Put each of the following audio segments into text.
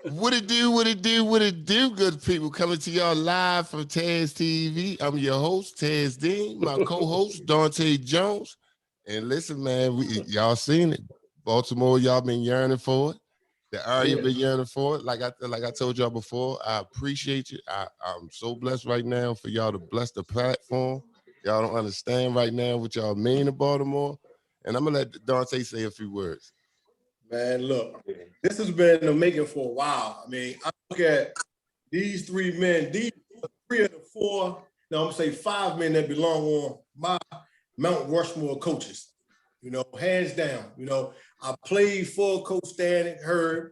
What it do, good people? Coming to y'all live from Taz TV. I'm your host, Taz Dean, my co-host, Dante Jones. And listen, man, y'all seen it. Baltimore, y'all been yearning for it. The area been yearning for it. Like I told y'all before, I appreciate you. I'm so blessed right now for y'all to bless the platform. Y'all don't understand right now what y'all mean to Baltimore. And I'm gonna let Dante say a few words. Man, look, this has been in the making for a while. I mean, I look at these three men, these three of the four, no, I'm gonna say 5 men that belong on my Mount Rushmore coaches. You know, hands down. You know, I played for Coach Stanley, Herb.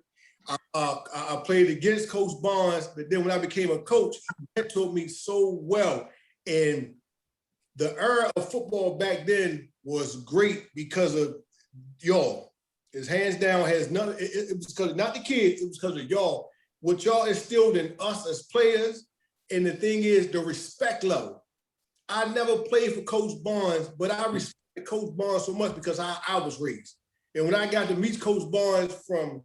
I played against Coach Barnes, but then when I became a coach, he mentored me so well. And the era of football back then was great because of y'all. His hands down has nothing. It was because not the kids. It was because of y'all. What y'all instilled in us as players, and the thing is the respect level. I never played for Coach Barnes, but I respect Coach Barnes so much because I was raised. And when I got to meet Coach Barnes from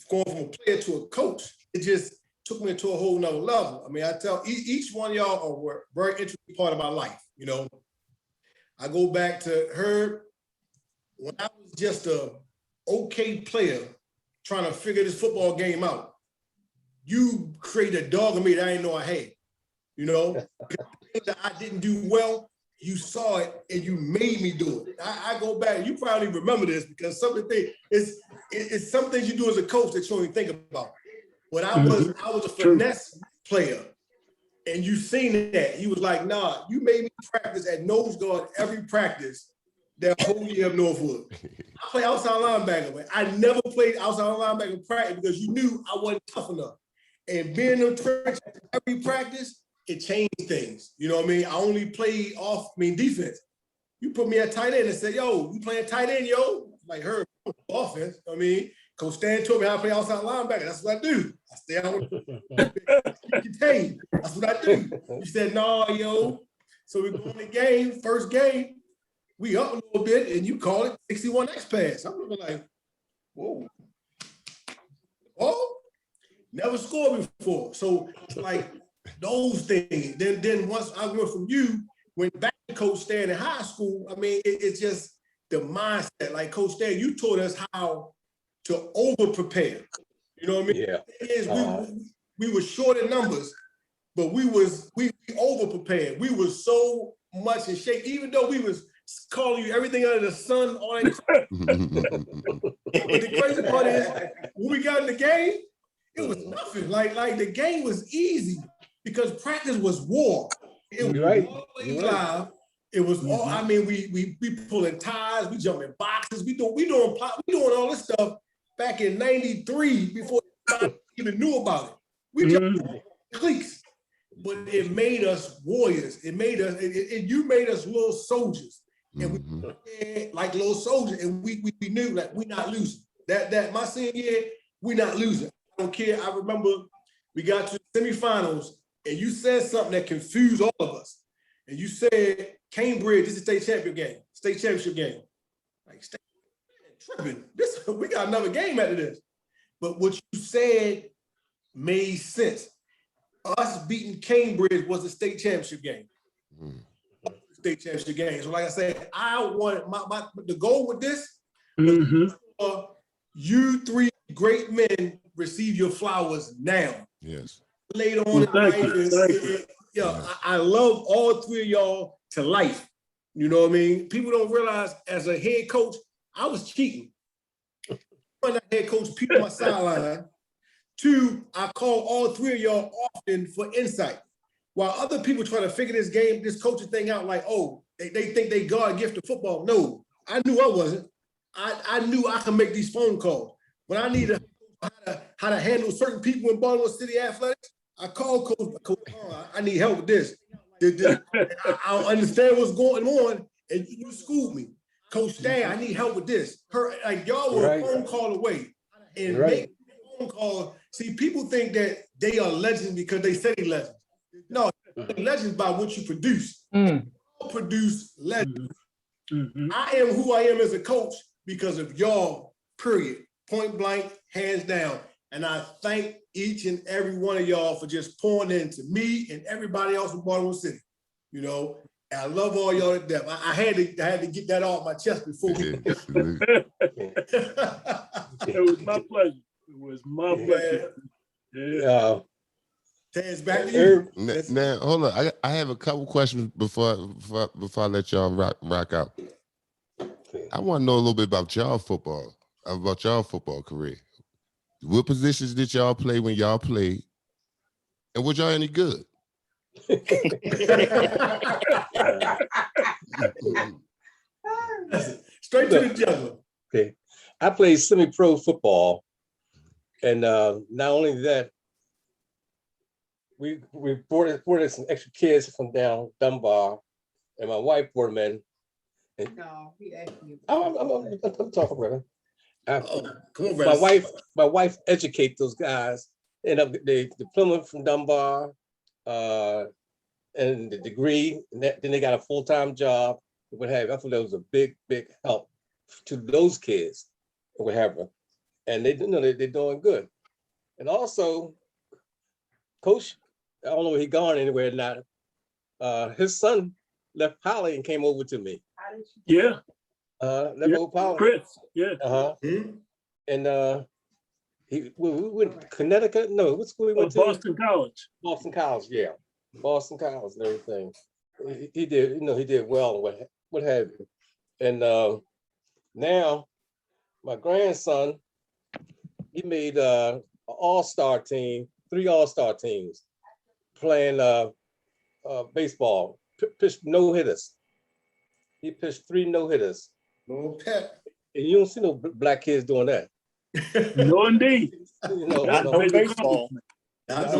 going from a player to a coach, it just took me to a whole nother level. I mean, I tell each one of y'all are a very interesting part of my life. You know, I go back to Herb when I was just a okay player trying to figure this football game out. You created a dog in me that I didn't know I had. You know, things that I didn't do well, you saw it and you made me do it. I go back, you probably remember this because some of the things, it's some things you do as a coach that you don't even think about. When I was a finesse player and you seen that, you was like, nah, you made me practice at nose guard every practice that whole year of Northwood. I play outside linebacker, man. I never played outside linebacker practice because you knew I wasn't tough enough. And being in the trenches every practice, it changed things. You know what I mean? I only played defense. You put me at tight end and said, yo, you playing tight end, yo? Like her offense. I mean, Coach Stan told me how to play outside linebacker. That's what I do. I stay out with contain. That's what I do. You said, nah, yo. So we go in the game, first game, we up a little bit, and you call it 61X pass. I'm looking like, whoa. Oh, never scored before. So it's like those things. Then once I went from you, went back to Coach Stan in high school, I mean, it's just the mindset. Like Coach Stan, you taught us how to over-prepare. You know what I mean? Yeah. We were short in numbers, but we over-prepared. We were so much in shape, even though we was calling you everything under the sun, all that. But the crazy part is, when we got in the game, it was nothing. Like the game was easy because practice was war. It was always live. It was all. I mean, we pulling ties, we jumping boxes, we doing all this stuff back in '93 before anybody even knew about it. We jumped cliques, but it made us warriors. It made us. You made us little soldiers. And we like little soldiers, and we knew that we're not losing. That my senior year, we're not losing. I don't care. I remember we got to the semifinals, and you said something that confused all of us. And you said, Cambridge, this is a state championship game. Like, tripping. We got another game after this. But what you said made sense. Us beating Cambridge was a state championship game. State championship game. So like I said, I wanted the goal with this was you three great men receive your flowers now. Yes. Later on in life, I love all three of y'all to life. You know what I mean? People don't realize as a head coach, I was cheating. One head coach peeped my sideline. 2, I call all three of y'all often for insight. While other people try to figure this coaching thing out, like, oh, they think they God gift of football. No, I knew I wasn't. I knew I could make these phone calls. When I needed how to handle certain people in Baltimore City Athletics, I called Coach I need help with this. I don't understand what's going on, and you schooled me. Coach Stan, I need help with this. Y'all were a phone call away. And make a phone call. See, people think that they are legends because they say they're legends. No, legends by what you produce. You produce legends. I am who I am as a coach because of y'all, period. point blank, hands down. And I thank each and every one of y'all for just pouring into me and everybody else in Baltimore City. You know, and I love all y'all to death. I had to get that off my chest before we. It was my pleasure. It was my pleasure. Yeah. Taz, back to you. Now, hold on. I have a couple questions before I let y'all rock out. I want to know a little bit about y'all football career. What positions did y'all play when y'all played? And was y'all any good? Straight to the juggler. Okay. I played semi-pro football. And not only that, we brought some extra kids from down Dunbar, and my wife brought them in. No, he asked me. I'm talking, brother. Come on, my wife educate those guys, and the diploma from Dunbar, and the degree, and then they got a full-time job. What have you. I thought that was a big help to those kids, or whatever. And they're doing good. And also, Coach, I don't know if he gone anywhere or not. His son left Poly and came over to me. Yeah. Left over Poly. Chris. Yeah. And we went to Connecticut. No, what school we went to? Boston College. Boston College, yeah. Boston College and everything. He did, he did well. What have you? And now my grandson, he made an all-star team, 3 all-star teams, playing baseball. Pitched no-hitters. He pitched 3 no-hitters. No pep. And you don't see no black kids doing that. No, indeed. Not no baseball. Not no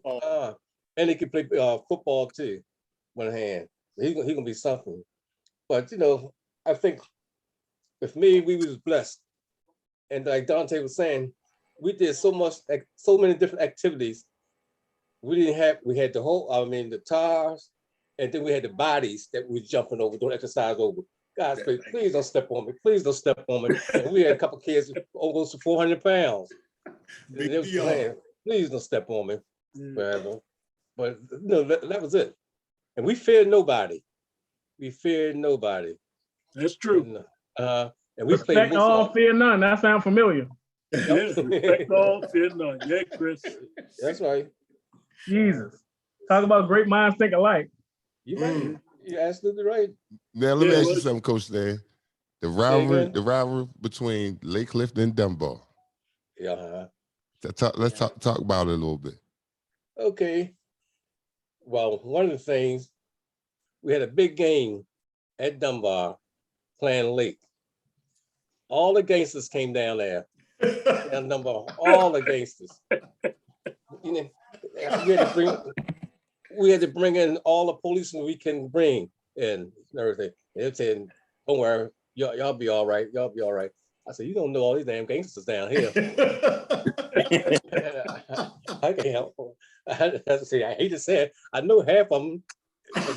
more. And he can play football too, one hand. He gonna be something. But I think with me, we was blessed. And like Dante was saying, we did so many different activities. We had the the tires, and then we had the bodies that we jumping over, doing exercise over. Guys, please don't step on me. Please don't step on me. And we had a couple kids almost 400 pounds. They was playing, please don't step on me. Whatever. But that was it. And we feared nobody. That's true. And we played respect all, fear none. That sounds familiar. Yes, respect all, fear none. Yeah, Chris. That's right. Jesus. Talk about great minds think alike. You're absolutely right. Now let me ask you something, Coach Stan. The rivalry between Lake Clifton and Dunbar. Yeah. Let's talk about it a little bit. Okay. Well, one of the things, we had a big game at Dunbar playing Lake. All the gangsters came down there. Down Dunbar, all the gangsters. We had to bring in all the policemen we can bring in and everything. They're saying, don't worry, y'all be all right. Y'all be all right. I said, you don't know all these damn gangsters down here. I can't help them. I hate to say it. I know half of them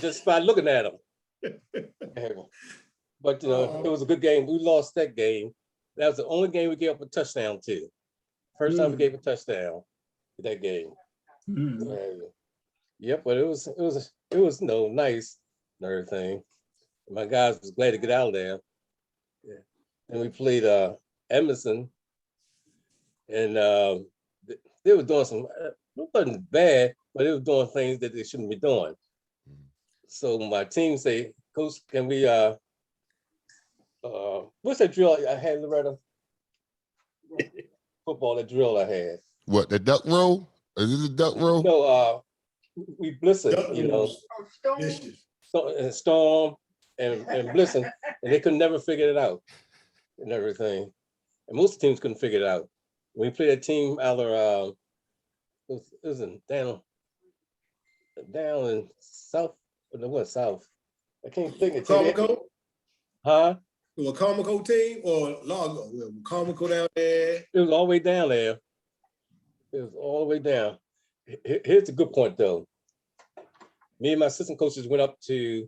just by looking at them. But it was a good game. We lost that game. That was the only game we gave up a touchdown to. First time we gave a touchdown to that game. Yep, but it was nice and everything. My guys was glad to get out of there. Yeah. And we played Emerson, and they were doing it wasn't bad, but they were doing things that they shouldn't be doing. So my team say, Coach, can we what's that drill I had, Loretta? Football, that drill I had. What, the duck roll? Is it a duck roll? No, we blistered, Storm and Blisson, and they could never figure it out and everything. And most teams couldn't figure it out. We played a team either it was down in South, what South? I can't think of it. Huh? A Comico team or Largo? Comico down there. It was all the way down there. It was all the way down. Here's the good point though. Me and my assistant coaches went up to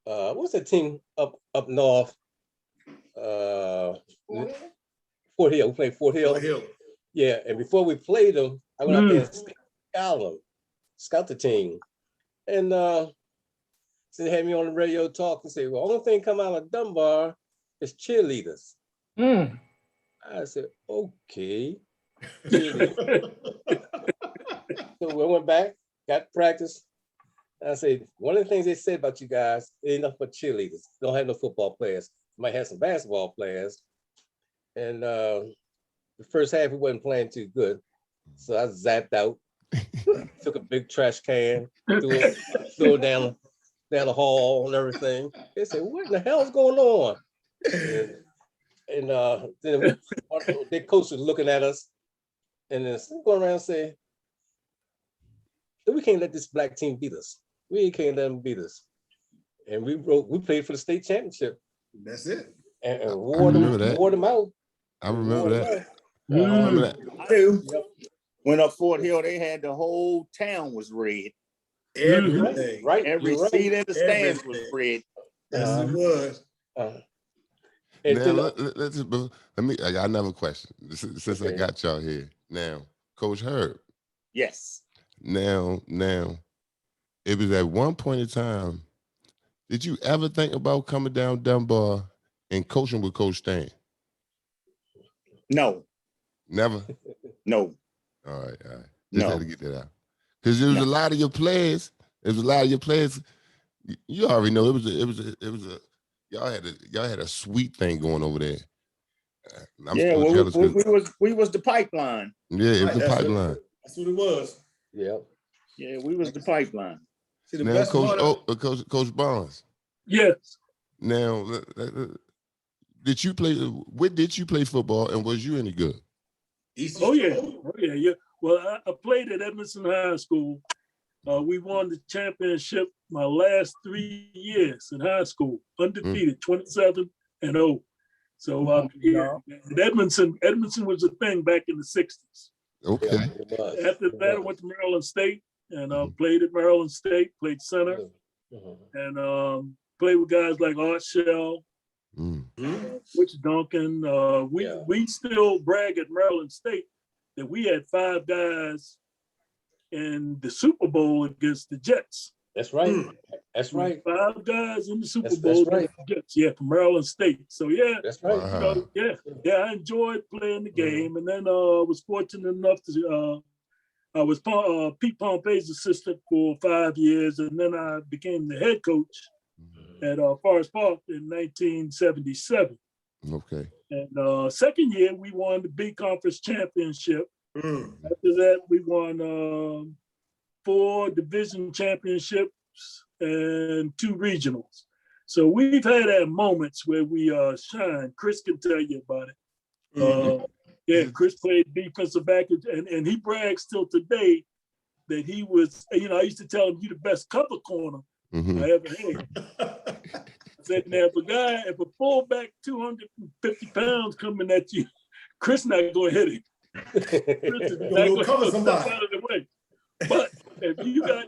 what's that team up north? Fort Hill. We played Fort Hill. Hill. Yeah, and before we played them, I went out there and scout the team. And so they had me on the radio talk and say, well, only thing come out of Dunbar is cheerleaders. I said, okay. Cheerleaders. So I went back, got practice. I said, one of the things they said about you guys ain't nothing but cheerleaders. Don't have no football players. You might have some basketball players. And the first half, we wasn't playing too good. So I zapped out, took a big trash can, threw it down the hall and everything. They said, what in the hell is going on? And then their coach was looking at us and then going around and saying, we can't let this black team beat us. We can't let them beat us. And we played for the state championship. That's it. And wore them out. I remember that. I remember that. I do. Yep. When up Fort Hill, they had the whole town was red. Everything. Right. Every seat in the stands was red. Yes, it was. Now, let me. I have a question since I got y'all here. Now, Coach Herb. Yes. Now, it was at one point in time. Did you ever think about coming down Dunbar and coaching with Coach Stan? No. Never. No. All right. Just No. had to get that out because there was a lot of your players. You already know it was a. Y'all had a sweet thing going over there. We was the pipeline. Yeah, it was the pipeline. That's what it was. Yeah. Yeah, we was the pipeline. See, the Now, best Coach Barnes. Yes. Now, did you play? Where did you play football, and was you any good? Oh yeah. Well, I played at Edmondson High School. We won the championship my last 3 years in high school, undefeated, 27-0. So at Edmondson was a thing back in the 60s. Okay. After that, I went to Maryland State and played at Maryland State, played center, and played with guys like Art Shell, Rich Duncan. We still brag at Maryland State that we had 5 guys in the Super Bowl against the Jets. That's right. That's right. 5 guys in the Super Bowl against the Jets. Yeah, from Maryland State. So yeah, that's right. Wow. I enjoyed playing the game, and then was fortunate enough to. I was Pete Pompey's assistant for 5 years, and then I became the head coach at Forest Park in 1977. Okay. And second year, we won the B Conference championship. After that, we won 4 division championships and 2 regionals. So we've had our moments where we shine. Chris can tell you about it. Chris played defensive back, and he brags till today that he was, I used to tell him, you the best cover corner I ever had. I said, now if a fullback 250 pounds coming at you, Chris not going to hit him. Chris is not going to step out of the way. But if you got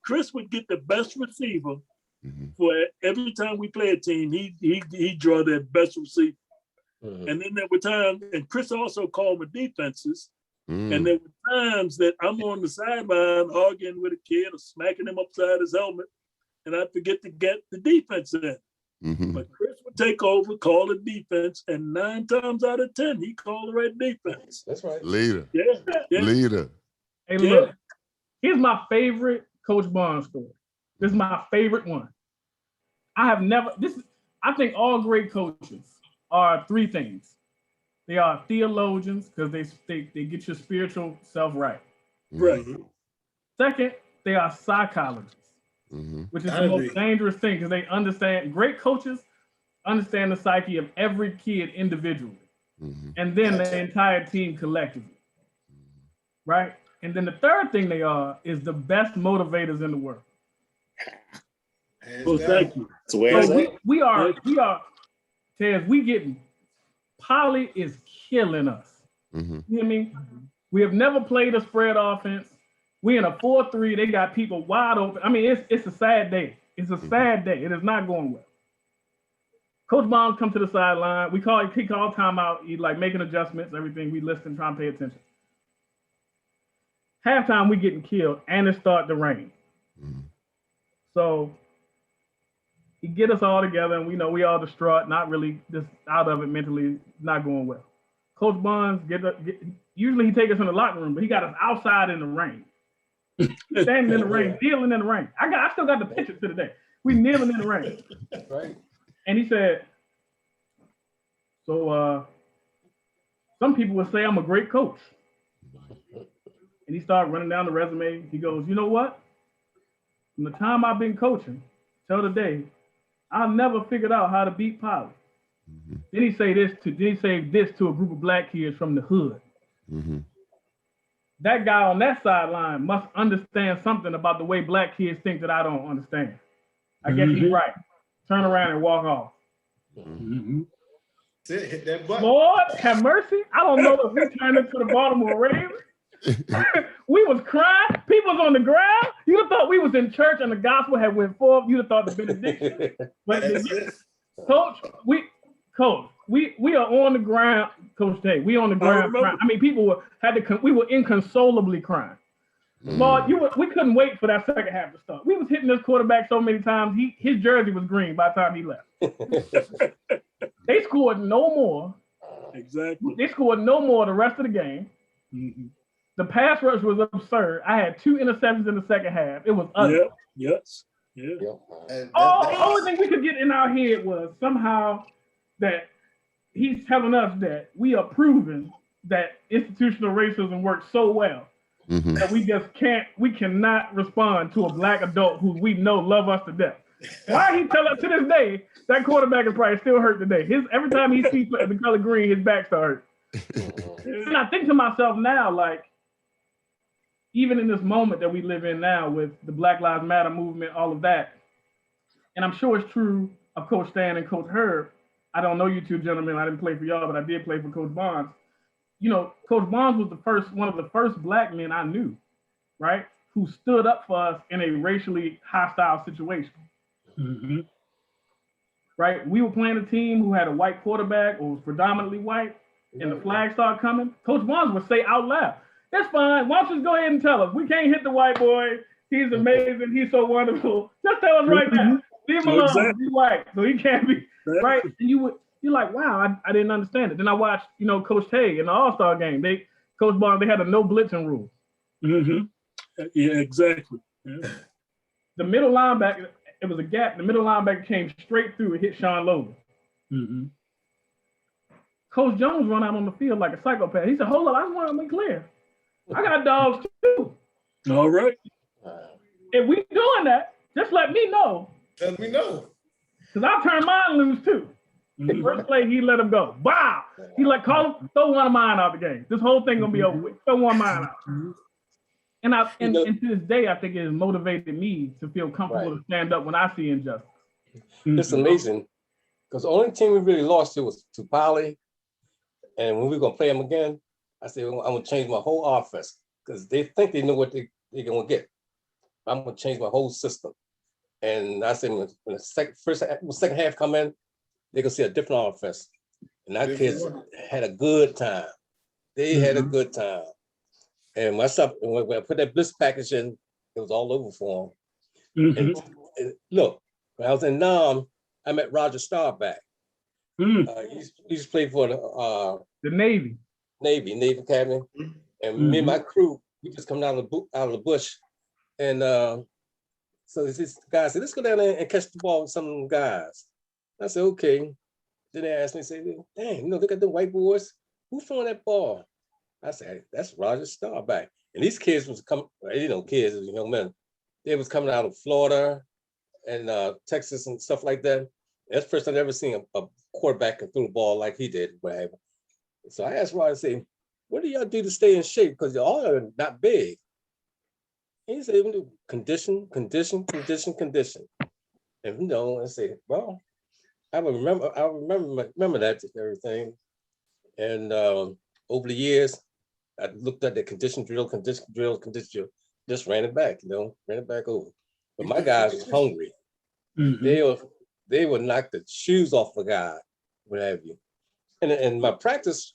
Chris would get the best receiver for every time we play a team. He draw that best receiver. And then there were times, and Chris also called my defenses. And there were times that I'm on the sideline arguing with a kid or smacking him upside his helmet, and I forget to get the defense in. But Chris would take over, call the defense, and 9 times out of 10, he called the right defense. That's right. Leader. Yeah. Leader. Hey, look, here's my favorite Coach Barnes story. This is my favorite one. I think all great coaches are 3 things. They are theologians because they get your spiritual self right. Right. Second, they are psychologists, which is the most dangerous thing because they understand, great coaches understand the psyche of every kid individually, and then the entire team collectively, right? And then the third thing they are is the best motivators in the world. Well, thank you. So we are, Tez, we getting, Polly is killing us. You know what I mean? We have never played a spread offense. We in a 4-3, they got people wide open. I mean, it's a sad day. It's a sad day. It is not going well. Coach Bonds come to the sideline. He called timeout. He like making adjustments, everything. We listen, trying to pay attention. Halftime, we getting killed, and it started to rain. So he get us all together, and we all distraught, not really just out of it mentally, not going well. Coach Bonds usually he take us in the locker room, but he got us outside in the rain. Standing in the rain, kneeling in the rain. I still got the picture to the day. We kneeling in the rain. Right. And he said, so some people would say I'm a great coach. And he started running down the resume. He goes, you know what? From the time I've been coaching till today, I never figured out how to beat Polly. Then he say this to a group of black kids from the hood. That guy on that sideline must understand something about the way black kids think that I don't understand. I guess he's right. Turn around and walk off. Hit that button. Lord have mercy. I don't know if we turned into the Baltimore Ravens. We was crying. People was on the ground. You'd have thought we was in church and the gospel had went forth. You'd have thought the benediction. But Coach, we are on the ground, Coach Tay. We on the ground crying. I mean, people we were inconsolably crying. Lord, we couldn't wait for that second half to start. We was hitting this quarterback so many times. His jersey was green by the time he left. They scored no more. Exactly. They scored no more the rest of the game. The pass rush was absurd. I had 2 interceptions in the second half. It was ugly. Yes. Yeah. The only thing we could get in our head was somehow that he's telling us that we are proving that institutional racism works so well that we cannot respond to a black adult who we know love us to death. Why he tell us to this day that quarterback is probably still hurt today. Every time he sees the color green, his back starts hurt. And I think to myself now, like, even in this moment that we live in now with the Black Lives Matter movement, all of that, and I'm sure it's true of Coach Stan and Coach Herb. I don't know you two gentlemen. I didn't play for y'all, but I did play for Coach Bonds. Coach Bonds was one of the first black men I knew, right, who stood up for us in a racially hostile situation. Right? We were playing a team who had a white quarterback or was predominantly white, and the flag started coming. Coach Bonds would say out loud, "That's fine. Why don't you just go ahead and tell us? We can't hit the white boy. He's amazing. He's so wonderful. Just tell us right now. Leave him alone. Exactly. He's white, so he can't be right." And you're like, wow, I didn't understand it. Then I watched, Coach Tay in the All-Star game. Coach Bonds, they had a no blitzing rule. Yeah, exactly. Yeah. The middle linebacker, it was a gap. The middle linebacker came straight through and hit Sean Logan. Coach Jones run out on the field like a psychopath. He said, "Hold up, I just want to be clear. I got dogs too. All right. If we doing that, just let me know. Let me know. Because I'll turn mine loose too." The first play, he let him go. Wow. He throw one of mine out the game. This whole thing gonna be over with. Throw one of mine out. And to this day, I think it has motivated me to feel comfortable to stand up when I see injustice. It's amazing. Because the only team we really lost to was to Poly. And when we were gonna play them again, I said, I'm gonna change my whole offense. Because they think they know what they're gonna get. I'm gonna change my whole system. And I said, when the second half come in, they're gonna see a different offense. And our kids had a good time. They had a good time. And myself, when I put that blitz package in, it was all over for them. And look, when I was in Nam, I met Roger Staubach. He used to play for the Navy Academy. And me and my crew, we just come out of the bush. And so this guy said, "Let's go down there and catch the ball with some of them guys." I said, "Okay." Then they asked me, say, "Dang, look at the white boys. Who's throwing that ball?" I said, "That's Roger Staubach." And these kids was coming, kids, young men. They was coming out of Florida and Texas and stuff like that. That's the first time I've ever seen a quarterback can throw the ball like he did, whatever. So I asked Roger, I say, "What do y'all do to stay in shape? Because y'all are not big." And he said, condition. And I say, well, I remember that everything. And over the years, I looked at the condition drill, just ran it back, ran it back over. But my guys was hungry. They they would knock the shoes off a guy, what have you. And in my practice,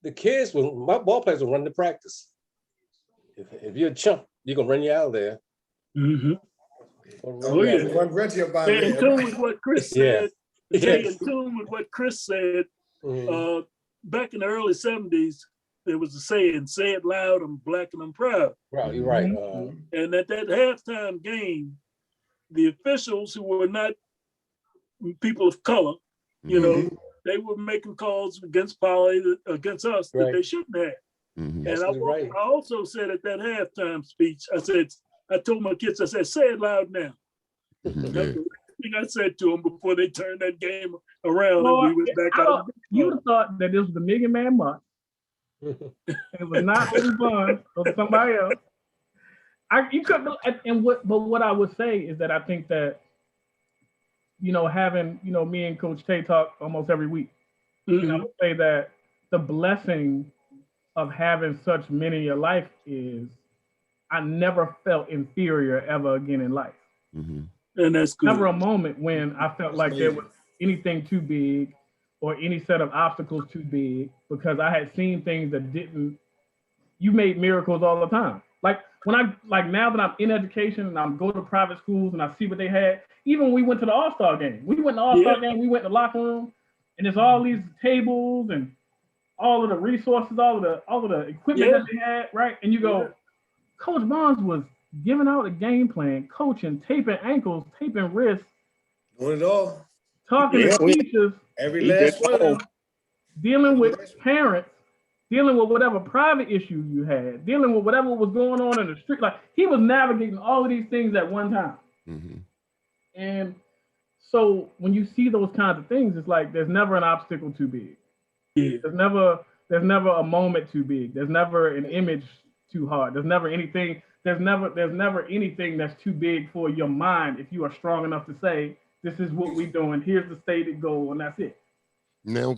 the kids, my ball players will run the practice. If you're a chump, you're gonna run you out of there. Mm-hmm. Oh yeah. Run Reggie up by Stay in there. tune with what Chris said. Yeah. Stay in tune with what Chris said. Mhm. Back in the early 70s, there was a saying, say it loud, I'm black and I'm proud. Right, you're right. And at that halftime game, the officials who were not people of color, you know, they were making calls against against us that they shouldn't have. And I also said at that halftime speech, I told my kids, I said, say it loud now. That's the thing I said to them before they turned that game around and we went back out. You would have thought that this was the Million Man March. It was not Obie or somebody else. But what I would say is that I think that, you know, having, you know, me and Coach Tay talk almost every week. I would say that the blessing of having such men in your life is I never felt inferior ever again in life. And that's good. Never a moment when I felt like there was anything too big or any set of obstacles too big, because I had seen things that you made miracles all the time. Like now that I'm in education and I'm going to private schools and I see what they had, even when we went to the All-Star game, we went to the All-Star game, we went to the locker room, and there's all these tables and all of the resources, all of the equipment that they had, right? And you go, Coach Barnes was giving out a game plan, coaching, taping ankles, taping wrists, doing it all, talking to teachers, every last one of them, dealing with parents, dealing with whatever private issue you had, dealing with whatever was going on in the street. Like, he was navigating all of these things at one time. And so when you see those kinds of things, it's like there's never an obstacle too big. There's never a moment too big. There's never an image too hard. There's never anything that's too big for your mind if you are strong enough to say, this is what we're doing, here's the stated goal, and that's it. Now,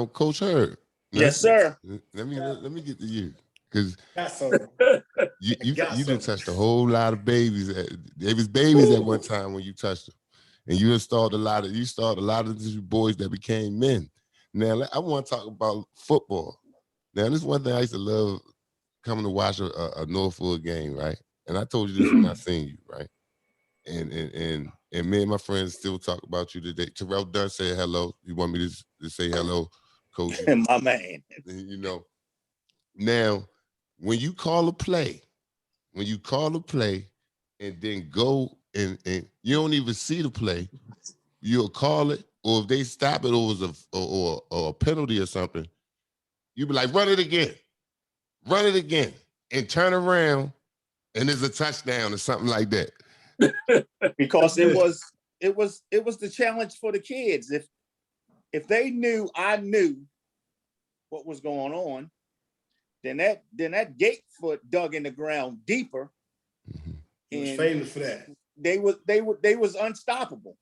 Coach Herb. Yes, sir. Let me get to you, because you done touched a whole lot of babies. There was babies at one time when you touched them, and you installed a lot of these boys that became men. Now I want to talk about football. Now this is one thing I used to love, coming to watch a Norfolk game, right? And I told you this when I seen you, right? And me and my friends still talk about you today. Terrell Dunn said hello. You want me to say hello, Coach? My man. You know. Now, when you call a play, and then go and you don't even see the play, you'll call it, or if they stop it or it was a penalty or something, you be like, run it again, and turn around, and there's a touchdown or something like that. Because it was the challenge for the kids. If they knew I knew what was going on, then that gate foot dug in the ground deeper. He was famous for that. They was unstoppable.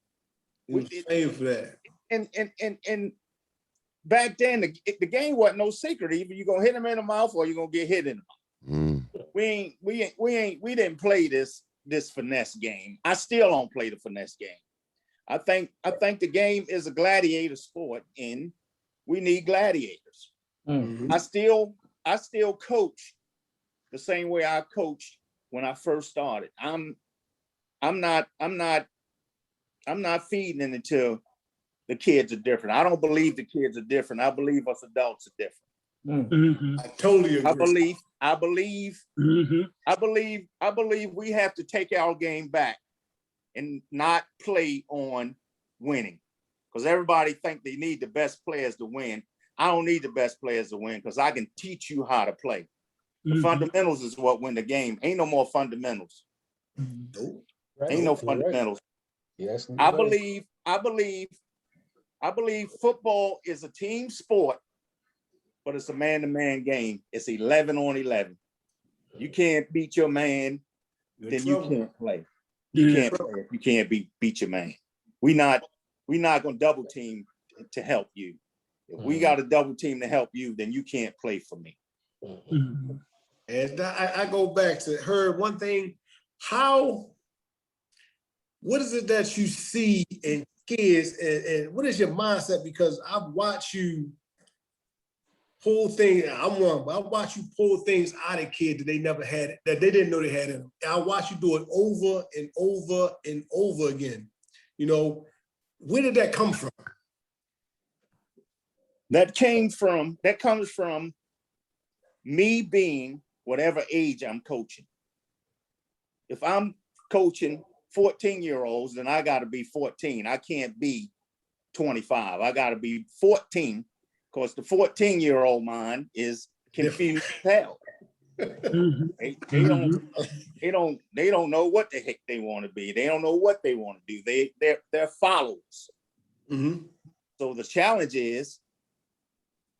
He was famous for that. And back then the game wasn't no secret. Either you're gonna hit him in the mouth or you're gonna get hit in the mouth. We didn't play this finesse game. I still don't play the finesse game. I think the game is a gladiator sport, and we need gladiators. I still coach the same way I coached when I first started. I'm not feeding it until the kids are different. I don't believe the kids are different. I believe us adults are different. I totally agree. I believe we have to take our game back and not play on winning, because everybody think they need the best players to win. I don't need the best players to win, because I can teach you how to play. The fundamentals is what win the game. Ain't no more fundamentals. Ain't no fundamentals. Yes, I believe football is a team sport, but it's a man-to-man game. It's 11 on 11. You can't beat your man, then you can't play. You can't play if you can't beat your man. We're not gonna double team to help you. If we got a double team to help you, then you can't play for me. And I go back to her one thing. How what is it that you see in kids, and what is your mindset? Because I've watched you pull things. I'm one, but I watch you pull things out of kids that they never had, that they didn't know they had in them. And I watch you do it over and over and over again. You know, where did that come from? That comes from me being whatever age I'm coaching. If I'm coaching 14-year-olds, then I got to be 14. I can't be 25. I got to be 14, because the 14-year-old mind is confused as hell. They don't know what the heck they want to be. They don't know what they want to do. They're followers. Mm-hmm. So the challenge is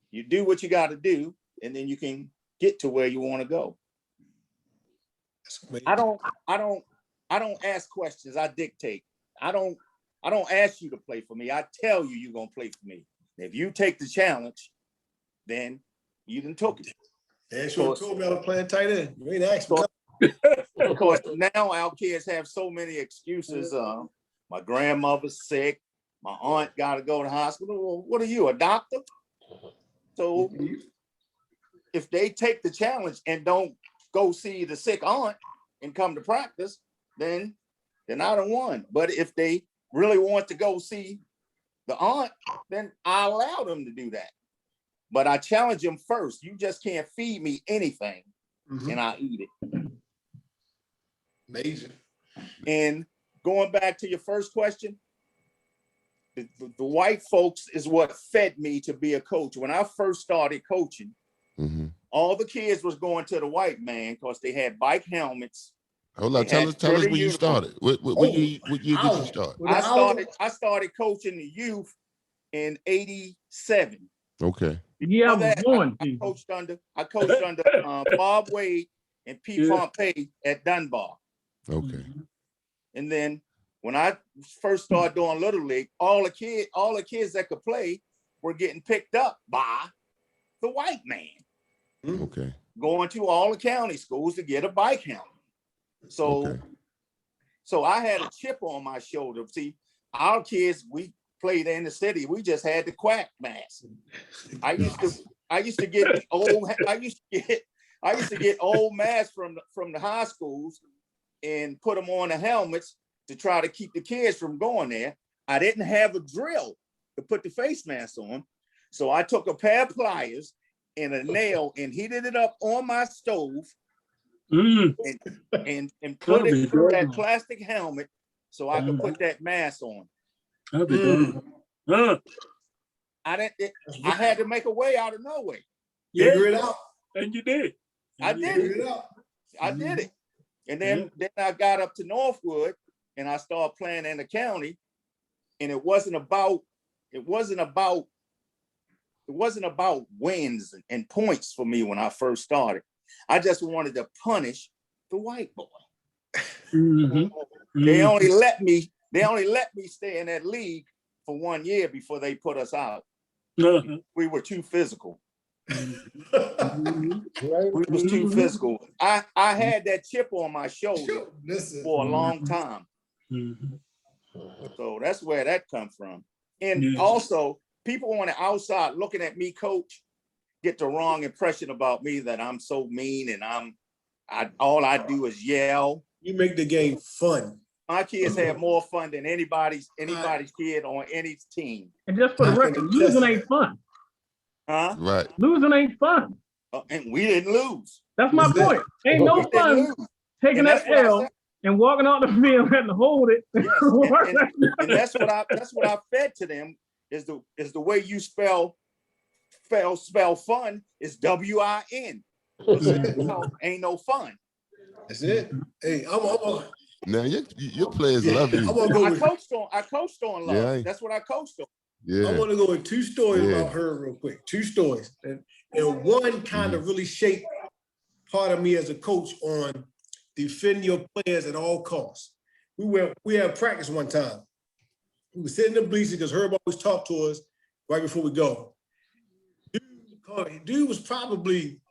you do what you got to do, and then you can get to where you want to go. I don't ask questions. I dictate. I don't ask you to play for me. I tell you you're gonna play for me. If you take the challenge, then you done took it. Yeah, sure told me I was playing tight end. You ain't asked me. Of course, now our kids have so many excuses. My grandmother's sick. My aunt got to go to the hospital. Well, what are you, a doctor? So if they take the challenge and don't go see the sick aunt and come to practice, then I done won. But if they really want to go see the aunt, then I allow them to do that. But I challenge them first. You just can't feed me anything, and I eat it. Amazing. And going back to your first question, the white folks is what fed me to be a coach. When I first started coaching, all the kids was going to the white man because they had bike helmets. Hold on, tell us when you started. What year did you start? I started coaching the youth in '87. Okay. Yeah, I was born. I coached under Bob Wade and Pete Pompey at Dunbar. Okay. And then when I first started doing Little League, all the kids that could play were getting picked up by the white man. Okay. Going to all the county schools to get a bike helmet. So I had a chip on my shoulder. See, our kids, we played in the city. We just had the quack mask. I used to get old masks from the high schools and put them on the helmets to try to keep the kids from going there. I didn't have a drill to put the face mask on. So I took a pair of pliers and a nail and heated it up on my stove and put it through that plastic helmet so I could put that mask on. I had to make a way out of no way. Figure it out. And you did. I did it. And then I got up to Northwood and I started playing in the county. And it wasn't about wins and points for me when I first started. I just wanted to punish the white boy. They only let me stay in that league for 1 year before they put us out. We were too physical. We was too physical. I had that chip on my shoulder for a long time. So that's where that comes from. And also, people on the outside looking at me coach get the wrong impression about me that I'm so mean and all I do is yell. You make the game fun. My kids have more fun than anybody's kid on any team. And just for the record, losing ain't fun. Huh? Right. Losing ain't fun. And we didn't lose. That's my point. Ain't no fun taking that L and walking out the field and hold it. Yes. And that's what I fed to them is the way you spell fun is WIN. Ain't no fun. That's it. Hey, I'm now your players love you. I coached on love. Yeah. That's what I coached on. Yeah. I want to go with two stories about her real quick. Two stories. And one kind of really shaped part of me as a coach on defend your players at all costs. We had practice one time. We were sitting in the bleachers because Herb always talked to us right before we go. Dude was probably,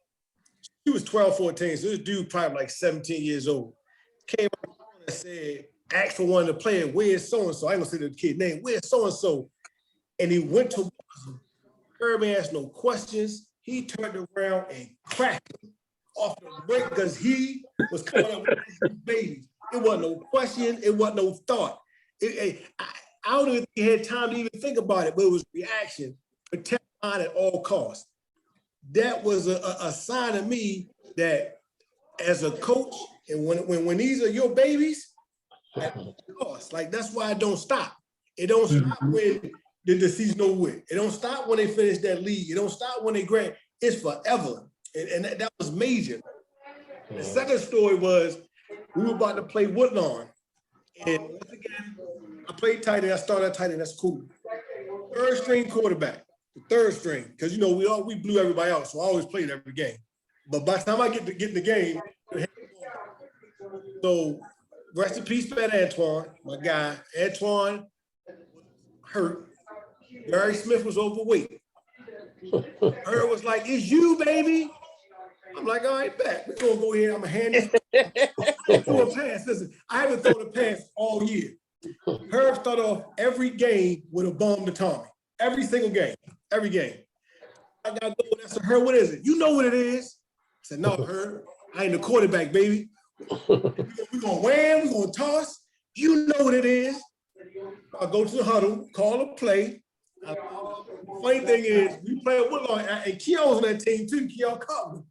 he was 12, 14. So this dude probably like 17 years old. Came out and said, asked for one of the players, where's so-and-so? I ain't gonna say the kid's name, where's so-and-so? And he went to him. Herb asked no questions. He turned around and cracked him off the break because he was coming up with his babies. It wasn't no question. It wasn't no thought. I don't even think he had time to even think about it, but it was reaction. Protect mine at all costs. That was a sign of me that as a coach, and when these are your babies, at all costs, like that's why I don't stop. It don't stop when the season over. It don't stop when they finish that league. It don't stop when they grad. It's forever. And that was major. The second story was we were about to play Woodlawn. And once again, I played tight end. I started tight end. That's cool. Third string quarterback. The third string. Because, you know, we blew everybody out. So I always played every game. But by the time I get in the game, so rest in peace, Pat Antoine, my guy. Antoine was hurt. Gary Smith was overweight. Her was like, it's you, baby. I'm like, all right, bet. We're going to go here. I'm going to hand this. Throw a pass. Listen, I haven't thrown a pass all year. Herb started off every game with a bomb to Tommy. Every single game. Every game. I got to go. I said, Herb, what is it? You know what it is. I said, no, Herb, I ain't the quarterback, baby. We're going to wham. We're going to toss. You know what it is. I go to the huddle, call a play. Funny thing is, we play at Woodlawn, and Keon's on that team too. Keon Cotton,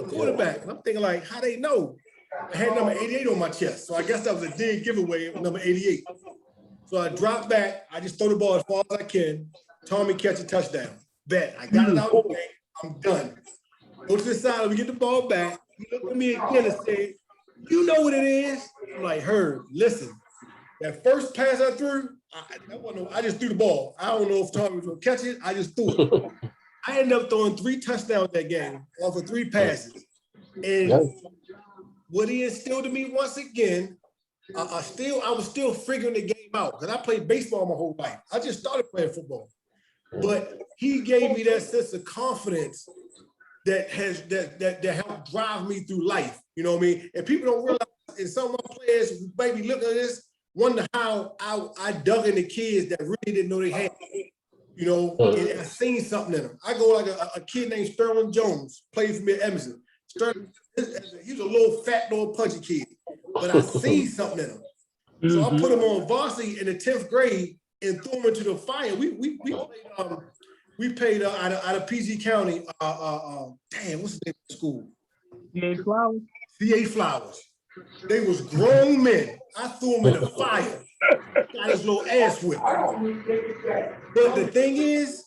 quarterback. And I'm thinking like, how they know? I had number 88 on my chest, so I guess that was a dead giveaway with number 88. So I drop back. I just throw the ball as far as I can. Tommy catch a touchdown. Bet I got it out of the game. I'm done. Go to the side. We get the ball back. He looked at me again and said, "You know what it is?" I'm like, Herb, listen. That first pass I threw, I just threw the ball. I don't know if Tommy was going to catch it. I just threw it. I ended up throwing 3 touchdowns that game off of 3 passes. And what he instilled in me once again, I was still figuring the game out because I played baseball my whole life. I just started playing football. But he gave me that sense of confidence that helped drive me through life. You know what I mean? And people don't realize, and some of my players who maybe look at this, wonder how I dug in the kids that really didn't know they had it. You know, and I seen something in them. I go like a kid named Sterling Jones, played for me at Emerson. Sterling, he was a little fat, little pudgy kid, but I seen something in him. So I put him on varsity in the 10th grade and threw him into the fire. We played out of PG County. Damn, what's the name of the school? C.A. Flowers. C.A. Flowers. They was grown men. I threw him in the fire. Got his little ass whipped. But the thing is,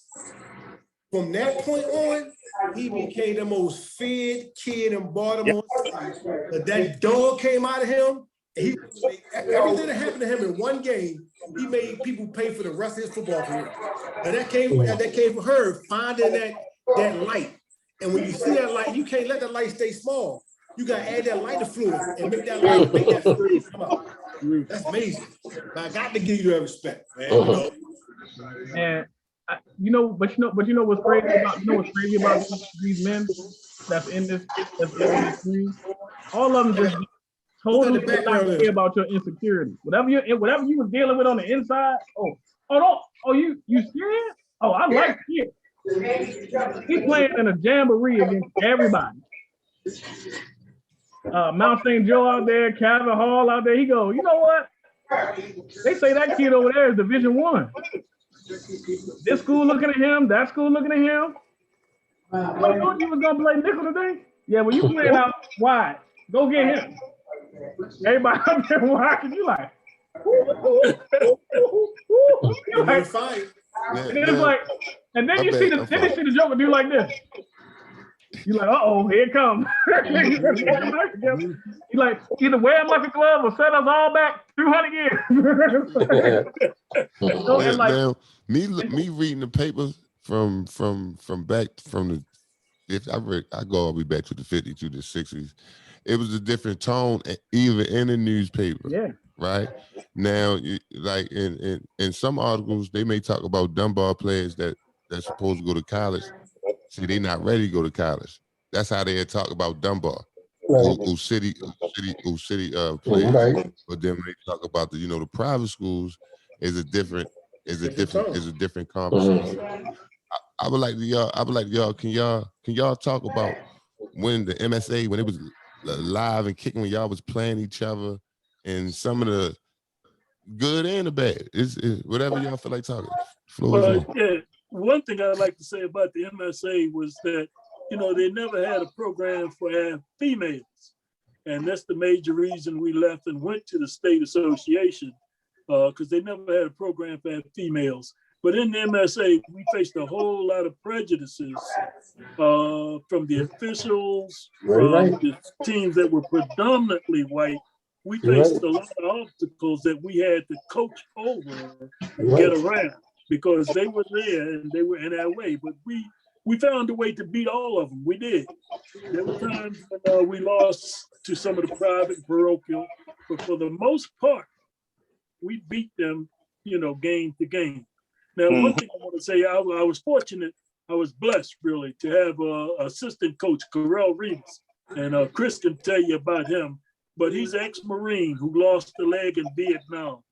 from that point on, he became the most feared kid in Baltimore. But that dog came out of him, and everything that happened to him in one game, he made people pay for the rest of his football career. And that came from her finding that light. And when you see that light, you can't let the light stay small. You gotta add that light to fluid and make that fluid come out. That's amazing. But I got to give you that respect, man. And but you know what's crazy about these men that's in this team? All of them just totally did not care about your insecurity. Whatever you were dealing with on the inside. You scared? Oh, I like it. He's playing in a jamboree against everybody. Mount St. Joe out there, Calvin Hall out there. He goes, you know what? They say that kid over there is Division I. This school looking at him, that school looking at him. You thought you was gonna play nickel today? Yeah, well, you playing out wide. Go get him. Everybody out there watching, you like, You're like fine. And then it's like, and then you see the Joker do like this. You're like, uh-oh, here it comes. You're like, either wear him like a glove or set us all back 200 years. Now, me reading the papers from I go all the way back to the 50s to the 60s. It was a different tone, even in the newspaper. Yeah. Right now, like in some articles, they may talk about Dunbar players that's supposed to go to college. See, they're not ready to go to college. That's how they talk about Dunbar. who city players. Right. But then when they talk about the private schools is a different conversation. I would like y'all. Can y'all talk about when the MSA, when it was live and kicking, when y'all was playing each other, and some of the good and the bad. It's whatever y'all feel like talking. But yeah, one thing I'd like to say about the MSA was that, they never had a program for females. And that's the major reason we left and went to the state association, because they never had a program for females. But in the MSA, we faced a whole lot of prejudices from the officials, from the teams that were predominantly white. We faced a lot of obstacles that we had to coach over and get around, because they were there and they were in our way. But we found a way to beat all of them. We did. There were times when we lost to some of the private parochial, but for the most part, we beat them, game to game. Now, one thing I want to say, I was fortunate, I was blessed really to have assistant coach Carell Reeves, and Chris can tell you about him, but he's an ex-Marine who lost a leg in Vietnam.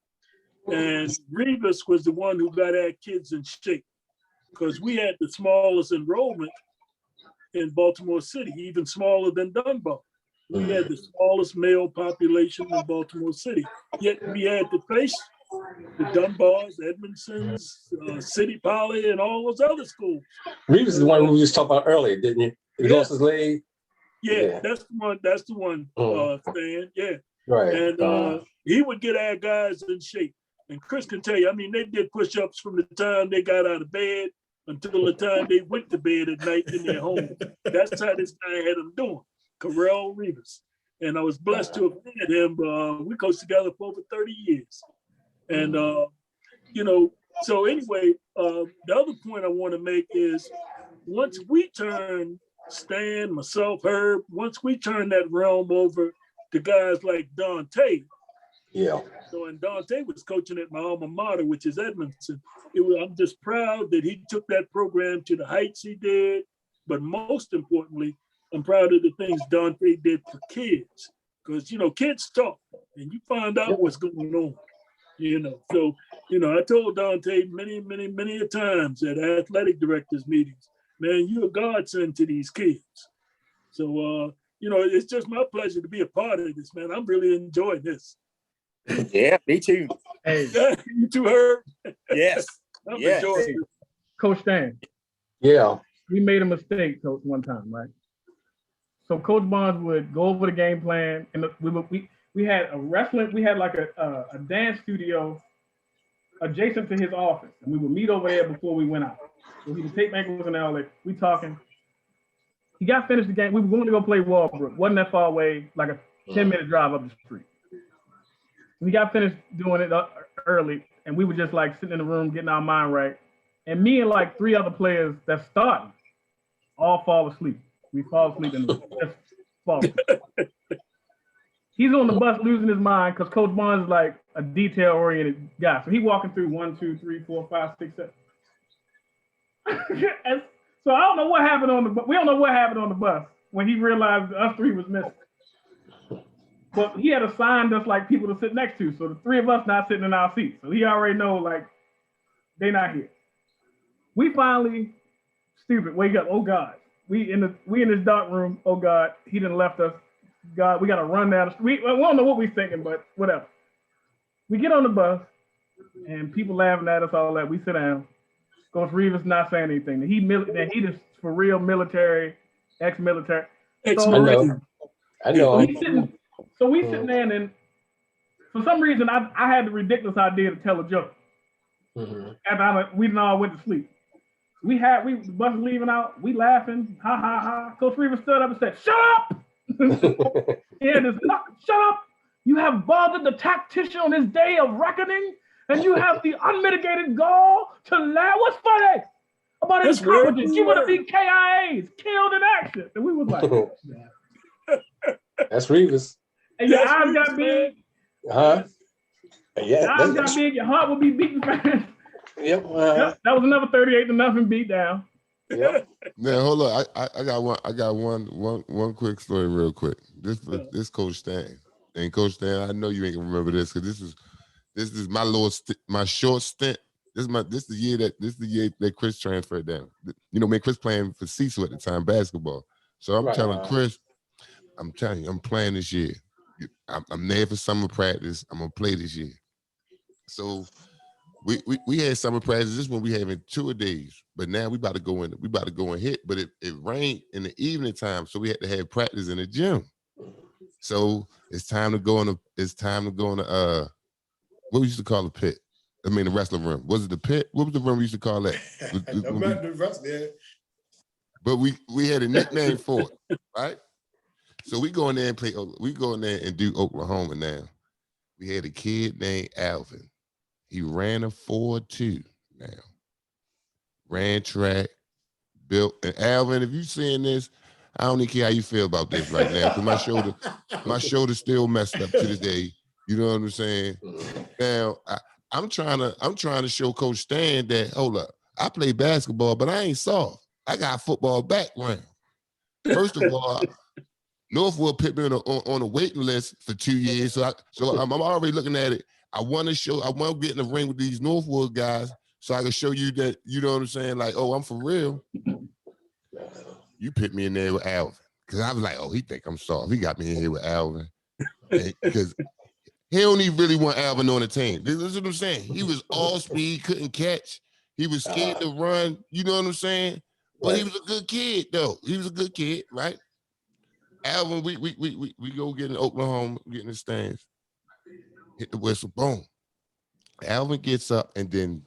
And Reeves was the one who got our kids in shape, because we had the smallest enrollment in Baltimore City, even smaller than Dunbar. We had the smallest male population in Baltimore City, yet we had to face the Dunbars, Edmondsons, City Poly, and all those other schools. Reeves is the one we just talked about earlier, didn't you? He lost his leg. Yeah, that's the one, Stan. Yeah. Right. And he would get our guys in shape. And Chris can tell you, they did push-ups from the time they got out of bed until the time they went to bed at night in their home. That's how this guy had them doing, Carell Reeves. And I was blessed to have met him. We coached together for over 30 years. And, so anyway, the other point I want to make is once we turn, Stan, myself, Herb, once we turn that realm over to guys like Dante. Yeah. So, and Dante was coaching at my alma mater, which is Edmondson. I'm just proud that he took that program to the heights he did. But most importantly, I'm proud of the things Dante did for kids. Because, kids talk and you find out what's going on. So, I told Dante many a times at athletic directors meetings, man, you're a godsend to these kids. So, it's just my pleasure to be a part of this, man. I'm really enjoying this. Yeah, me too. Hey, Yeah, you too, Herb. Yes. I'm Yes. enjoying it. Coach Stan, Yeah. we made a mistake, Coach, one time, right? So Coach Bonds would go over the game plan, and we had a wrestling, we had like a dance studio adjacent to his office, and we would meet over there before we went out. So he would take ankles and all that. We talking. He got finished the game. We were going to go play Walbrook. Wasn't that far away, like a 10-minute drive up the street. We got finished doing it early, and we were just like sitting in the room getting our mind right. And me and like 3 other players that started all fall asleep. We fall asleep and just fall asleep. He's on the bus losing his mind because Coach Bonds is like a detail-oriented guy. So he walking through 1, 2, 3, 4, 5, 6, 7. And so I don't know what happened on the bus. We don't know what happened on the bus when he realized us 3 was missing. But he had assigned us like people to sit next to. So the 3 of us not sitting in our seats. So he already know like they not here. We finally, stupid, wake up. Oh God. We in this dark room. Oh God, he done left us. God, we gotta run down the street. We don't know what we thinking, but whatever. We get on the bus and people laughing at us, all that. We sit down. Coach Reeves not saying anything. He just for real military, ex-military. Ex-Marine. I know. So we sitting there, and for some reason I had the ridiculous idea to tell a joke. After we all went to sleep. The bus was leaving out, we laughing, ha ha ha. Coach Reeves stood up and said, "Shut up!" Shut up! You have bothered the tactician on this day of reckoning, and you have the unmitigated gall to laugh. What's funny about his competence? You would have been KIAs, killed in action. And we was like, that's Reeves. And your eyes got big. Yeah. Your eyes got big. Your heart will be beating fast. Yep. Yep. That was another 38-0 beat down. Yeah. Now hold on. I got one quick story real quick. This Coach Stan. And Coach Stan, I know you ain't gonna remember this because this is my my short stint. This is the year that Chris transferred down. You know, me and Chris playing for Cecil at the time, basketball. So I'm telling Chris, I'm telling you, I'm playing this year. I'm there for summer practice. I'm gonna play this year. So we had summer practice. This one we having 2 days, but now we about to go in. We about to go and hit. But it rained in the evening time, so we had to have practice in the gym. So it's time to go in the what we used to call the pit. I mean the wrestling room. Was it the pit? What was the room we used to call that? But we had a nickname for it, right? So we go in there and play. We go in there and do Oklahoma now. We had a kid named Alvin. He ran a 4.2 now. Ran track, built. And Alvin, if you seeing this, I don't even care how you feel about this right now because my shoulder's still messed up to this day. You know what I'm saying? Now I'm trying to show Coach Stan that hold up, I play basketball, but I ain't soft. I got football background. First of all, Northwood put me on a waiting list for 2 years, so I'm already looking at it. I want to get in the ring with these Northwood guys so I can show you that, you know what I'm saying? Like, oh, I'm for real. You put me in there with Alvin. Because I was like, oh, he think I'm soft. He got me in here with Alvin. Because he don't even really want Alvin on the team. This is what I'm saying. He was all speed, couldn't catch. He was scared to run. You know what I'm saying? But he was a good kid, though. He was a good kid, right? Alvin, we go get in Oklahoma, get in the stands, hit the whistle, boom. Alvin gets up and then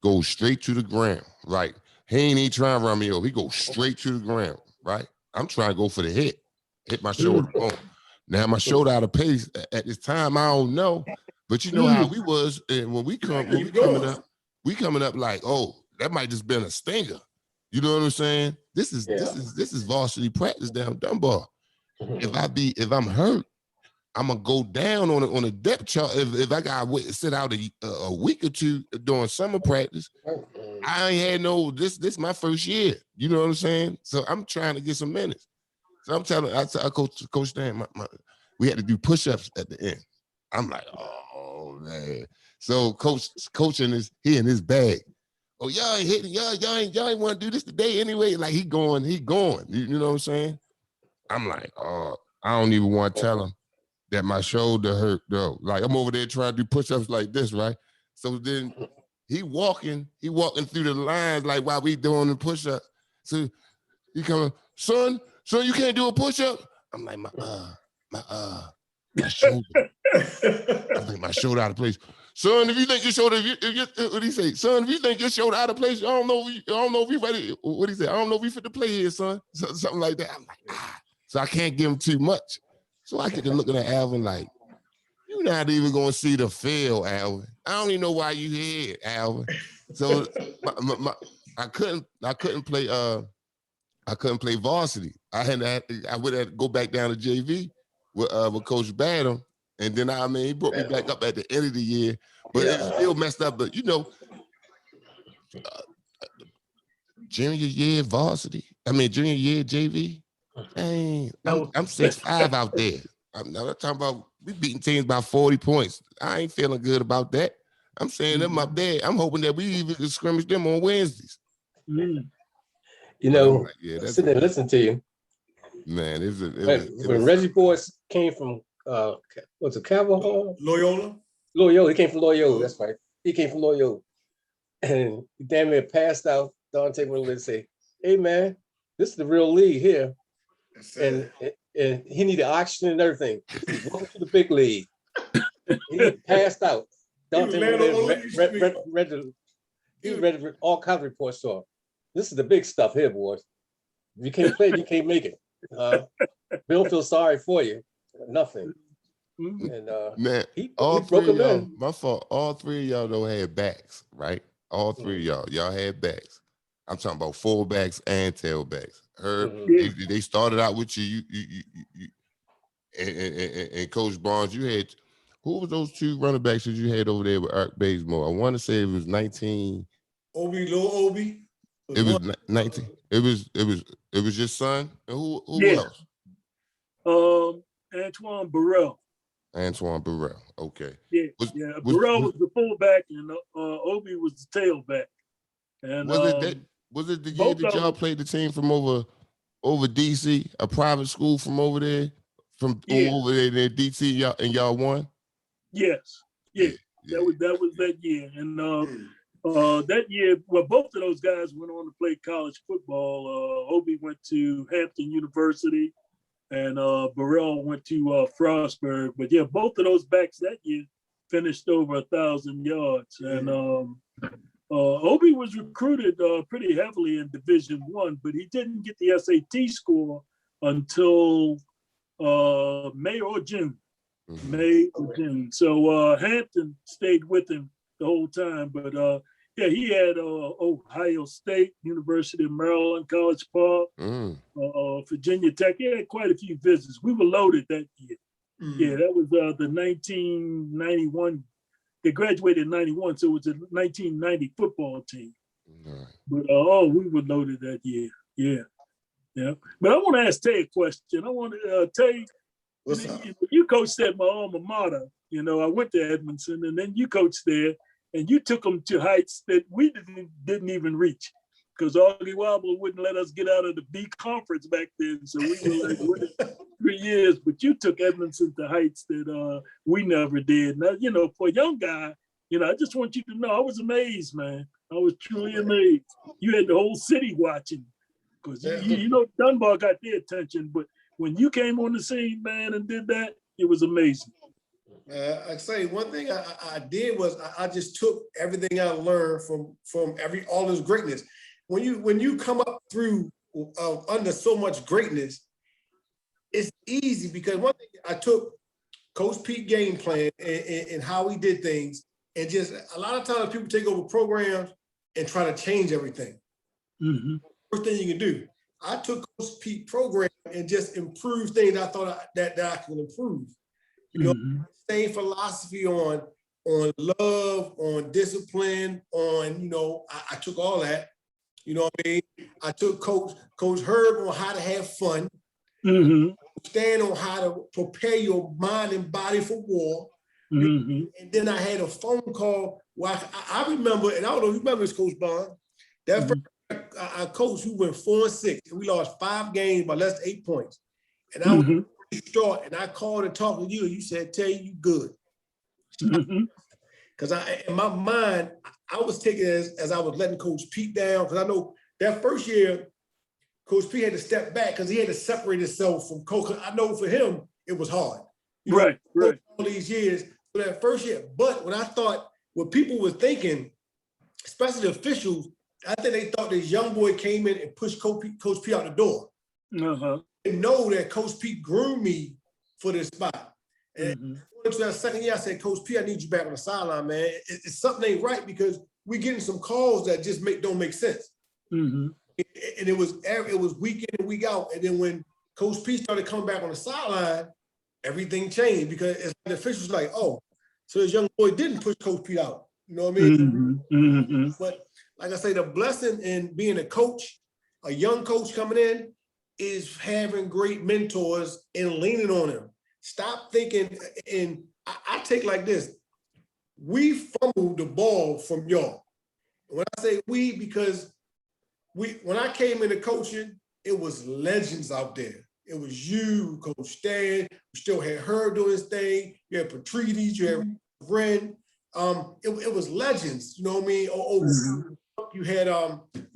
goes straight to the ground, right? He ain't even trying to run me over. He goes straight to the ground, right? I'm trying to go for the hit my shoulder, boom. Now my shoulder out of pace at this time, I don't know, but you know how we was, and when we coming up like, oh, that might just been a stinger. You know what I'm saying? This is varsity practice down Dunbar. If I'm hurt, I'm gonna go down on a depth chart. If I got to sit out a week or two during summer practice, I ain't had no. This my first year. You know what I'm saying? So I'm trying to get some minutes. So I'm telling I Coach Stan, we had to do push-ups at the end. I'm like, oh man. So coaching is he in his bag. Oh, y'all ain't hitting, y'all ain't want to do this today anyway. Like he going. You know what I'm saying? I'm like, oh, I don't even want to tell him that my shoulder hurt though. Like I'm over there trying to do push-ups like this, right? So then he walking through the lines like while we doing the push-up. So he coming, son, you can't do a push-up? I'm like, my shoulder. I think my shoulder out of place. Son, if you think your shoulder, what he say? Son, if you think your shoulder out of place, I don't know if you ready. What he say? I don't know if we fit to play here, son. So, something like that. I'm like, So I can't give him too much. So I get to looking at Alvin like, you're not even gonna see the field, Alvin. I don't even know why you here, Alvin. So I couldn't play varsity. I would have to go back down to JV with Coach Badham. And then he brought me back up at the end of the year, but it still messed up. But junior year varsity. Junior year JV. Dang, I'm 6'5" out there. I'm not talking about we beating teams by 40 points. I ain't feeling good about that. I'm saying them up there. I'm hoping that we even can scrimmage them on Wednesdays. You know, sitting there listening to you. Man, when Reggie Boyce came from what's it, Calvin Hall? Loyola. He came from Loyola. That's right. He came from Loyola, and he damn near passed out. Dante went over and say, "Hey man, this is the real league here," and he needed oxygen and everything. Welcome to the big league. He passed out. Dante read all kinds of reports to him. This is the big stuff here, boys. If you can't play, you can't make it. We don't feel sorry for you. Nothing. And man, he broke him in. My fault. All three of y'all though had backs, right? All three of y'all had backs. I'm talking about fullbacks and tailbacks. They started out with you and Coach Barnes. You had who was those two running backs that you had over there with Art Bazemore? I want to say it was 19. Obie, little Obie. It was 19. It was your son. And who Yeah. else? Antoine Burrell. Antoine Burrell. Okay. Yeah, Burrell was the fullback and Obie was the tailback. And was it the year that y'all played the team from over DC, a private school from over there, over there in DC, y'all won? Yes. Yeah. That was that year. And that year, well, both of those guys went on to play college football. Obie went to Hampton University and Burrell went to Frostburg. But yeah, both of those backs that year finished over 1,000 yards. And Obie was recruited pretty heavily in Division I, but he didn't get the SAT score until May or June. May or June. So Hampton stayed with him the whole time. But he had Ohio State, University of Maryland, College Park, Virginia Tech. He had quite a few visits. We were loaded that year. Yeah, that was the 1991. They graduated in 91, so it was a 1990 football team. But we were loaded that year. Yeah. But I want to ask Tay a question. I want to Tay, you coached at my alma mater. You know, I went to Edmondson, and then you coached there, and you took them to heights that we didn't even reach, because Augie Wobble wouldn't let us get out of the B conference back then. So we were like 3 years, but you took Edmondson to heights that we never did. Now, you know, for a young guy, you know, I just want you to know I was amazed, man. I was truly amazed. You had the whole city watching, because you know Dunbar got their attention, but when you came on the scene, man, and did that, it was amazing. I say one thing I did was I just took everything I learned from all this greatness. When you come up through under so much greatness, it's easy, because one thing I took Coach Pete game plan and how he did things, and just a lot of times people take over programs and try to change everything. First thing you can do, I took Coach Pete program and just improved things I thought that I could improve. You know, same philosophy on love, on discipline, on, you know, I took all that. You know what I mean? I took Coach Herb on how to have fun, stand on how to prepare your mind and body for war. And then I had a phone call where I remember, and I don't know if you remember this, Coach Bond, that first I coached, we went 4-6, and we lost 5 games by less than 8 points. And I was short, and I called and talked to you, and you said, "Tay, you good." Because in my mind, I was taking it as I was letting Coach Pete down, because I know that first year, Coach Pete had to step back because he had to separate himself from Coach. I know for him, it was hard. You know, right. All these years, for that first year. But when I thought what people were thinking, especially the officials, I think they thought this young boy came in and pushed Coach Pete out the door. And know that Coach Pete groomed me for this spot. And to that second year, I said, "Coach Pete, I need you back on the sideline, man. It's something ain't right, because we're getting some calls that just don't make sense." And it was week in and week out. And then when Coach Pete started coming back on the sideline, everything changed, because the officials like, "Oh, so this young boy didn't push Coach Pete out." You know what I mean? But like I say, the blessing in being a coach, a young coach coming in, is having great mentors and leaning on them. Stop thinking, and I take like this: we fumbled the ball from y'all. When I say we, because when I came into coaching, it was legends out there. It was you, Coach Stan. We still had Herb doing his thing. You had Patrides, you had Ren. It was legends. You know what I mean? You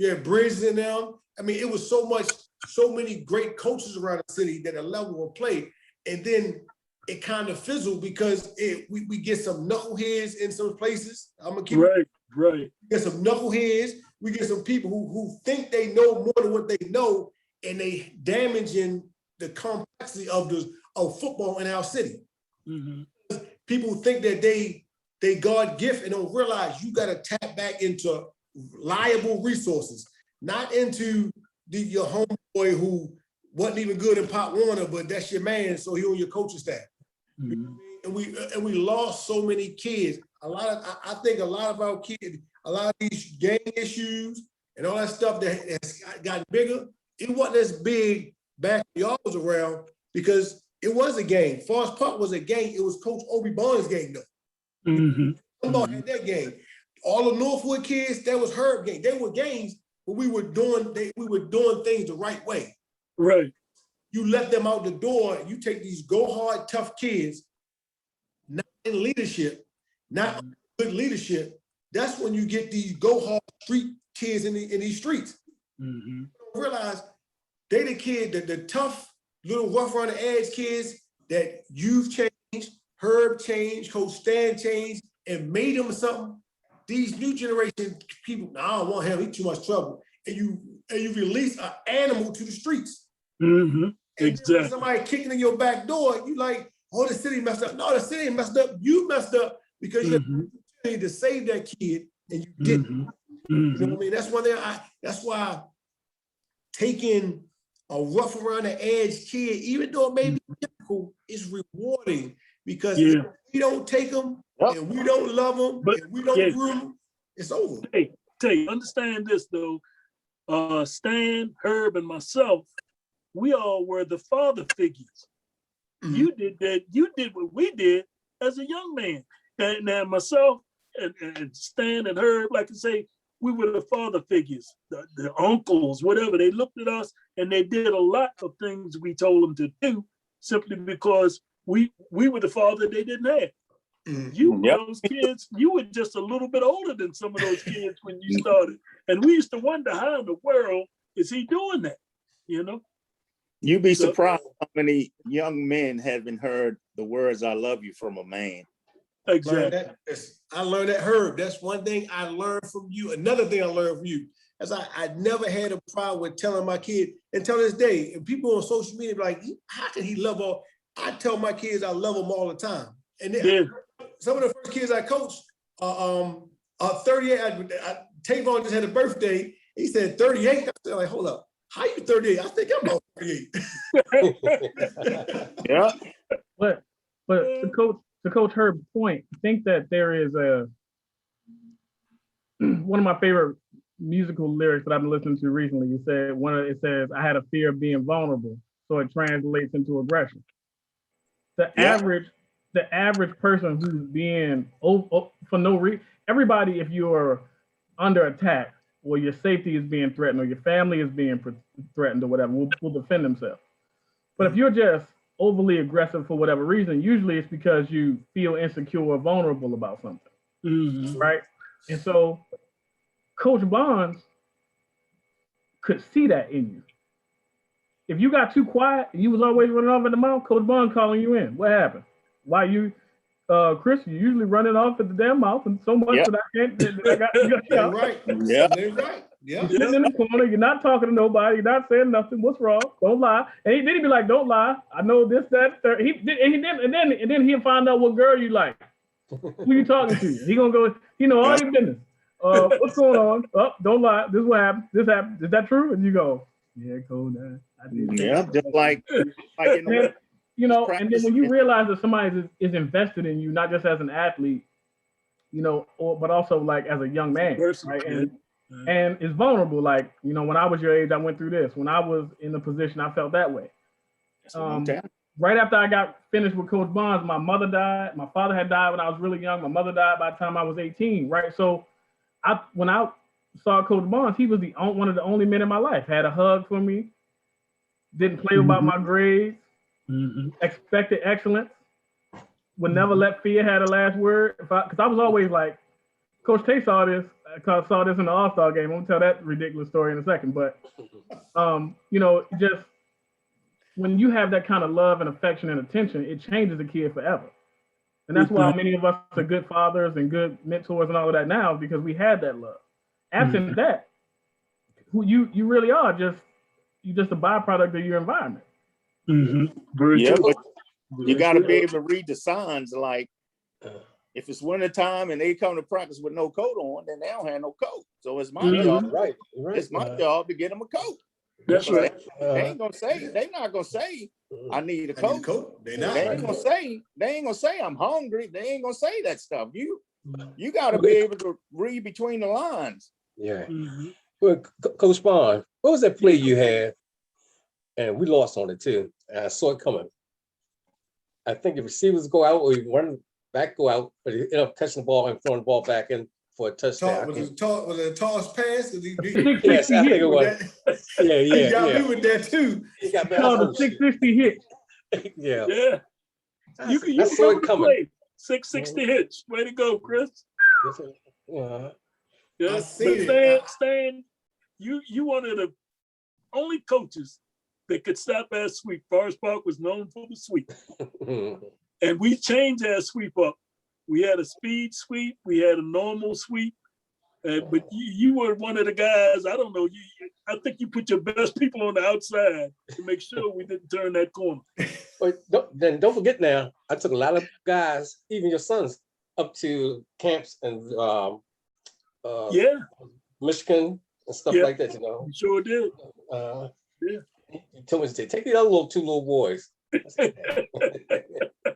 had Bridges in them. I mean, it was so many great coaches around the city that a level of play. And then it kind of fizzled, because we get some knuckleheads in some places. I'm gonna keep right. We get some knuckleheads. We get some people who think they know more than what they know, and they damaging the complexity of football in our city. People think that they God gift and don't realize you got to tap back into liable resources, not into your homeboy who wasn't even good in Pop Warner, but that's your man, so he on your coaching staff. And we lost so many kids. I think a lot of our kids, a lot of these gang issues, and all that stuff that's gotten bigger, it wasn't as big back when y'all was around because it was a game. Forest Park was a game. It was Coach Obie Barnes' game though. Football had that game. All the Northwood kids, that was Herb game. They were games, but we were doing things the right way. Right. You let them out the door. You take these go hard, tough kids, not in leadership, not good leadership. That's when you get these go hard street kids in these streets. You don't realize they the kid, the tough little rough around the edge kids that you've changed, Herb changed, Coach Stan changed, and made them something. These new generation people, I don't want him, he's too much trouble. And you release an animal to the streets. Exactly. Somebody kicking in your back door, you like, oh, the city messed up. No, the city ain't messed up. You messed up because you need to save that kid and you didn't. You know what I mean? That's one thing. That's why taking a rough around the edge kid, even though it may be difficult, is rewarding because if we don't take them and we don't love them and we don't groom them, it's over. Hey, understand this though. Stan, Herb, and myself, we all were the father figures. You did that. You did what we did as a young man. And now myself and Stan and Herb, like I say, we were the father figures, the uncles, whatever. They looked at us and they did a lot of things we told them to do simply because we were the father they didn't have. You were those kids, you were just a little bit older than some of those kids when you started. And we used to wonder how in the world is he doing that, you know? You'd be surprised how many young men haven't heard the words "I love you" from a man. Exactly. I learned that, Herb. That's one thing I learned from you. Another thing I learned from you is I never had a problem with telling my kid, until this day, and people on social media be like, how can he love all? I tell my kids I love them all the time. And then, some of the first kids I coached, 38, Tavon just had a birthday. He said 38. I said, like, hold up. How you 38? I think I'm about 38. But to Coach Herb's point, I think that there is one of my favorite musical lyrics that I've been listening to recently. It says, "I had a fear of being vulnerable, so it translates into aggression." The average person who's being for no reason, everybody, if you're under attack or your safety is being threatened or your family is being threatened or whatever, will defend themselves. But if you're just overly aggressive for whatever reason, usually it's because you feel insecure or vulnerable about something, right? And so Coach Bonds could see that in you. If you got too quiet and you was always running off at the mouth, Coach Bonds calling you in. What happened? Why you, Chris, you usually running off at the damn mouth and so much that I can't, I got That's right. Yeah. That's right. Yeah. You're sitting in the corner, you're not talking to nobody, you're not saying nothing. What's wrong? Don't lie. And he'd be like, don't lie. I know this, that, third. And then he'll find out what girl you like. Who you talking to? He gonna go, all your business. What's going on? Oh, don't lie. This is what happened. This happened. Is that true? And you go, yeah, cool. Nah, I did. Yeah, just like in the and then when you realize that somebody is invested in you, not just as an athlete, but also like as a young man, right? And is vulnerable. Like, when I was your age, I went through this. When I was in the position, I felt that way. Right after I got finished with Coach Bonds, my mother died. My father had died when I was really young. My mother died by the time I was 18, right? So when I saw Coach Bonds, he was one of the only men in my life. Had a hug for me, didn't play about my grades, expected excellence, would never let fear have the last word. Because I was always like, Coach Tay saw this in the All-Star game. I'm gonna tell that ridiculous story in a second. But just when you have that kind of love and affection and attention, it changes a kid forever. And that's why many of us are good fathers and good mentors and all of that now, because we had that love. Absent that, who you really are you're just a byproduct of your environment. But you got to be able to read the signs. Like, if it's winter time and they come to practice with no coat on, then they don't have no coat. So it's my job. Right. It's my job to get them a coat. That's right. They're not gonna say I need a coat. They ain't gonna say I'm hungry. They ain't gonna say that stuff. You got to be able to read between the lines. Yeah. Well, Coach Bond, what was that play you had? And we lost on it too. And I saw it coming. I think the receivers go out or one back go out, but he ended up catching the ball and throwing the ball back in for a touchdown. Was it a toss pass? Yes, I think it was. Yeah. He got me with that too. He got me. Called a 660 hit. Yeah. Yeah. You can saw it coming. 660 hits. Way to go, Chris. Yeah. Yeah. I seen it. Stan, you one of the only coaches that could stop our sweep. Forest Park was known for the sweep. And we changed our sweep up. We had a speed sweep. We had a normal sweep. But you were one of the guys, I don't know, I think you put your best people on the outside to make sure we didn't turn that corner. But don't forget now, I took a lot of guys, even your sons, up to camps and Michigan and stuff like that, you know. You sure did. Yeah. He told me to take the other two little boys.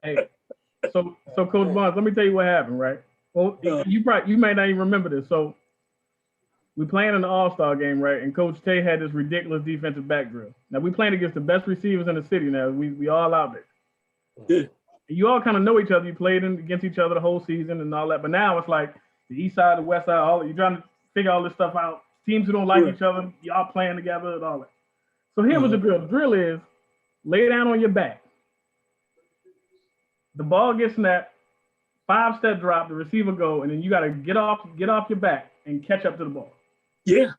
Hey, so Coach Barnes, let me tell you what happened, right? Well, you may not even remember this. So we playing in the All-Star game, right? And Coach Tay had this ridiculous defensive back drill. Now we playing against the best receivers in the city. Now we all out there. Yeah. You all kind of know each other. You played against each other the whole season and all that. But now it's like the east side, the west side, all you're trying to figure all this stuff out. Teams who don't like each other, y'all playing together and all that. So here was the drill. The drill is lay down on your back. The ball gets snapped, 5-step drop, the receiver go, and then you got to get off your back and catch up to the ball. Yeah.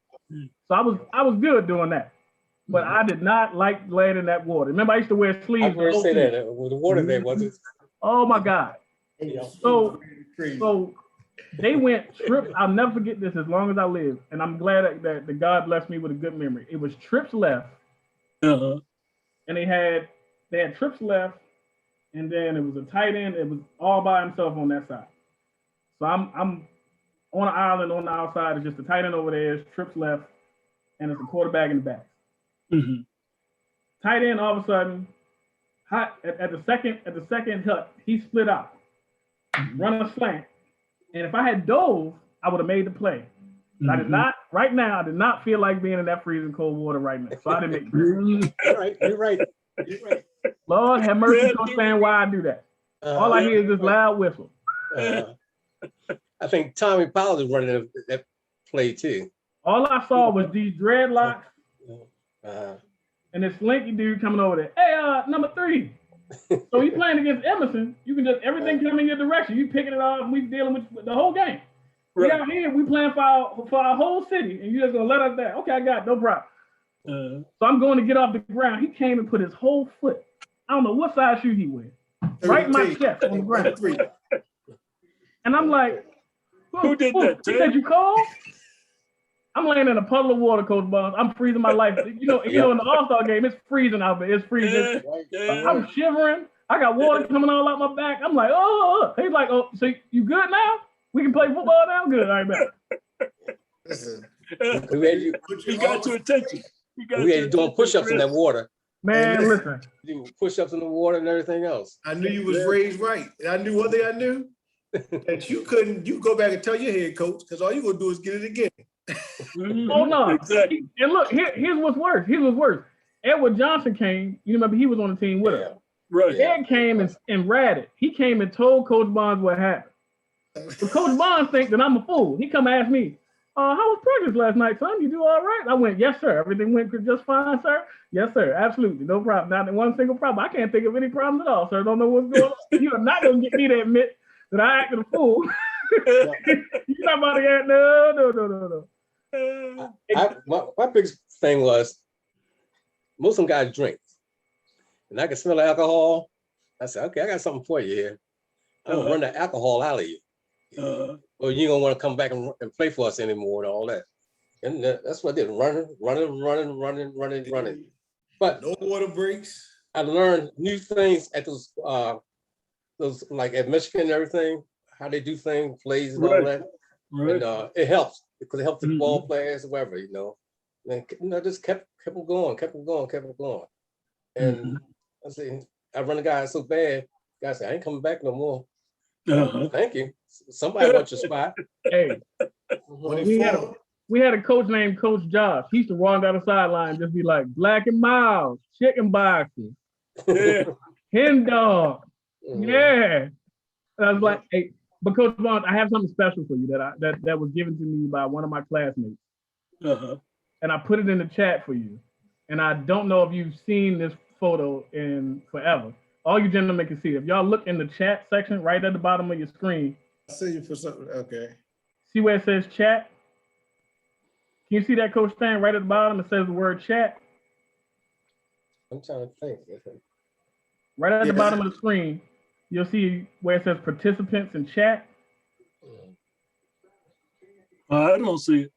So I was good doing that, but I did not like laying in that water. Remember, I used to wear sleeves. I was say that with the water there, was it? Oh my God. So they went trips. I'll never forget this as long as I live, and I'm glad that God blessed me with a good memory. It was trips left, and they had trips left. And then it was a tight end. It was all by himself on that side. So I'm on an island on the outside. It's just a tight end over there. It's trips left, and it's a quarterback in the back. Mm-hmm. Tight end all of a sudden, at the second hut, he split out, run a slant, and if I had dove, I would have made the play. But I did not. Right now, I did not feel like being in that freezing cold water right now. So I didn't make the play. You're right. Lord have mercy, Coach Stan, why I do that. All I hear is this loud whistle. I think Tommy Powell is running that play too. All I saw was these dreadlocks and this slinky dude coming over there. Hey, number 3. So you playing against Emerson, you can just everything come in your direction. You picking it up, and we dealing with the whole game. We out here, we playing for our whole city, and you just gonna let us down. Okay, I got it, no problem. So I'm going to get off the ground. He came and put his whole foot, I don't know what size shoe he wears, right in my chest on the ground. And I'm like, who did that? He said, you cold? I'm laying in a puddle of water, Coach Barnes. I'm freezing my life. You know, in the All-Star game, it's freezing out there. It's freezing. I'm shivering. I got water coming all out my back. I'm like, oh. He's like, oh, so you good now? We can play football now? Good. All right, man. Listen, he got your attention. We had doing push-ups in that water. Man, listen. Push-ups in the water and everything else. I knew you was raised right. And I knew one thing I knew, that you go back and tell your head coach, because all you're going to do is get it again. Oh, no. Exactly. And look, here's what's worse. Edward Johnson came. You remember, he was on the team with us. Right. Ed came and ratted. He came and told Coach Barnes what happened. So Coach Barnes thinks that I'm a fool. He come ask me, how was practice last night, son? You do all right? I went, yes, sir. Everything went just fine, sir. Yes, sir. Absolutely. No problem. Not one single problem. I can't think of any problems at all, sir. Don't know what's going on. You are not going to get me to admit that I acted a fool. You're not about to get, no. My biggest thing was, most of them guys drink. And I can smell the alcohol. I said, okay, I got something for you here. I'm going to run the alcohol out of you. Or you don't want to come back and play for us anymore and all that. And that's what I did, running. But no water breaks. I learned new things at those like at Michigan and everything, how they do things, plays and all that. Right. And it helps because it helps the ball players or whatever, you know. And just kept them going. And I say, I run the guy so bad, guy said, I ain't coming back no more. Thank you. Somebody wants your spot. Hey, We had a coach named Coach Josh. He used to walk down the sideline and just be like, Black and Miles, chicken boxes, Yeah. hen dog. Mhm. Yeah. And I was like, hey, but Coach Vaughn, I have something special for you that was given to me by one of my classmates. Uh-huh. And I put it in the chat for you. And I don't know if you've seen this photo in forever. All you gentlemen can see. If y'all look in the chat section right at the bottom of your screen, I see you for something. Okay. see where it says chat? Can you see that, Coach Stan, right at the bottom? It says the word chat. I'm trying to think. Right at the Yeah. bottom of the screen, you'll see where it says participants and chat. I don't see it.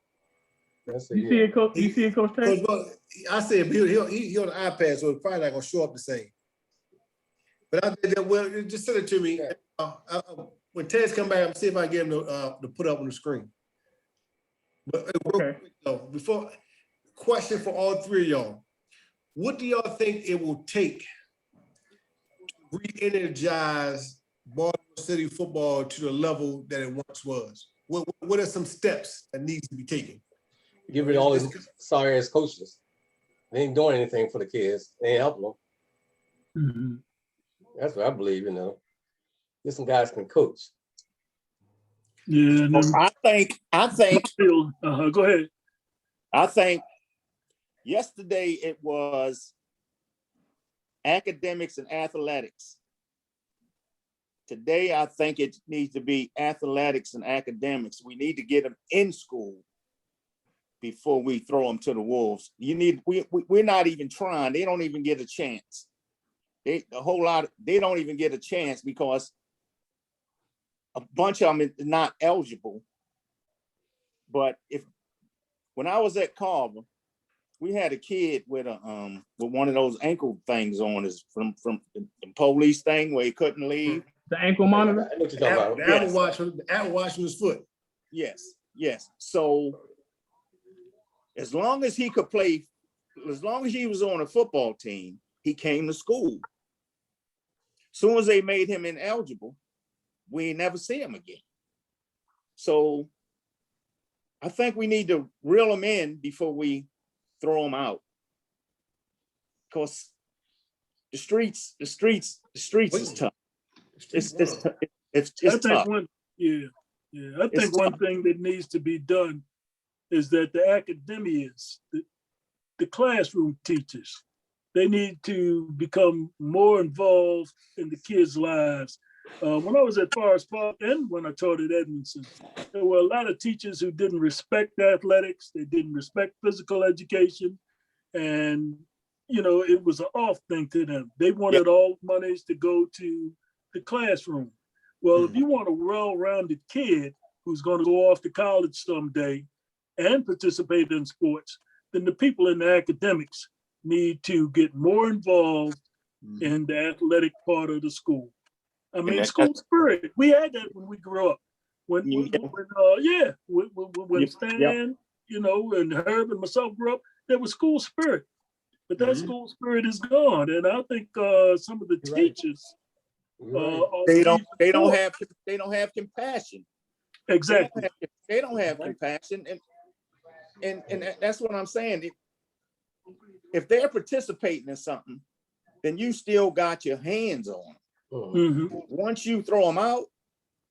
You see it, Coach? You see it, Coach Tate? Coach Buck, I said he on the iPad, so it's probably not gonna show up the same. But I did that. Well, just send it to me. When Ted's come back, I'm see if I can get him to put up on the screen. But Okay. before question for all three of y'all, what do y'all think it will take to re-energize Baltimore City football to the level that it once was? What are some steps that needs to be taken? Give it all these sorry ass coaches. They ain't doing anything for the kids. They ain't helping them. Mm-hmm. That's what I believe, you know. Get some guys can coach. Yeah. And then, I think go ahead. I think yesterday it was academics and athletics. Today, I think it needs to be athletics and academics. We need to get them in school before we throw them to the wolves. We're not even trying. They don't even get a chance. They don't even get a chance because a bunch of them is not eligible. But when I was at Carver, we had a kid with one of those ankle things on his from the police thing where he couldn't leave. The ankle monitor? I know what you're talking about. The Apple Watch on his foot. Yes. So as long as he could play, as long as he was on a football team, he came to school. Soon as they made him ineligible, we never see him again. So I think we need to reel him in before we throw him out. Because the streets is tough. It's tough. I think one thing that needs to be done is that the academics, the classroom teachers, they need to become more involved in the kids' lives. When I was at Forest Park and when I taught at Edmondson, there were a lot of teachers who didn't respect athletics, they didn't respect physical education, and it was an off thing to them. They wanted all monies to go to the classroom. Well, if you want a well-rounded kid who's going to go off to college someday and participate in sports, then the people in the academics need to get more involved in the athletic part of the school. I mean, school spirit. We had that when we grew up. When Stan, and Herb and myself grew up, there was school spirit. But that school spirit is gone, and I think some of the teachers they don't have compassion. Exactly. They don't have compassion, and that's what I'm saying. If they're participating in something, then you still got your hands on them. Mm-hmm. Once you throw them out,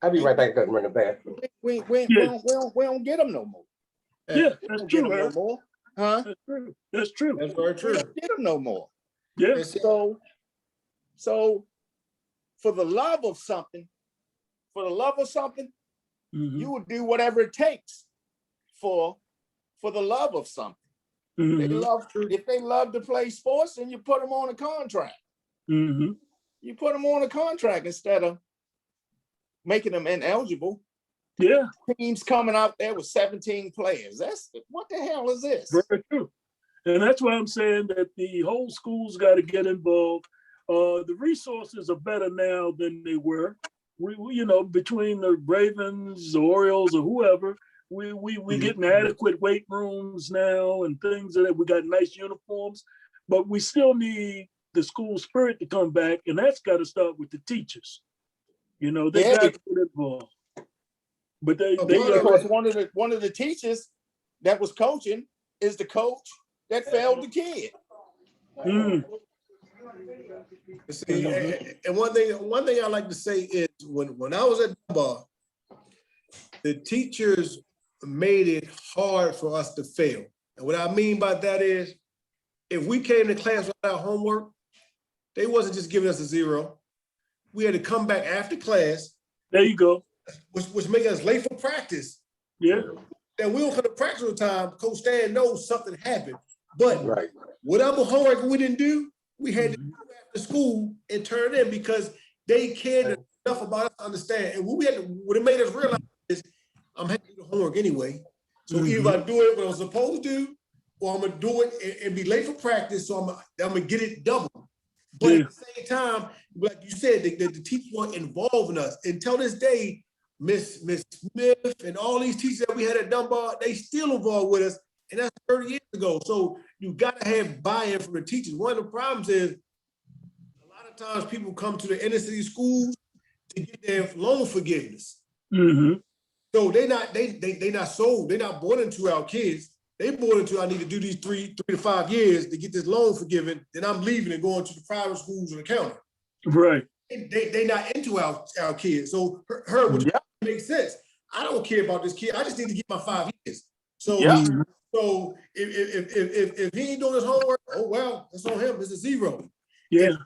I'll be right back to run the bathroom. We don't get them no more. Yeah, that's true. No more. Huh? That's true. That's very true. We don't get them no more. Yeah. So for the love of something, you would do whatever it takes for the love of something. If they love to play sports, then you put them on a contract. Mm-hmm. You put them on a contract instead of making them ineligible. Yeah. Teams coming out there with 17 players. What the hell is this? Very true. And that's why I'm saying that the whole school's got to get involved. The resources are better now than they were. We between the Ravens, the Orioles, or whoever, we getting adequate weight rooms now and things that we got nice uniforms, but we still need the school spirit to come back, and that's got to start with the teachers. They got to get involved. But because one of the teachers that was coaching is the coach that failed the kid. See, and one thing I like to say is when I was at Dunbar, the teachers made it hard for us to fail. And what I mean by that is, if we came to class without homework, they wasn't just giving us a 0. We had to come back after class. There you go. Which make us late for practice. Yeah. And we don't come to practice on time. Coach Stan knows something happened. But whatever homework we didn't do, we had to go after school and turn it in because they cared enough about us to understand. And what it made us realize is I'm having to do the homework anyway. So either I do it what I'm supposed to do, or I'm gonna do it and be late for practice. So I'm gonna get it double. But at the same time, like you said, the teachers weren't involved in us. Until this day, Miss Smith and all these teachers that we had at Dunbar, they still involved with us. And that's 30 years ago. So you gotta have buy-in from the teachers. One of the problems is a lot of times people come to the inner city schools to get their loan forgiveness. So they're not sold. They're not born into our kids. They born into I need to do these 3 to 5 years to get this loan forgiven. Then I'm leaving and going to the private schools in the county. Right. They not into our kids. So which makes sense. I don't care about this kid. I just need to get my 5 years. So so if he ain't doing his homework, oh well, that's on him. It's a 0. Yeah.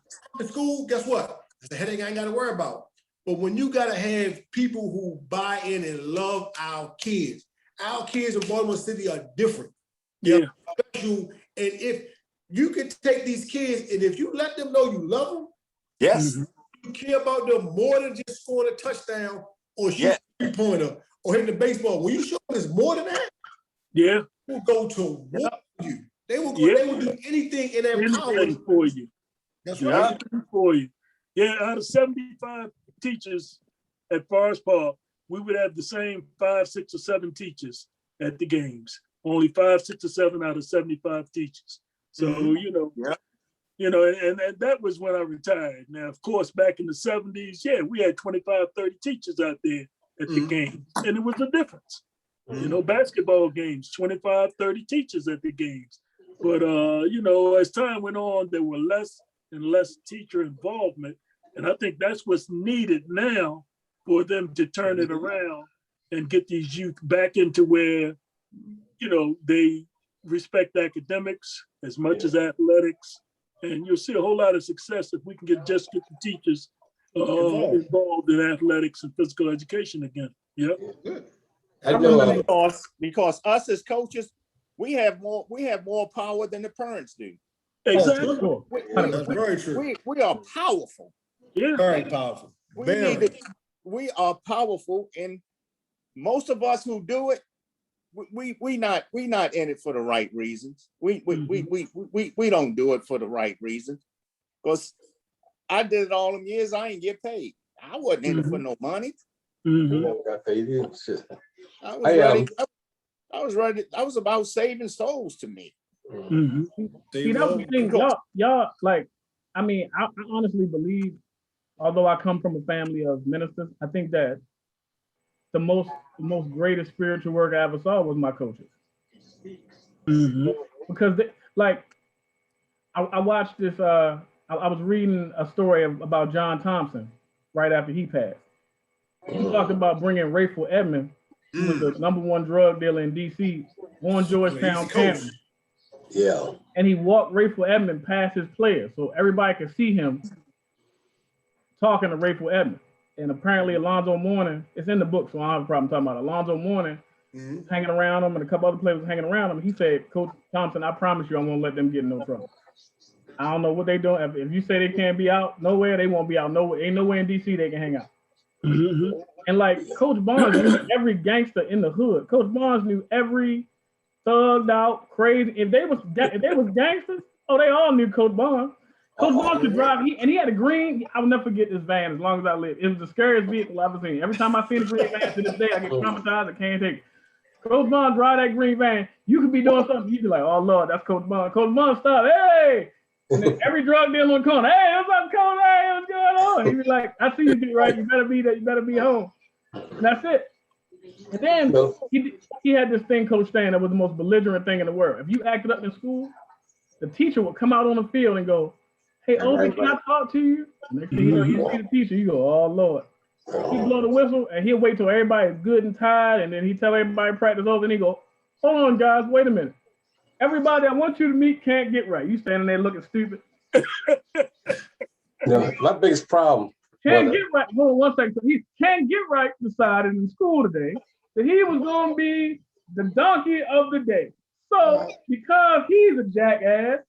In school, guess what? It's a headache I ain't got to worry about. But when you got to have people who buy in and love our kids in Baltimore City are different. They're special. And if you can take these kids and if you let them know you love them, you care about them more than just scoring a touchdown or shooting a 3-pointer or hitting the baseball. When you show them it's more than that, they will go to war with you. They will do anything in their power for you. That's right. For you. Yeah, out of 75 teachers at Forest Park, we would have the same 5, 6, or 7 teachers at the games. Only 5, 6, or 7 out of 75 teachers. So, and that was when I retired. Now, of course, back in the 70s, we had 25, 30 teachers out there at the game. And it was a difference. Basketball games, 25, 30 teachers at the games. But, as time went on, there were less and less teacher involvement. And I think that's what's needed now for them to turn it around and get these youth back into where, they respect academics as much as athletics. And you'll see a whole lot of success if we can get the teachers involved in athletics and physical education again. Because us as coaches, we have more power than the parents do. Exactly. That's very true. We are powerful. Yeah. Very powerful. We are powerful, and most of us who do it, we not in it for the right reasons. We don't do it for the right reasons. Because I did it all them years, I ain't get paid. I wasn't in it for no money. Got paid either. Shit. I was ready. I was about saving souls to me. See, that was the thing. Y'all like, I mean, I honestly believe, although I come from a family of ministers, I think that the most greatest spiritual work I ever saw was my coaches. Because I watched this, I was reading a story about John Thompson right after he passed. He talked about bringing Rayful Edmond, who was the #1 drug dealer in DC, on Georgetown campus. Yeah. And he walked Rayful Edmond past his players so everybody could see him talking to Rayful Edmond. And apparently Alonzo Mourning, it's in the book, so I don't have a problem talking about it. Alonzo Mourning was hanging around him, and a couple other players were hanging around him. He said, Coach Thompson, I promise you I won't let them get in no trouble. I don't know what they doing. If you say they can't be out nowhere, they won't be out nowhere. Ain't nowhere in DC they can hang out. And like Coach Barnes knew every gangster in the hood. Coach Barnes knew every thugged out, crazy. If they was gangsters, they all knew Coach Barnes. Coach Barnes could drive, he had a green. I will never forget this van as long as I live. It was the scariest vehicle I've ever seen. Every time I see the green van to this day, I get traumatized. I can't take it. Coach Barnes drive that green van. You could be doing something. You'd be like, oh Lord, that's Coach Barnes. Coach Barnes stop. Hey. And then every drug dealer would come, hey, what's up, Coach? Hey, what's going on? He'd be like, I see you, right? You better be there. You better be home. And that's it. And then he had this thing, Coach Stan, that was the most belligerent thing in the world. If you acted up in school, the teacher would come out on the field and go, "Hey, Obie, can I talk to you?" Next thing you know, you see the teacher, you go, "Oh, Lord." He blow the whistle and he'll wait till everybody's good and tired, and then he tell everybody practice over, and he go, "Hold on, guys, wait a minute. Everybody I want you to meet can't get right." You standing there looking stupid. My biggest problem. Can't get right. Hold on one second. So he can't get right decided in school today that he was going to be the donkey of the day. So because he's a jackass,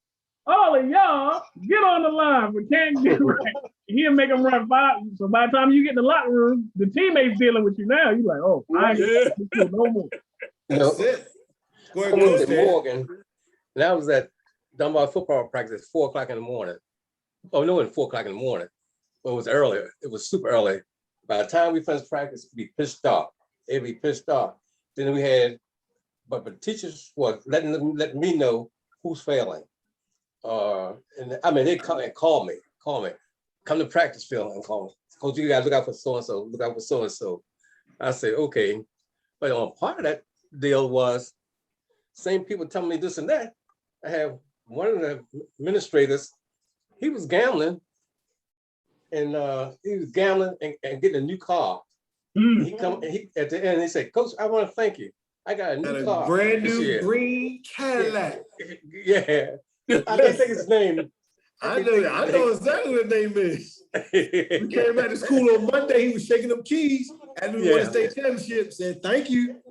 all of y'all get on the line but can't get right. He'll make them run 5. So by the time you get in the locker room, the teammates dealing with you now. You're like, "Oh, I ain't no more." That's it. Go ahead, I was Coach in Dan. Morgan, and I was at Dunbar football practice at 4 o'clock in the morning. Oh, no, it was 4 o'clock in the morning. But it was earlier. It was super early. By the time we finished practice, it'd be pitched dark. It'd be pitched dark. Then we had, but the teachers were letting me know who's failing. And I mean, they come and call me, come to practice field and call me. "Coach, you guys look out for so-and-so, look out for so-and-so." I say, okay. But on part of that deal was same people telling me this and that. I have one of the administrators, he was gambling, and getting a new car. He come and he at the end he said, "Coach, I want to thank you. I got a new car. Brand new green Cadillac." Yeah. I can't think his name. I know exactly what his name is. We came back to school on Monday. He was shaking them keys and we won the state championship. Said, "Thank you."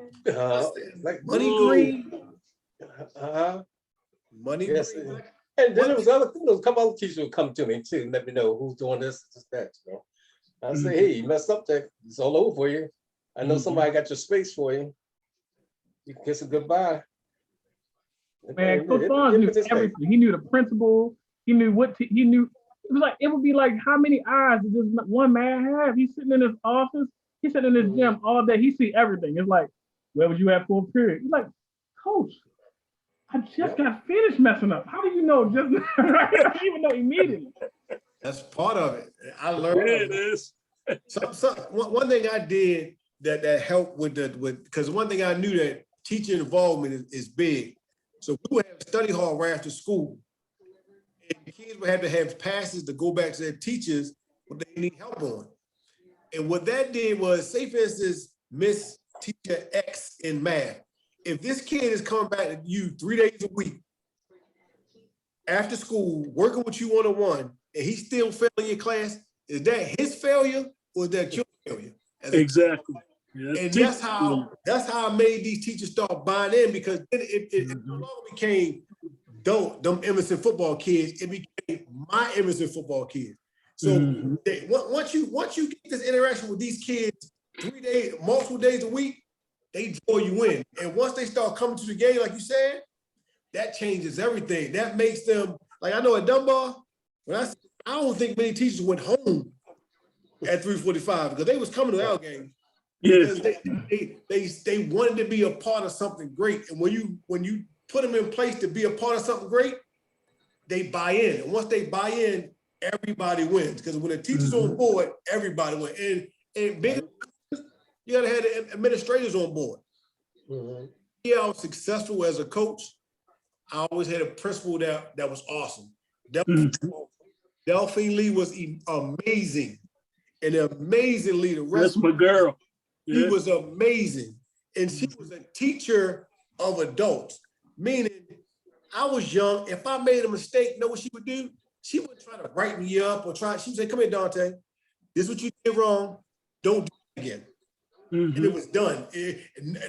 Like Money green. Money yes. green. And then there was a couple other teachers would come to me too and let me know who's doing this, that, you know. I say, "Hey, you messed up there. It's all over for you. I know somebody got your space for you. You can kiss it goodbye." Man, Coach Barnes knew everything. He knew the principal. He knew he knew. It would be like, how many eyes does this one man have? He's sitting in his office. He's sitting in his gym all day. He see everything. It's like, where was you at for a period? He's like, "Coach, I just got finished messing up. How do you know just now?" I didn't even know immediately. That's part of it. I learned. Yeah, it is. One thing I did that helped with because one thing I knew that teacher involvement is big. So we would have study hall right after school. And the kids would have to have passes to go back to their teachers what they need help on. And what that did was, say for instance, Miss Teacher X in math. If this kid is coming back to you 3 days a week after school, working with you one-on-one, and he's still failing your class, is that his failure or is that your failure? Exactly. And that's how I made these teachers start buying in, because it no longer became them Emerson football kids, it became my Emerson football kids. So once you get this interaction with these kids 3 days, multiple days a week, they draw you in. And once they start coming to the game, like you said, that changes everything. That makes them, like I know at Dunbar, I don't think many teachers went home at 3:45 because they was coming to our game. Because they wanted to be a part of something great. And when you put them in place to be a part of something great, they buy in. And once they buy in, everybody wins. Because when the teacher's on board, everybody wins. And big, you gotta have the administrators on board. Yeah, I was successful as a coach. I always had a principal that was awesome. Delphine Lee was amazing. An amazing leader. That's my girl. She was amazing. And she was a teacher of adults, meaning I was young. If I made a mistake, know what she would do? She would try to write me up she would say, "Come here, Dante. This is what you did wrong. Don't do it again." And it was done.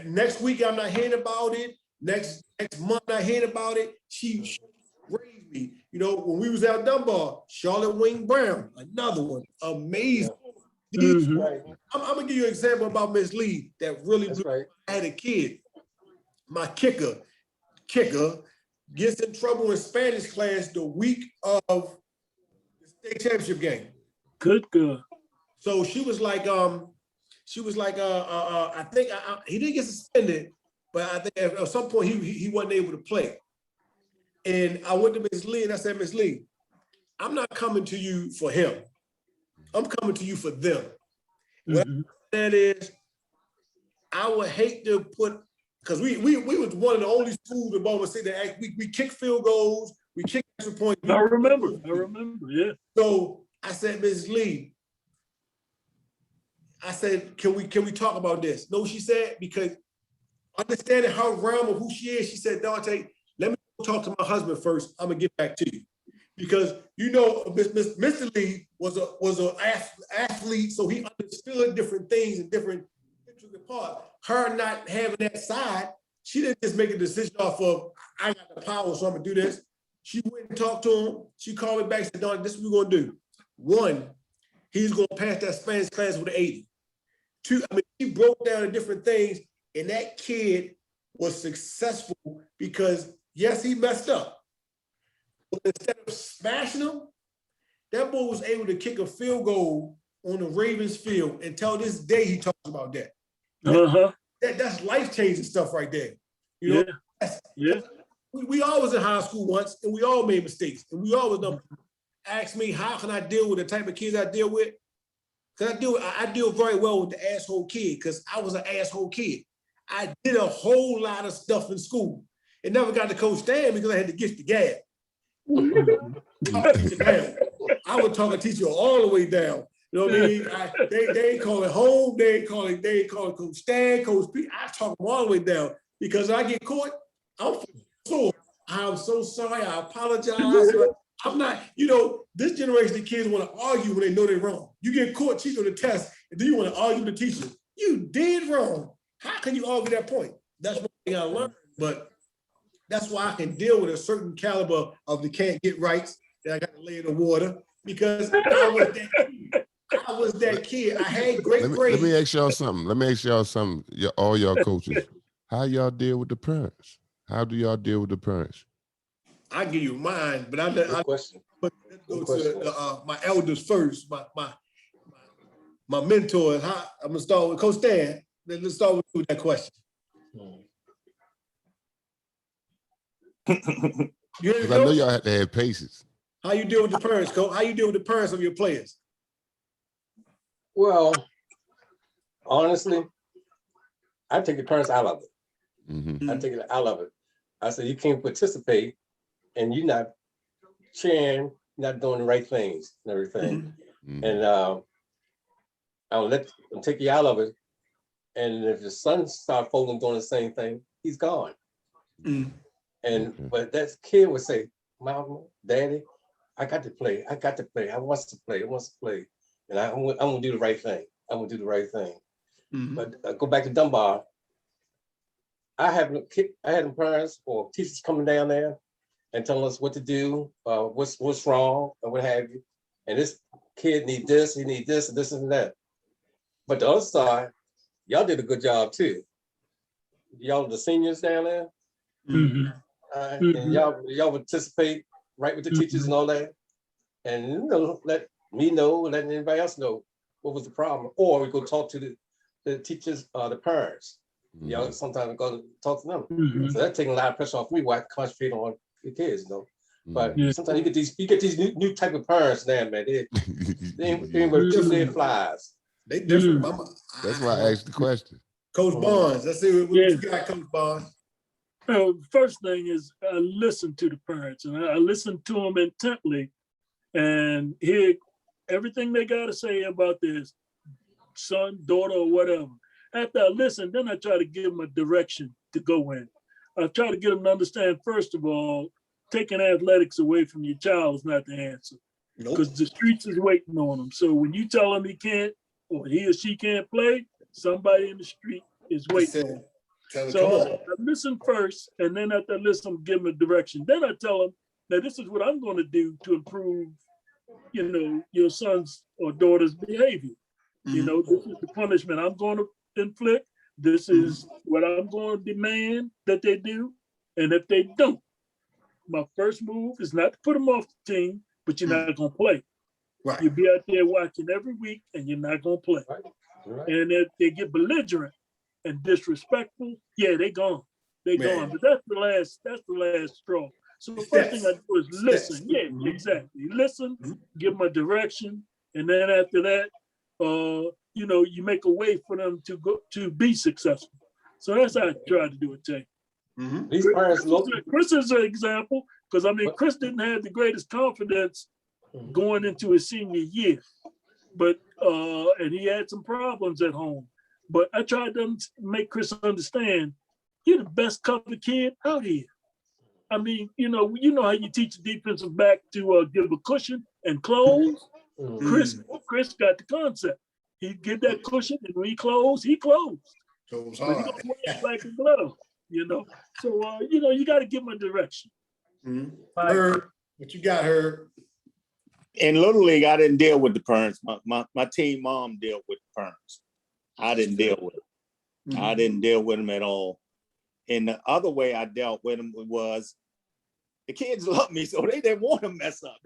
Next week, I'm not hearing about it. Next month, I'm not hearing about it. She raised me. You know, when we was out Dunbar, Charlotte Wing Brown, another one, amazing. I'm gonna give you an example about Miss Lee that really I had a kid. My kicker gets in trouble in Spanish class the week of the state championship game. Good girl. So she was like, I think he didn't get suspended, but I think at some point he wasn't able to play. And I went to Miss Lee and I said, "Miss Lee, I'm not coming to you for him. I'm coming to you for them." What that is, I would hate to put, because we was one of the only schools in Baltimore City that we kick field goals, we kick extra points. I remember, yeah. So I said, Ms. Lee, I said, can we talk about this? No, she said, because understanding her realm of who she is, she said, Dante, let me talk to my husband first. I'm gonna get back to you. Because Mr. Lee was an athlete, so he understood different things and different intricate parts. Her not having that side, she didn't just make a decision off of, I got the power, so I'm gonna do this. She went and talked to him. She called me back and said, Don, this is what we're gonna do. One, he's gonna pass that Spanish class with an 80. Two, she broke down the different things, and that kid was successful because, yes, he messed up. But instead of smashing him, that boy was able to kick a field goal on the Ravens field, and till this day he talks about that. That's life-changing stuff right there. You know? We all was in high school once, and we all made mistakes, and we always know. Ask me, how can I deal with the type of kids I deal with? Because I deal very well with the asshole kid, because I was an asshole kid. I did a whole lot of stuff in school. It never got to Coach Stan because I had to get the gab. I would talk a teacher all the way down. You know what I mean? They ain't call it home. They ain't call it Coach Stan, Coach P. I talk them all the way down because I get caught. I'm so sorry. I apologize. I'm not, this generation of kids want to argue when they know they're wrong. You get caught cheating on the test, and then you want to argue with the teacher. You did wrong. How can you argue that point? That's one thing I learned, but that's why I can deal with a certain caliber of the can't get rights that I got to lay in the water, because I was that kid. I had great grades. Let me ask y'all something. All y'all coaches, how y'all deal with the parents? How do y'all deal with the parents? I give you mine, but let's go to my elders first. My mentors. I'm gonna start with Coach Stan. Let's start with that question. I know y'all have to have patience. How you deal with the parents, Coach? How you deal with the parents of your players? Well, honestly, I take the parents out of it. Mm-hmm. I take it out of it. I said, you can't participate and you're not cheering, not doing the right things and everything. Mm-hmm. And I'll take you out of it. And if your son starts folding doing the same thing, he's gone. Mm-hmm. But that kid would say, Mama, Daddy, I got to play. I want to play. And I'm gonna do the right thing. Mm-hmm. But I go back to Dunbar. I had parents or teachers coming down there and telling us what to do, what's wrong, or what have you. And this kid need this, he need this, and this and that. But the other side, y'all did a good job too. Y'all the seniors down there, mm-hmm. And y'all would participate right with the teachers and all that, and let me know, let anybody else know what was the problem, or we go talk to the teachers, the parents. Mm-hmm. Y'all sometimes go talk to them. Mm-hmm. So that's taking a lot of pressure off me while I concentrate on the kids, But sometimes you get these new type of parents now, man. They ain't just their flies. They different. That's why I asked the question. Coach Barnes, let's see what you got, Coach Barnes. First thing is I listen to the parents, and I listen to them intently and hear everything they got to say about their son, daughter, or whatever. After I listen, then I try to give them a direction to go in. I try to get them to understand, first of all, taking athletics away from your child is not the answer. Because the streets is waiting on them. So when you tell them he can't, or he or she can't play, somebody in the street is waiting on them. So I listen first, and then after I listen, give them a direction. Then I tell them that this is what I'm going to do to improve, your son's or daughter's behavior. Mm-hmm. This is the punishment I'm going to inflict. This is what I'm going to demand that they do. And if they don't, my first move is not to put them off the team, but you're not going to play. Right. You'll be out there watching every week, and you're not going to play. Right. And if they get belligerent and disrespectful, they're gone. They're gone. But that's the last straw. So the first thing I do is listen. Yeah, exactly. Listen, give them a direction, and then after that, you make a way for them to be successful. So that's how I try to do it, Jay. These parents look. Chris is an example, because Chris didn't have the greatest confidence going into his senior year, but and he had some problems at home. But I tried to make Chris understand you're the best covered kid out here. I mean, you know how you teach a defensive back to give a cushion and close. Chris got the concept. He get that cushion, and when he closed. So it was But he hard. don't wear it like a glove, So you got to give him a direction. Herb, what you got, Herb? In Little League, I didn't deal with the parents. My team mom dealt with the parents. I didn't deal with them. I didn't deal with them at all. And the other way I dealt with them was the kids loved me, so they didn't want to mess up.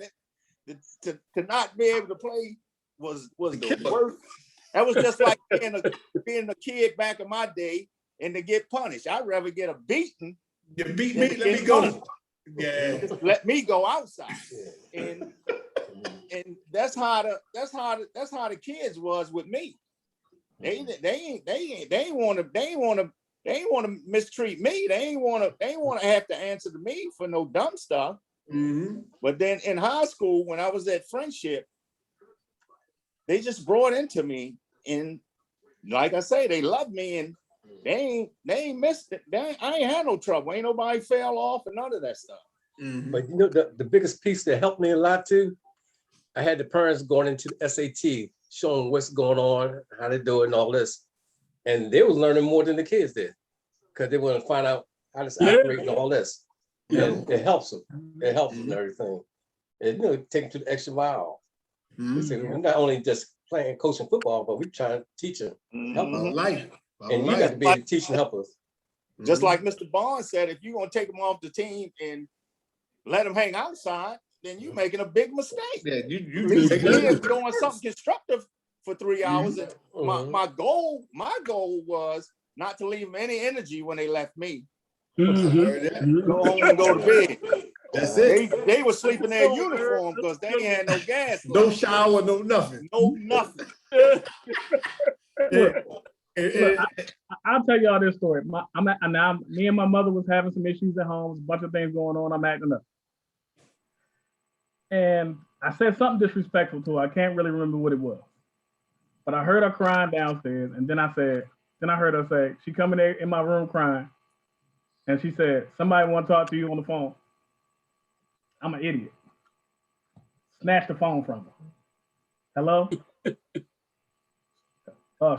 To not be able to play was the worst. That was just like being a kid back in my day and to get punished. I'd rather get a beating. You beat me, let me go. Yeah. Just let me go outside. And that's how the kids was with me. They ain't want to mistreat me. They ain't want to have to answer to me for no dumb stuff. But then in high school, when I was at Friendship, they just brought into me, and like I say, they loved me, and they ain't missed it. I ain't had no trouble. Ain't nobody fell off and none of that stuff. But the biggest piece that helped me a lot too, I had the parents going into the SAT, showing what's going on, how to do it, and all this, and they was learning more than the kids did, because they want to find out how this operates and all this. And it helps them. It helps them and everything. And take them to the extra mile. We're not only just playing, coaching football, but we're trying to teach them, help them. And you got to be able to teach and help us. Just like Mr. Barnes said, if you're gonna take them off the team and let them hang outside, then you're making a big mistake. Yeah, you doing something constructive for 3 hours. And my goal was not to leave them any energy when they left me. Go home and go to bed. That's it. They were sleeping in their uniform because they ain't had no gas. No shower, no nothing. No nothing. Look, I'll tell y'all this story. Me and my mother was having some issues at home. A bunch of things going on. I'm acting up. And I said something disrespectful to her. I can't really remember what it was. But I heard her crying downstairs. And then I heard her say, she come in my room crying. And she said, somebody want to talk to you on the phone. I'm an idiot. Snatched the phone from her. Hello?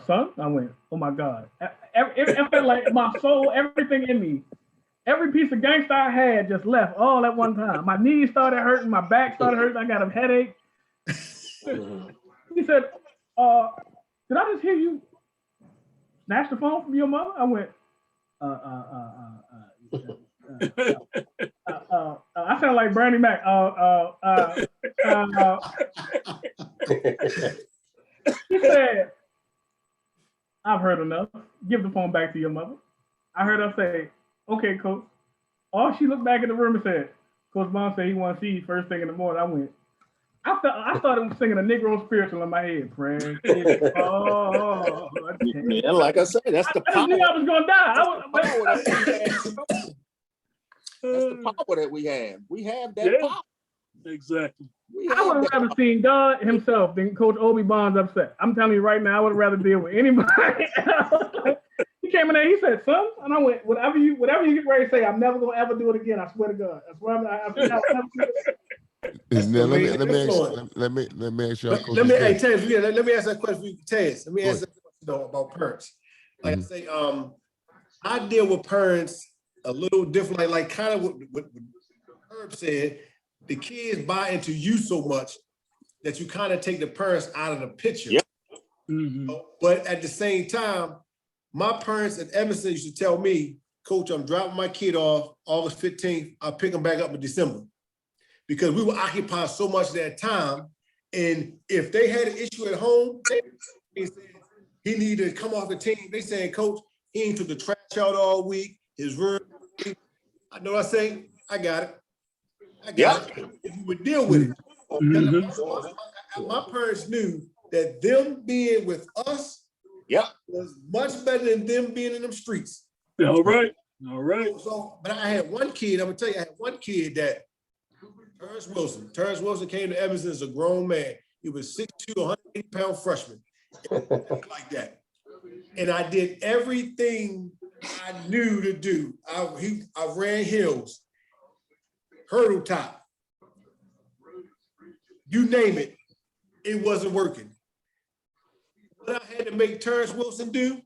Son? I went, oh my God. It felt like my soul, everything in me, every piece of gangster I had just left all at one time. My knees started hurting, my back started hurting, I got a headache. He said, did I just hear you snatch the phone from your mother? I went, I sound like Bernie Mac. He said, I've heard enough. Give the phone back to your mother. I heard her say, okay, coach. All she looked back in the room and said, Coach Bond said he want to see you first thing in the morning. I went, I started singing a Negro spiritual in my head. Praying. Yeah, like I said, that's the power. I knew I was going to die. That's the power that we have. We have that power. Exactly. I would have rather seen God himself than Coach Obie Bonds upset. I'm telling you right now, I would rather deal with anybody else. He came in there, he said, son, and I went, whatever you get ready to say, I'm never gonna ever do it again. I swear to God. I swear I'll never do it. Now, let me ask you. Let me ask that question for you, Taz. Let me ask that question about parents. Like I say, I deal with parents a little differently, like kind of what Herb said. The kids buy into you so much that you kind of take the parents out of the picture. Yep. But at the same time, my parents at Evanston used to tell me, Coach, I'm dropping my kid off August 15th. I'll pick him back up in December. Because we were occupied so much of that time. And if they had an issue at home, they said he needed to come off the team. They saying, Coach, he ain't took the trash out all week. His room. I know what I say. I got it. If you would deal with it. My parents knew that them being with us Yep. was much better than them being in them streets. All right. All right. So, but I had one kid, I'm gonna tell you, I had one kid that Terrence Wilson. Terrence Wilson came to Evanston as a grown man. He was 6'2", 180-pound freshman. Like that. And I did everything I knew to do. I ran hills, hurdle top. You name it, it wasn't working. What I had to make Terrence Wilson do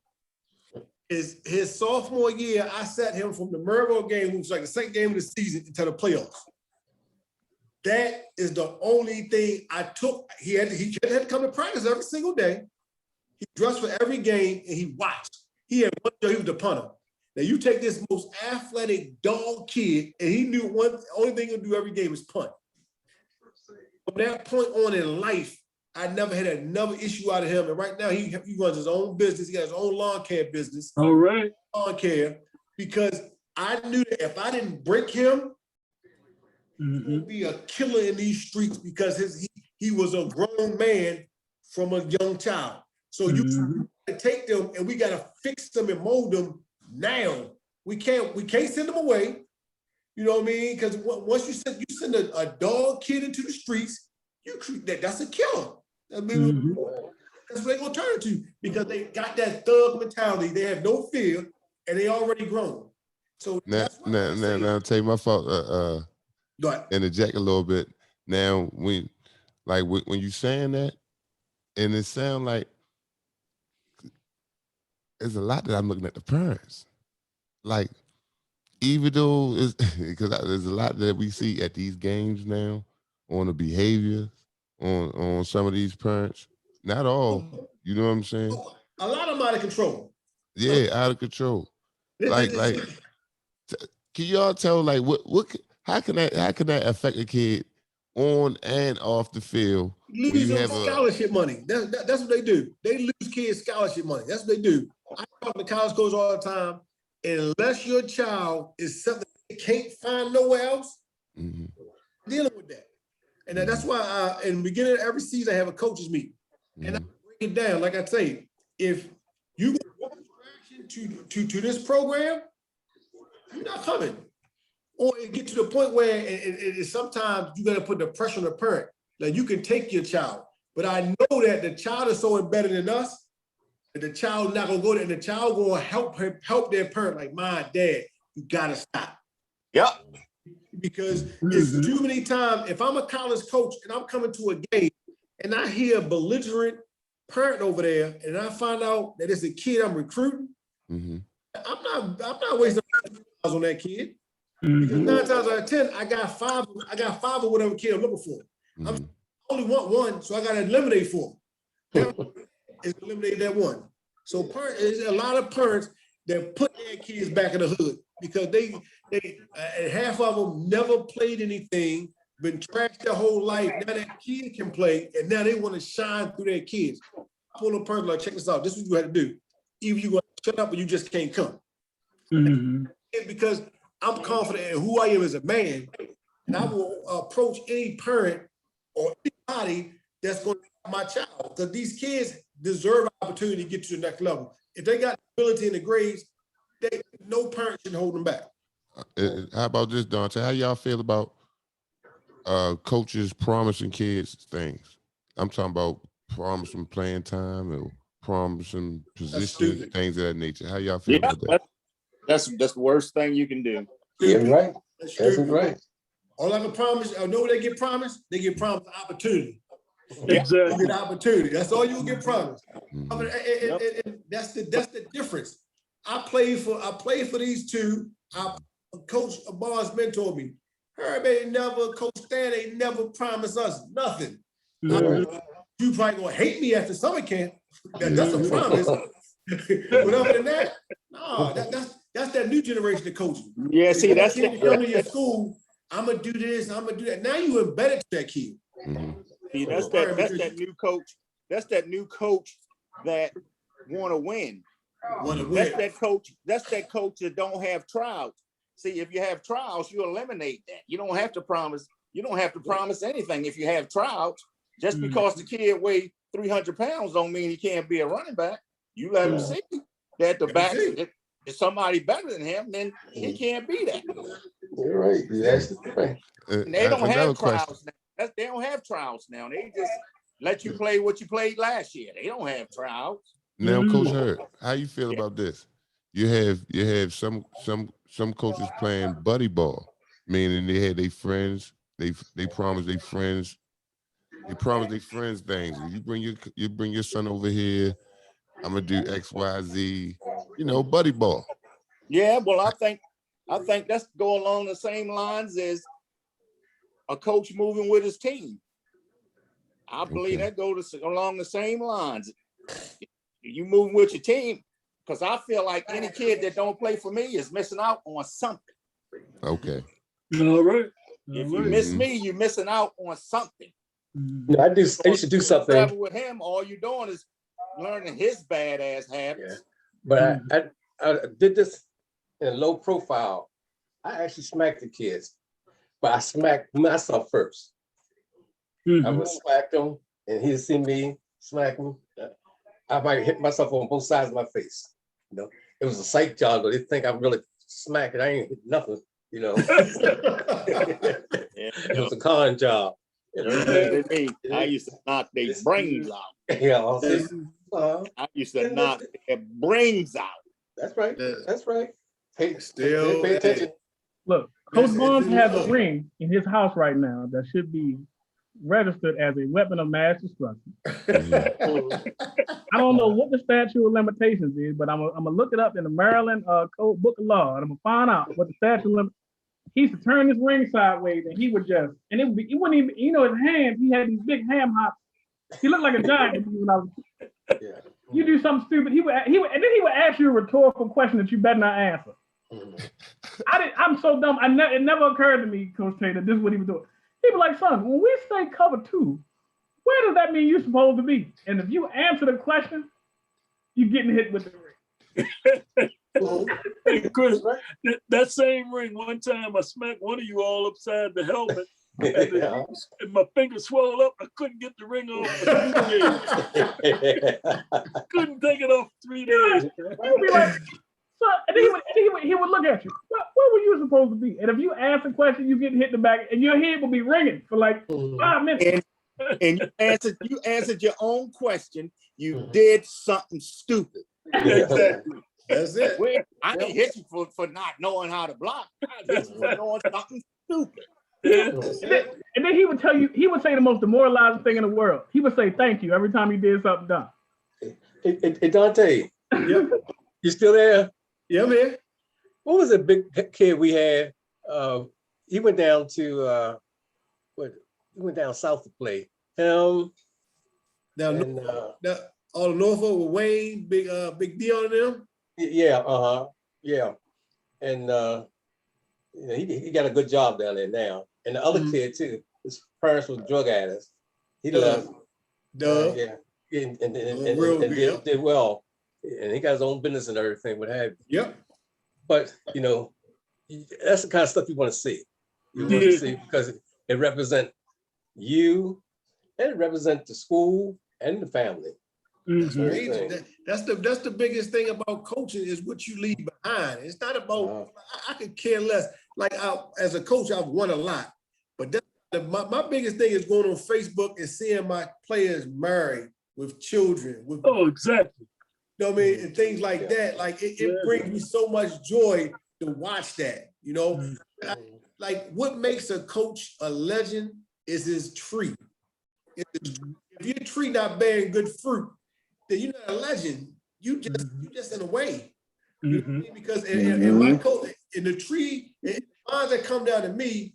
is his sophomore year, I sat him from the Maryville game, which was like the second game of the season, until the playoffs. That is the only thing I took. He had to come to practice every single day. He dressed for every game and he watched. He had one year, he was the punter. Now you take this most athletic dog kid and he knew only thing he'll do every game is punt. From that point on in life, I never had another issue out of him. And right now he runs his own business. He has his own lawn care business. All right. Lawn care, because I knew that if I didn't break him, he would be a killer in these streets because he was a grown man from a young child. So you take them and we gotta fix them and mold them now. We can't send them away. You know what I mean? Because once you send a dog kid into the streets, that's a killer. I mean, that's what they're gonna turn to because they got that thug mentality. They have no fear and they already grown. So now take my fault. Interject a little bit. Now, when you saying that, and it sounds like there's a lot that I'm looking at the parents. Like, even though because there's a lot that we see at these games now on the behavior on some of these parents. Not all, you know what I'm saying? A lot of them out of control. Yeah, out of control. Like, can y'all tell like what? How can that affect a kid on and off the field? Lose scholarship money. That's what they do. They lose kids scholarship money. That's what they do. I talk to college coaches all the time. Unless your child is something they can't find nowhere else, dealing with that. And that's why in the beginning of every season I have a coaches meeting. And I break it down. Like I say, if you go to this program, you're not coming. Or it get to the point where it sometimes you got to put the pressure on the parent. Like you can take your child, but I know that the child is so embedded in us that the child not gonna go there, and the child gonna help their parent. Like, my dad, you gotta stop. Yep. Because it's too many times. If I'm a college coach and I'm coming to a game and I hear a belligerent parent over there, and I find out that it's a kid I'm recruiting, I'm not wasting on that kid. Because 9 times out of 10, I got five of whatever kid I'm looking for. I only want one, so I got to eliminate 4. Is eliminate that one. So there's a lot of parents that put their kids back in the hood because they half of them never played anything, been trashed their whole life. Now that kid can play, and now they want to shine through their kids. I pull a person like, check this out. This is what you have to do. Either you going to shut up or you just can't come. Because I'm confident in who I am as a man, and I will approach any parent or anybody that's going to help my child. Because these kids deserve an opportunity to get to the next level. If they got the ability and the grades, no parent should hold them back. How about this, Dante? How y'all feel about coaches promising kids things? I'm talking about promising playing time or promising positions, things of that nature. How y'all feel about that? That's the worst thing you can do. Yeah, right. That's right. All I can promise, I know what they get promised. They get promised opportunity. Exactly. You get opportunity. That's all you get promised. I mean, and that's the difference. I played for these two. Coach Barnes mentored me. Herb ain't never, Coach Stan ain't never promised us nothing. You probably gonna hate me after summer camp. That's a promise. But other than that, no, that's that new generation of coaching. Yeah, see, that's the come to your school. I'm gonna do this. I'm gonna do that. Now you embedded to that kid. See, that's that new coach. That's that new coach that want to win. That's that coach that don't have trials. See, if you have trials, you eliminate that. You don't have to promise. You don't have to promise anything if you have trials. Just because the kid weigh 300 pounds don't mean he can't be a running back. You let him see that the back is somebody better than him, then he can't be that. You're right. You're absolutely right. And they don't have trials now. They don't have trials now. They just let you play what you played last year. They don't have trials. Now, Coach Hurt, how you feel about this? You have some coaches playing buddy ball, meaning they had their friends. They promise their friends. They promise their friends things. If you bring your son over here, I'm gonna do X, Y, Z. You know, buddy ball. Yeah, well, I think that's go along the same lines as a coach moving with his team. I believe that goes along the same lines. You moving with your team, because I feel like any kid that don't play for me is missing out on something. Okay. All right. If you miss me, you're missing out on something. No, I used to do something. Travel with him, all you're doing is learning his badass habits. Yeah. But I did this in a low profile. I actually smacked the kids, but I smacked myself first. I would smack them, and he'd see me smack him. I might hit myself on both sides of my face. You know, it was a psych job, but they think I'm really smacking. I ain't hit nothing. You know, it was a con job. You know? I used to knock their brains out. Yeah, I used to knock their brains out. That's right. That's right. Pay Still, attention. Look, Coach Barnes has a ring in his house right now that should be registered as a weapon of mass destruction. I don't know what the statute of limitations is, but I'm gonna look it up in the Maryland Code Book of Law, and I'm gonna find out what the statute of limitations. He used to turn his ring sideways, and he would just, and it wouldn't even, you know, his hands. He had these big ham hocks. He looked like a giant when I was. Yeah. You do something stupid, and then he would ask you a rhetorical question that you better not answer. I'm so dumb. It never occurred to me, Coach Taylor, this is what he was doing. He was like, son, when we say cover 2, where does that mean you're supposed to be? And if you answer the question, you're getting hit with the ring. Hey, Chris, that same ring, one time I smacked one of you all upside the helmet, and my finger swelled up. I couldn't get the ring off for 3 days. Couldn't take it off 3 days. He would be like, so, and he would look at you. Where were you supposed to be? And if you ask a question, you get hit in the back, and your head will be ringing for like 5 minutes. And you answered your own question. You did something stupid. Exactly. That's it. I didn't hit you for not knowing how to block. I hit you for knowing something stupid. And then he would tell you, he would say the most demoralizing thing in the world. He would say thank you every time he did something dumb. Hey, Dante, Yep. you still there? Yeah, man. What was the big kid we had? He went down to he went down south to play. Him Now, all the Norfolk with Wayne, big deal on them. Yeah, yeah. And you know, he got a good job down there now. And the other kid too, his parents were drug addicts. He left. Yeah. And did well. And he got his own business and everything, what have you. Yep. But you know, that's the kind of stuff you want to see. You want to see because it represents you and it represents the school and the family. That's the biggest thing about coaching is what you leave behind. It's not about I could care less. Like as a coach, I've won a lot, but my biggest thing is going on Facebook and seeing my players married with children. Exactly. You know what I mean? And things like that. Like it brings me so much joy to watch that. You know, like what makes a coach a legend is his tree. If your tree not bearing good fruit, then you're not a legend. You just in a way. You know what I mean? Because in my coach, in the tree, the bonds that come down to me,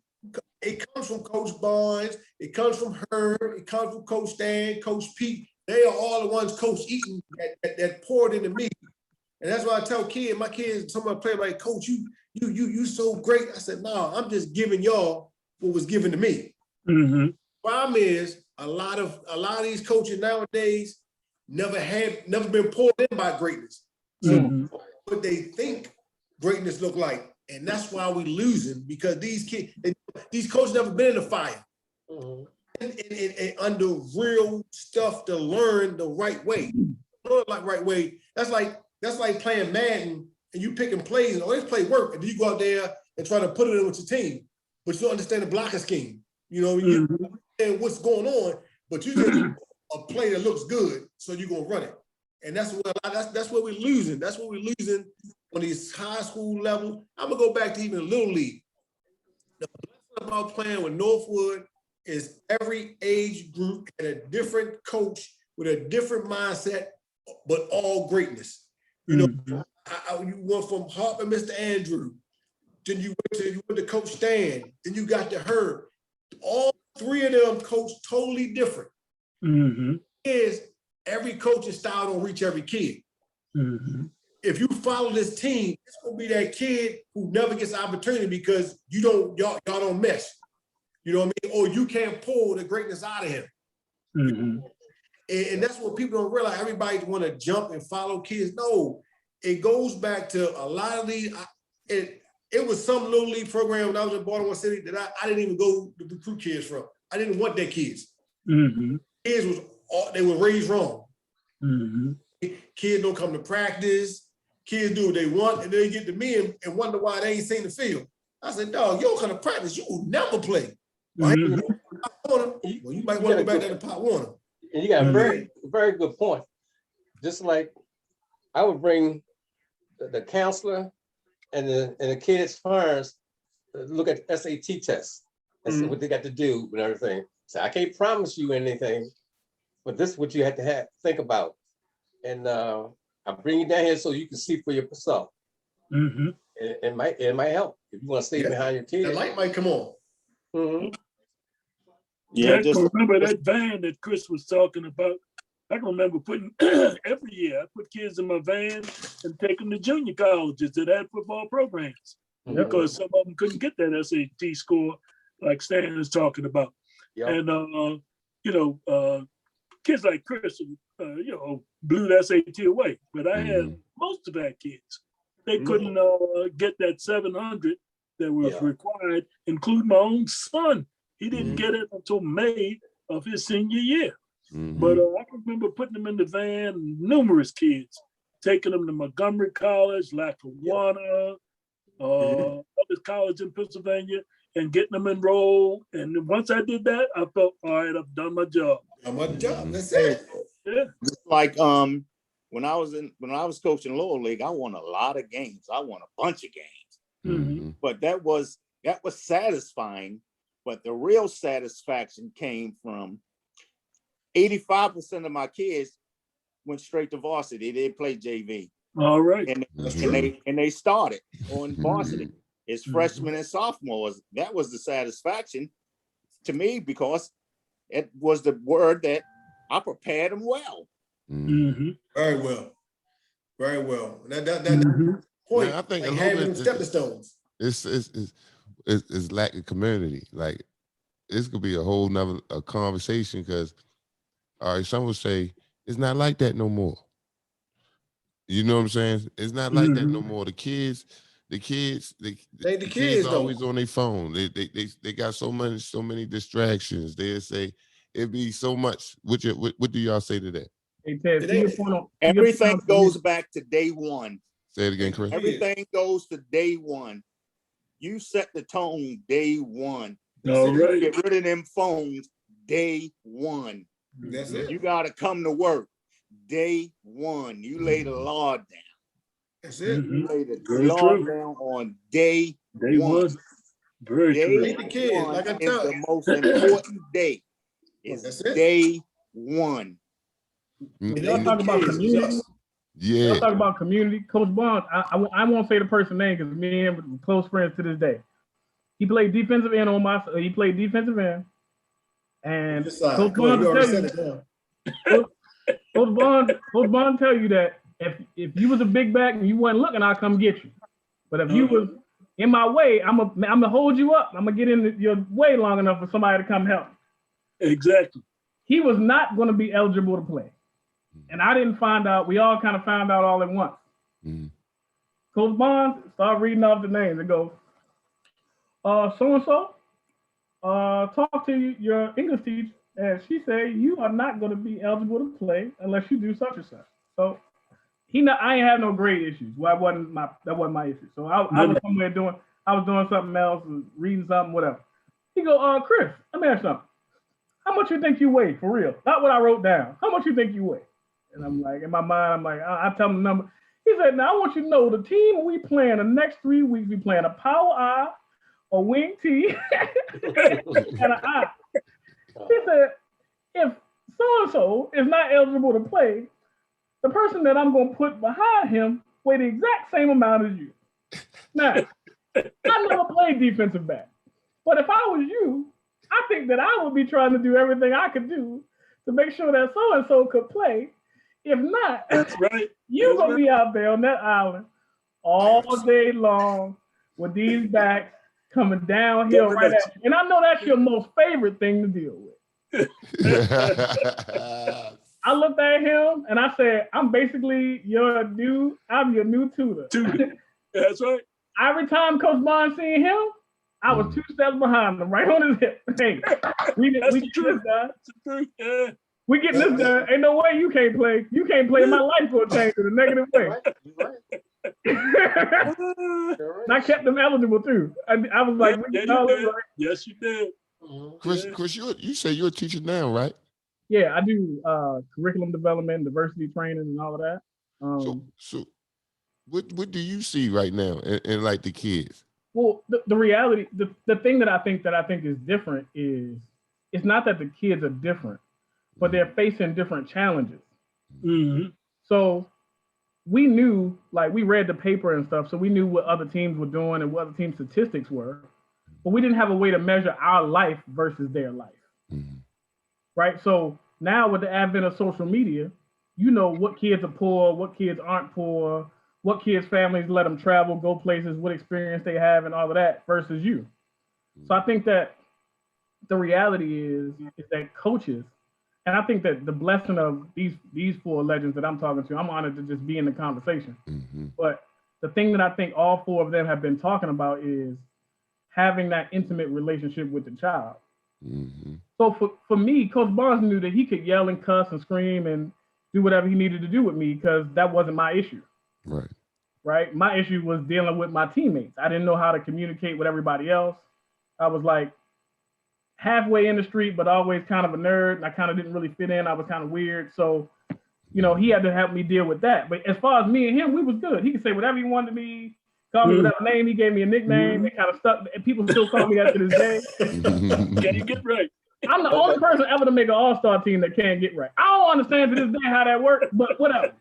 it comes from Coach Barnes, it comes from Herb, it comes from Coach Stan, Coach Pete. They are all the ones Coach Eaton that poured into me. And that's why I tell my kids, somebody play like, Coach, you so great. I said, no, I'm just giving y'all what was given to me. Problem is, a lot of these coaches nowadays never been poured in by greatness. So what they think greatness look like, and that's why we losing, because these coaches never been in the fire. and under real stuff to learn the right way. Learn like right way. That's like playing Madden and you picking plays and always play work, and then you go out there and try to put it in with your team, but you don't understand the blocker scheme. You know, you understand what's going on, but you just a play that looks good, so you're gonna run it. And that's what we're losing. That's what we're losing on these high school level. I'm gonna go back to even Little League. The lesson about playing with Northwood is every age group had a different coach with a different mindset, but all greatness. You know, you went from Harper, Mr. Andrew, then you went to Coach Stan, then you got to Herb. All three of them coach totally different. Is every coaching style don't reach every kid. If you follow this team, it's gonna be that kid who never gets an opportunity because y'all don't mesh. You know what I mean? Or you can't pull the greatness out of him. And that's what people don't realize. Everybody want to jump and follow kids. No, it goes back to a lot of these. It was some Little League program when I was in Baltimore City that I didn't even go to recruit kids from. I didn't want their kids. Kids they were raised wrong. Kids don't come to practice. Kids do what they want, and then they get to me and wonder why they ain't seen the field. I said, dog, you don't come to practice. You will never play. Well, you might want to go back there to Pop Warner. And you got a very, very good point. Just like I would bring the counselor and the kids' parents look at SAT tests and see what they got to do and everything. So I can't promise you anything, but this is what you have to think about. And I bring you down here so you can see for yourself. It might help if you want to stay behind your kids. The light might come on. Yeah, I can remember that van that Chris was talking about. I can remember putting every year, I put kids in my van and take them to junior colleges that had football programs because some of them couldn't get that SAT score like Stan is talking about. And, kids like Chris, blew the SAT away. But I had most of our kids. They couldn't get that 700 that was required, including my own son. He didn't get it until May of his senior year. But I can remember putting them in the van, numerous kids, taking them to Montgomery College, Lackawanna, other college in Pennsylvania, and getting them enrolled. And once I did that, I felt, all right, I've done my job. That's it. Yeah. Just like when I was coaching Little League, I won a lot of games. I won a bunch of games. But that was satisfying. But the real satisfaction came from 85% of my kids went straight to varsity. They played JV. All right. And they started on varsity. As freshmen and sophomores. That was the satisfaction to me because it was the word that I prepared them well. Very well. Very well. That point, I think like a little bit stepping stones. It's lack of community. Like this could be a whole nother conversation because, all right, some would say it's not like that no more. You know what I'm saying? It's not like that no more. The kids always on their phone. They got so many distractions. They say it'd be so much. What do y'all say to that? Hey, Ted, everything goes back to day one. Say it again, Chris. Everything goes to day one. You set the tone day one. All right. Get rid of them phones day one. That's it. You got to come to work day one. You lay the law down. That's it. You lay the law down on day one. Very day true. The kids, one like I is tell the most important day. It's day one. Y'all talk about community. Yeah. Y'all talk about community. Coach Bond, I won't say the person's name because me and him are close friends to this day. He played defensive end he played defensive end. And Coach Bond will tell you, Coach Bond tell you that if you was a big back and you wasn't looking, I'll come get you. But if you was in my way, I'm gonna hold you up. I'm gonna get in your way long enough for somebody to come help. Exactly. He was not going to be eligible to play. And I didn't find out. We all kind of found out all at once. Coach Bond started reading off the names and goes, so-and-so, talk to your English teacher, and she said you are not going to be eligible to play unless you do such and such. So I ain't have no grade issues. Well, that wasn't my issue. So I was somewhere I was doing something else, reading something, whatever. He go, Chris, let me ask you something. How much you think you weigh for real? Not what I wrote down. How much you think you weigh? And I'm like, in my mind, I'm like, I tell him the number. He said, now I want you to know the team we playing the next 3 weeks, we playing a power I, a wing T, and an I. He said, if so-and-so is not eligible to play, the person that I'm going to put behind him weigh the exact same amount as you. Now, I never played defensive back, but if I was you, I think that I would be trying to do everything I could do to make sure that so-and-so could play. If not, that's right. You're going to be out there on that island all day long with these backs coming downhill right at you. And I know that's your most favorite thing to deal with. I looked at him and I said, I'm your new tutor. That's right. Every time Coach Bond seen him, I was 2 steps behind him, right on his hip. Hey, we get this done. Yeah. We getting this done. Ain't no way you can't play. You can't play. My life will change in a negative way. And I kept them eligible too. I was like, yes, you did. Chris, you say you're a teacher now, right? Yeah, I do curriculum development, diversity training, and all of that. So what do you see right now in like the kids? Well, the reality, the thing that I think is different is it's not that the kids are different, but they're facing different challenges. Mm-hmm. So we knew, like we read the paper and stuff, so we knew what other teams were doing and what other team statistics were, but we didn't have a way to measure our life versus their life. Mm-hmm. Right? So now with the advent of social media, you know what kids are poor, what kids aren't poor, what kids' families let them travel, go places, what experience they have and all of that versus you. So I think that the reality is that coaches, and I think that the blessing of these 4 legends that I'm talking to, I'm honored to just be in the conversation. Mm-hmm. But the thing that I think all 4 of them have been talking about is having that intimate relationship with the child. Mm-hmm. So for me, Coach Barnes knew that he could yell and cuss and scream and do whatever he needed to do with me because that wasn't my issue. Right. My issue was dealing with my teammates. I didn't know how to communicate with everybody else. I was like halfway in the street, but always kind of a nerd. And I kind of didn't really fit in. I was kind of weird. So, he had to help me deal with that. But as far as me and him, we was good. He could say whatever he wanted to me, call me whatever name. He gave me a nickname. It kind of stuck. And people still call me that to this day. Can you get right? I'm the only person ever to make an all-star team that can't get right. I don't understand to this day how that works, but whatever.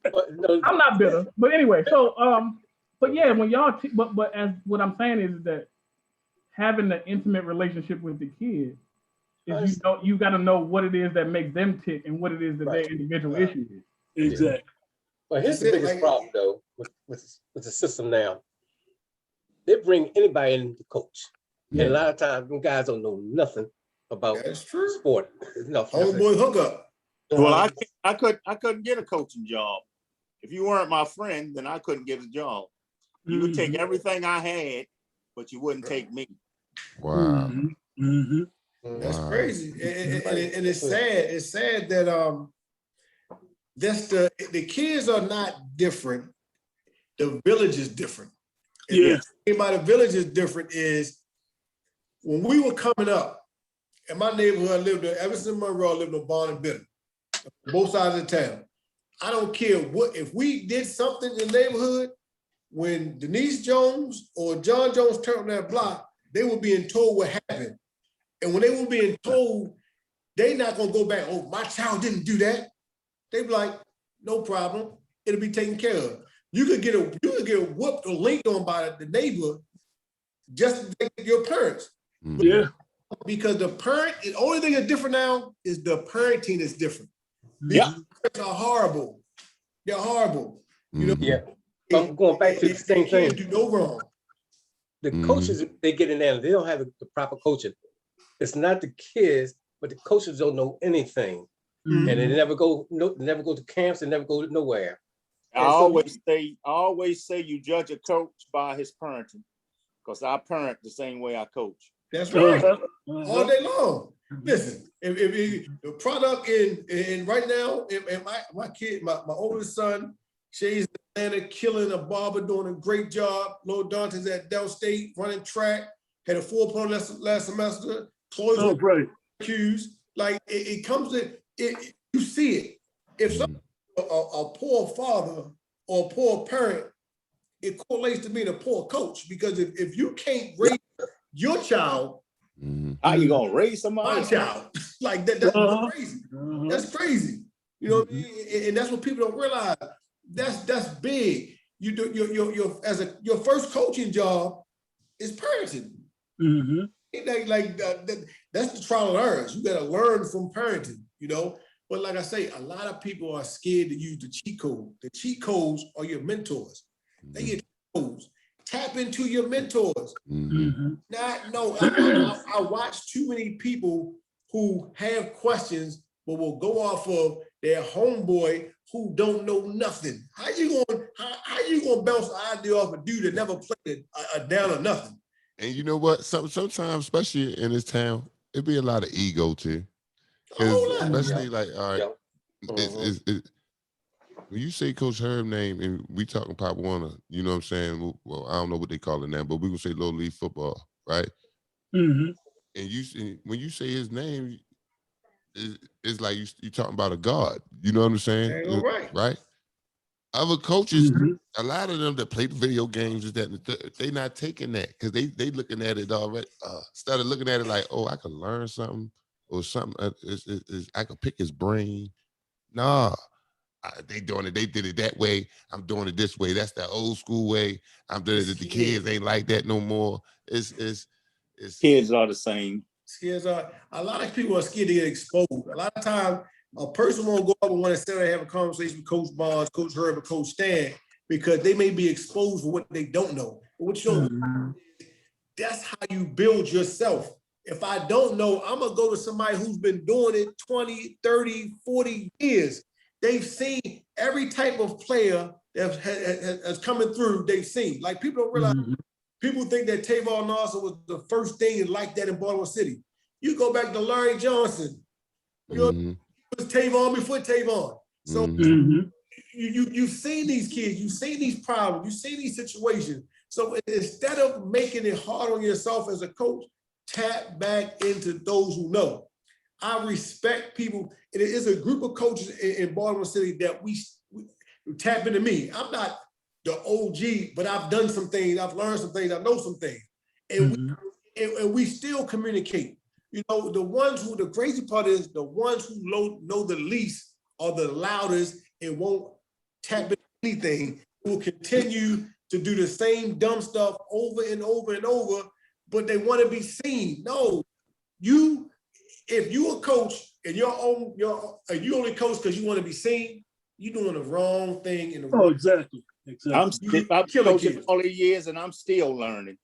I'm not bitter, but anyway. So, but yeah, when y'all, but as what I'm saying is that having the intimate relationship with the kid is you got to know what it is that makes them tick and what it is that their individual issue is. Exactly. Well, here's the biggest problem though with the system now. They bring anybody in to coach, and a lot of times them guys don't know nothing about sport. Homeboy hookup. Well, I couldn't get a coaching job. If you weren't my friend, then I couldn't get a job. You would take everything I had, but you wouldn't take me. Wow. Mm-hmm. That's crazy. And it's sad. It's sad that that's the kids are not different. The village is different. And the thing about the village is different is when we were coming up, in my neighborhood, I lived in Everson Monroe, I lived in Barn and Bitter, both sides of town. I don't care what, if we did something in the neighborhood, when Denise Jones or John Jones turned on that block, they were being told what happened. And when they were being told, they not gonna go back, oh, my child didn't do that. They be like, no problem, it'll be taken care of. You could get whooped or linked on by the neighbor just to your parents. Yeah. Because the only thing that's different now is the parenting is different. Yeah. They're horrible. They're horrible. You know? Yeah. I'm going back to the same thing. Do no wrong. The coaches, they get in there, they don't have the proper coaching. It's not the kids, but the coaches don't know anything. And they never go to camps, they never go nowhere. I always say you judge a coach by his parenting, because I parent the same way I coach. That's right. All day long. Listen, if the product in right now, and my kid, my oldest son, Shay's in Atlanta, killing a barber, doing a great job. Lord Dante's at Del State, running track, had a 4.0 last semester. Chloe's right. Q's. Like it comes to it, you see it. If some a poor father or a poor parent, it correlates to being a poor coach, because if you can't raise your child, how you gonna raise somebody? my child, like that's crazy. That's crazy. You know what I mean? And that's what people don't realize. That's big. You do your first coaching job is parenting. That's the trial and errors. You got to learn from parenting, you know. But like I say, a lot of people are scared to use the cheat code. The cheat codes are your mentors. They get codes. Tap into your mentors. I watch too many people who have questions, but will go off of their homeboy who don't know nothing. How you gonna bounce an idea off a dude that never played a down or nothing? And you know what? Sometimes, especially in this town, it be a lot of ego too. Especially like, all right, when you say Coach Herb name and we talking Pop Warner, you know what I'm saying? Well, I don't know what they call it now, but we gonna say low league football, right? And when you say his name, it's like you talking about a god. You know what I'm saying? Right? Other coaches, a lot of them that play the video games, is that they not taking that because they looking at it already. Started looking at it like, oh, I could learn something or something. I could pick his brain. Nah, they doing it. They did it that way. I'm doing it this way. That's that old school way. I'm doing it. The kids ain't like that no more. It's kids are the same. Kids are. A lot of people are scared to get exposed. A lot of times, a person won't go up and want to sit there and have a conversation with Coach Barnes, Coach Herb, or Coach Stan, because they may be exposed for what they don't know. But what you don't know, that's how you build yourself. If I don't know, I'm going to go to somebody who's been doing it 20, 30, 40 years. They've seen every type of player that has coming through, they've seen. Like, people don't realize, people think that Tavon Austin was the first thing like that in Baltimore City. You go back to Larry Johnson. You know, it was Tavon before Tavon. So you've seen these kids, you've seen these problems, you've seen these situations. So instead of making it hard on yourself as a coach, tap back into those who know. I respect people. It is a group of coaches in Baltimore City that we tap into me. I'm not the OG, but I've done some things, I've learned some things, I know some things. And we still communicate. You know, the crazy part is the ones who know the least are the loudest and won't tap into anything, will continue to do the same dumb stuff over and over and over, but they want to be seen. No, if you're a coach and you only coach because you want to be seen, you're doing the wrong thing in the wrong. Exactly. I'm coaching all these years and I'm still learning.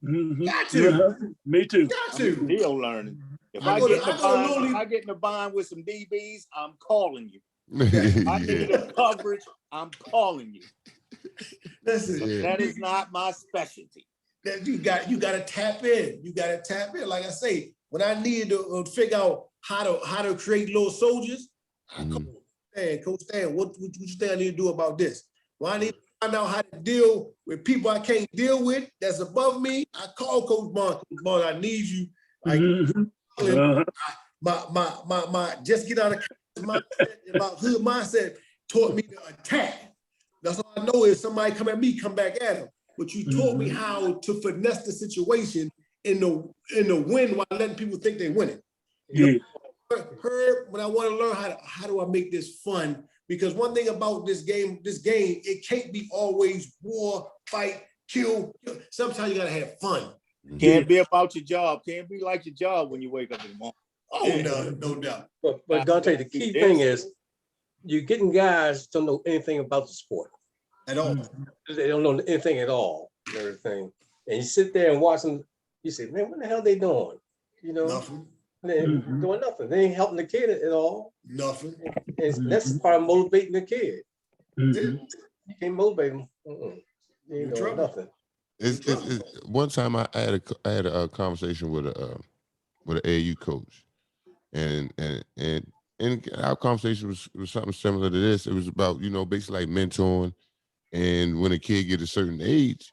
Got to. Me too. Got to. I'm still learning. If I get in the bind with some DBs, I'm calling you. If I need a coverage, I'm calling you. Listen, that is not my specialty. That you got to tap in. You got to tap in. Like I say, when I needed to figure out how to create little soldiers, I call Coach Stan, what you think I need to do about this? Well, I need to find out how to deal with people I can't deal with that's above me. I call Coach Barnes. Coach Barnes, I need you. Like, my just get out of mindset, my hood mindset taught me to attack. That's all I know is somebody come at me, come back at him. But you taught me how to finesse the situation in the win while letting people think they're winning. You know, Herb, when I want to learn how do I make this fun? Because one thing about this game, it can't be always war, fight, kill. Sometimes you gotta have fun. Can't be about your job. Can't be like your job when you wake up in the morning. Oh, no doubt. But Dante, the key thing is you're getting guys don't know anything about the sport. At all. They don't know anything at all, and everything. And you sit there and watch them, you say, man, what the hell they doing? You know? Nothing. They're doing nothing. They ain't helping the kid at all. Nothing. And that's part of motivating the kid. You can't motivate them. You ain't doing nothing. One time I had a conversation with an AAU coach, and our conversation was something similar to this. It was about, basically like mentoring, and when a kid get a certain age,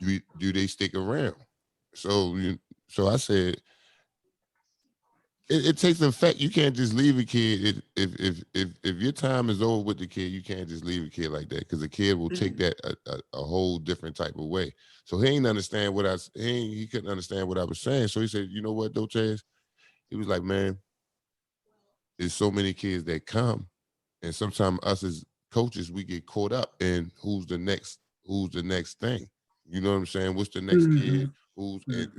do they stick around? So I said, it takes effect. You can't just leave a kid. If your time is over with the kid, you can't just leave a kid like that, because the kid will take that a whole different type of way. So he couldn't understand what I was saying. So he said, you know what, though, Chaz? He was like, man, there's so many kids that come, and sometimes us as coaches, we get caught up in who's the next thing. You know what I'm saying? What's the next kid?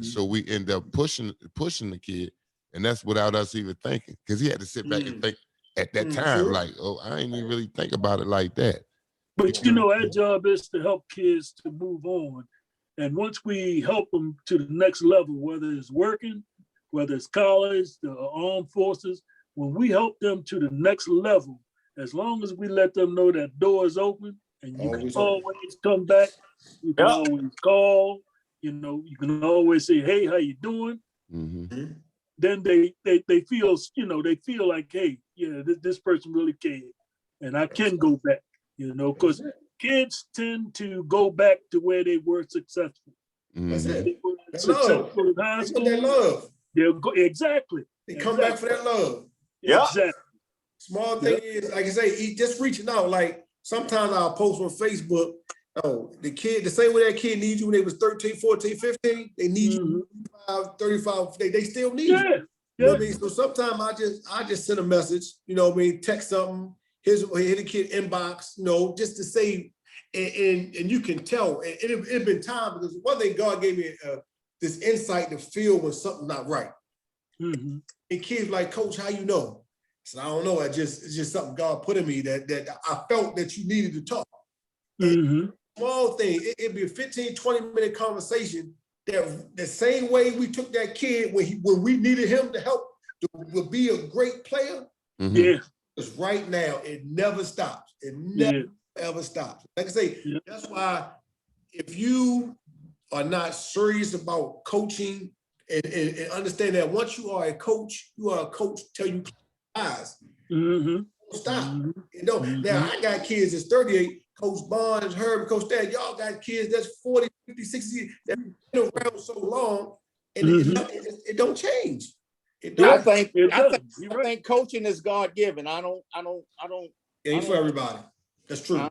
So we end up pushing the kid. And that's without us even thinking, because he had to sit back and think at that time, like, oh, I ain't even really think about it like that. But our job is to help kids to move on. And once we help them to the next level, whether it's working, whether it's college, the armed forces, when we help them to the next level, as long as we let them know that door is open and you can always come back, you can always call, you can always say, hey, how you doing? Mm-hmm. Then they feel, they feel like, hey, this person really cared, and I can go back, because kids tend to go back to where they were successful. That's it. They were successful in high school. That love. They'll go exactly. They come back for that love. Yeah. Exactly. Small thing is, like I say, just reaching out. Like sometimes I'll post on Facebook, the kid, the same way that kid needs you when they was 13, 14, 15, they need you 35, they still need you. You know what I mean? So sometimes I just send a message, text something, hit the kid inbox, just to say, and you can tell, and it been time, because one thing God gave me this insight to feel when something's not right. And kids like, Coach, how you know? I said, I don't know. It's just something God put in me that I felt that you needed to talk. Small thing, it'd be a 15, 20-minute conversation that the same way we took that kid when we needed him to help to be a great player. Because right now, it never stops. It never ever stops. Like I say, that's why if you are not serious about coaching and understand that once you are a coach till you eyes. Don't stop. Now I got kids that's 38, Coach Barnes, Herb, Coach Dad, y'all got kids that's 40, 50, 60, that been around so long, and it don't change. I think coaching is God-given. It ain't for everybody. That's true.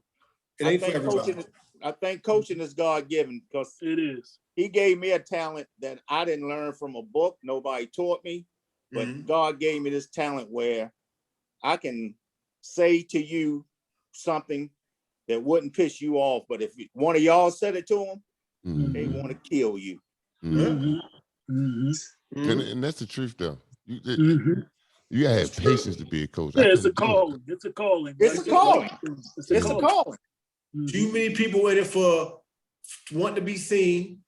It ain't for everybody. I think coaching is God-given, because it is. He gave me a talent that I didn't learn from a book. Nobody taught me, but God gave me this talent where I can say to you something that wouldn't piss you off. But if one of y'all said it to them, they want to kill you. And that's the truth, though. You gotta have patience to be a coach. Yeah, it's a calling. It's a calling. It's a calling. It's a calling. Too many people waiting for wanting to be seen,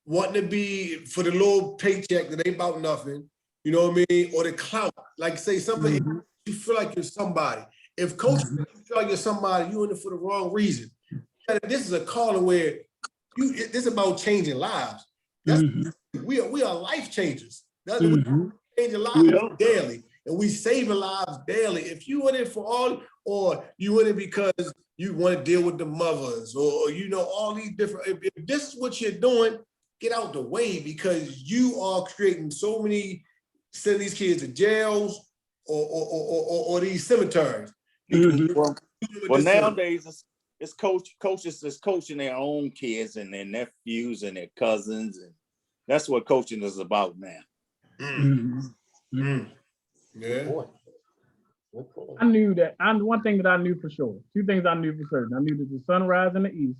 wanting to be for the little paycheck that ain't about nothing. You know what I mean? Or the clout. Like say somebody, you feel like you're somebody. If coach you feel like you're somebody, you're in it for the wrong reason. This is a calling where this is about changing lives. We are life changers. That's we changing lives daily, and we saving lives daily. If you in it for all, or you in it because you want to deal with the mothers, or all these different. If this is what you're doing, get out the way, because you are creating so many. Send these kids to jails or these cemeteries. Well, nowadays it's coaches that's coaching their own kids and their nephews and their cousins, and that's what coaching is about now. Yeah. I knew that. One thing that I knew for sure. Two things I knew for certain. I knew that the sun rise in the east,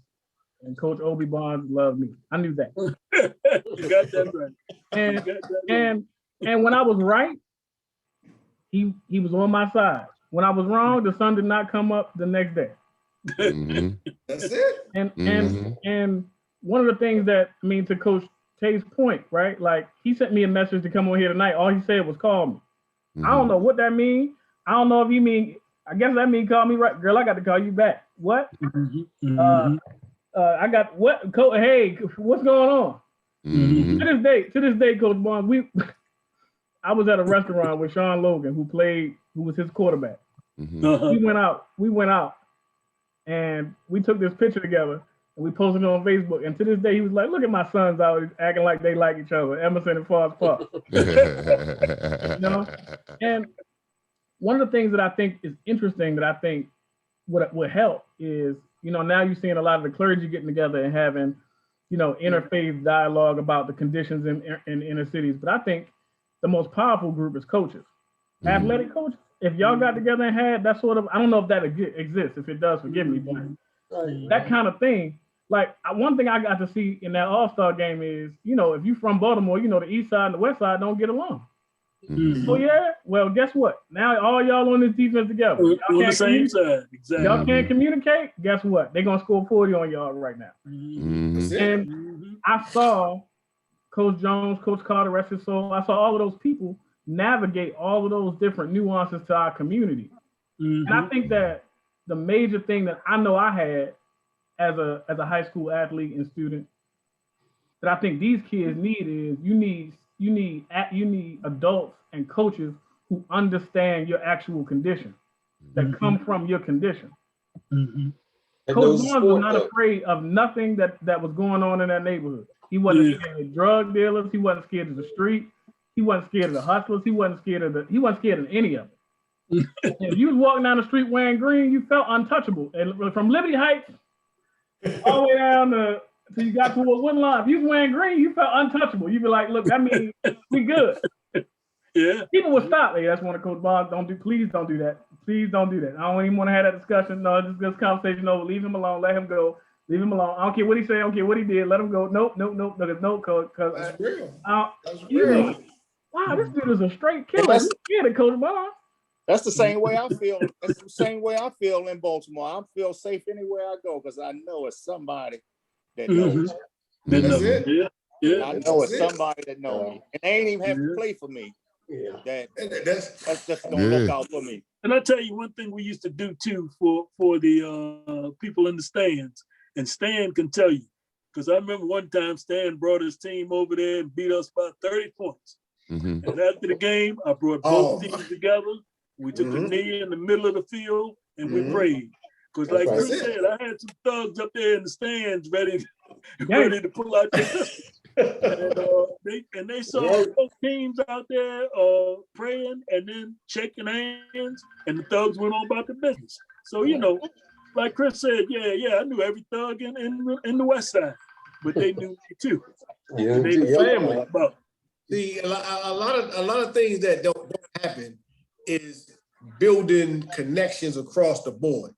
and Coach Obie Barnes loved me. I knew that. You got that right. And when I was right, he was on my side. When I was wrong, the sun did not come up the next day. That's it. And one of the things that, to Coach Tay's point, right? Like, he sent me a message to come on here tonight. All he said was call me. I don't know what that means. I don't know if he mean, I guess that means call me right. Girl, I got to call you back. What? I got what? Hey, what's going on? Mm-hmm. To this day, Coach Barnes, I was at a restaurant with Sean Logan, who was his quarterback. Mm-hmm. We went out, and we took this picture together, and we posted it on Facebook. And to this day, he was like, "Look at my sons out acting like they like each other, Emerson and Forest Park." And one of the things that I think is interesting that I think would help is, now you're seeing a lot of the clergy getting together and having, interfaith dialogue about the conditions in inner cities. But I think the most powerful group is coaches, athletic coaches. If y'all got together and had that sort of, I don't know if that exists. If it does, forgive me, but that kind of thing. Like one thing I got to see in that All-Star game is, if you from Baltimore, the East Side and the West Side don't get along. Mm-hmm. So yeah, well, guess what? Now all y'all on this defense together. On the same side, exactly. Y'all can't communicate. Guess what? They're gonna score 40 on y'all right now. Mm-hmm. And I saw Coach Jones, Coach Carter, rest his soul. I saw all of those people navigate all of those different nuances to our community. And I think that the major thing that I know I had as a high school athlete and student that I think these kids need is you need adults and coaches who understand your actual condition, that come from your condition. Coach Barnes was not afraid of nothing that was going on in that neighborhood. He wasn't scared of drug dealers. He wasn't scared of the street. He wasn't scared of the hustlers. He wasn't scared of any of it. If you was walking down the street wearing green, you felt untouchable. And from Liberty Heights all the way down till you got to Woodland Line, if you was wearing green, you felt untouchable. You'd be like, look, that means we good. Yeah. People would stop. Hey, that's one of Coach Barnes. Please don't do that. Please don't do that. I don't even want to have that discussion. No, just this conversation over. Leave him alone. Let him go. Leave him alone. I don't care what he said. I don't care what he did. Let him go. Nope. No, Coach. That's real. That's real. Wow, this dude is a straight killer. You scared of Coach Barnes. That's the same way I feel. That's the same way I feel in Baltimore. I feel safe anywhere I go because I know it's somebody that knows. That's it. Yeah. I know it's somebody that knows me. And they ain't even have to play for me. That's just gonna look out for me. And I tell you one thing we used to do too for the people in the stands, and Stan can tell you, because I remember one time Stan brought his team over there and beat us by 30 points. And after the game, I brought both teams together. We took a knee in the middle of the field and we prayed. Because like Chris said, I had some thugs up there in the stands ready to pull out their pistols. And they saw both teams out there praying and then shaking hands, and the thugs went on about the business. So, like Chris said, I knew every thug in the West Side, but they knew me too. Yeah, they the family. See, a lot of things that don't happen is building connections across the board.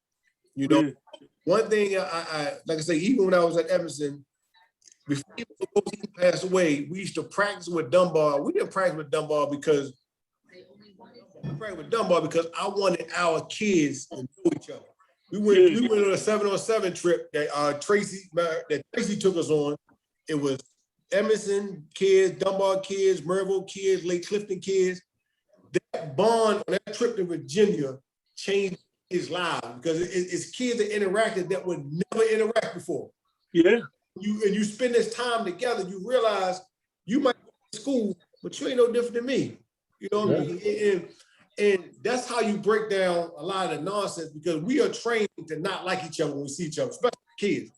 One thing I like I say, even when I was at Emerson, before he passed away, we used to practice with Dunbar. We didn't practice with Dunbar because I wanted our kids to know each other. We went on a 7-on-7 trip that Tracy took us on. It was Emerson kids, Dunbar kids, Merville kids, Lake Clifton kids. That bond on that trip to Virginia changed his lives because it's kids that interacted that would never interact before. Yeah. You spend this time together, you realize you might go to school, but you ain't no different than me. You know what I mean? And that's how you break down a lot of the nonsense, because we are trained to not like each other when we see each other, especially kids.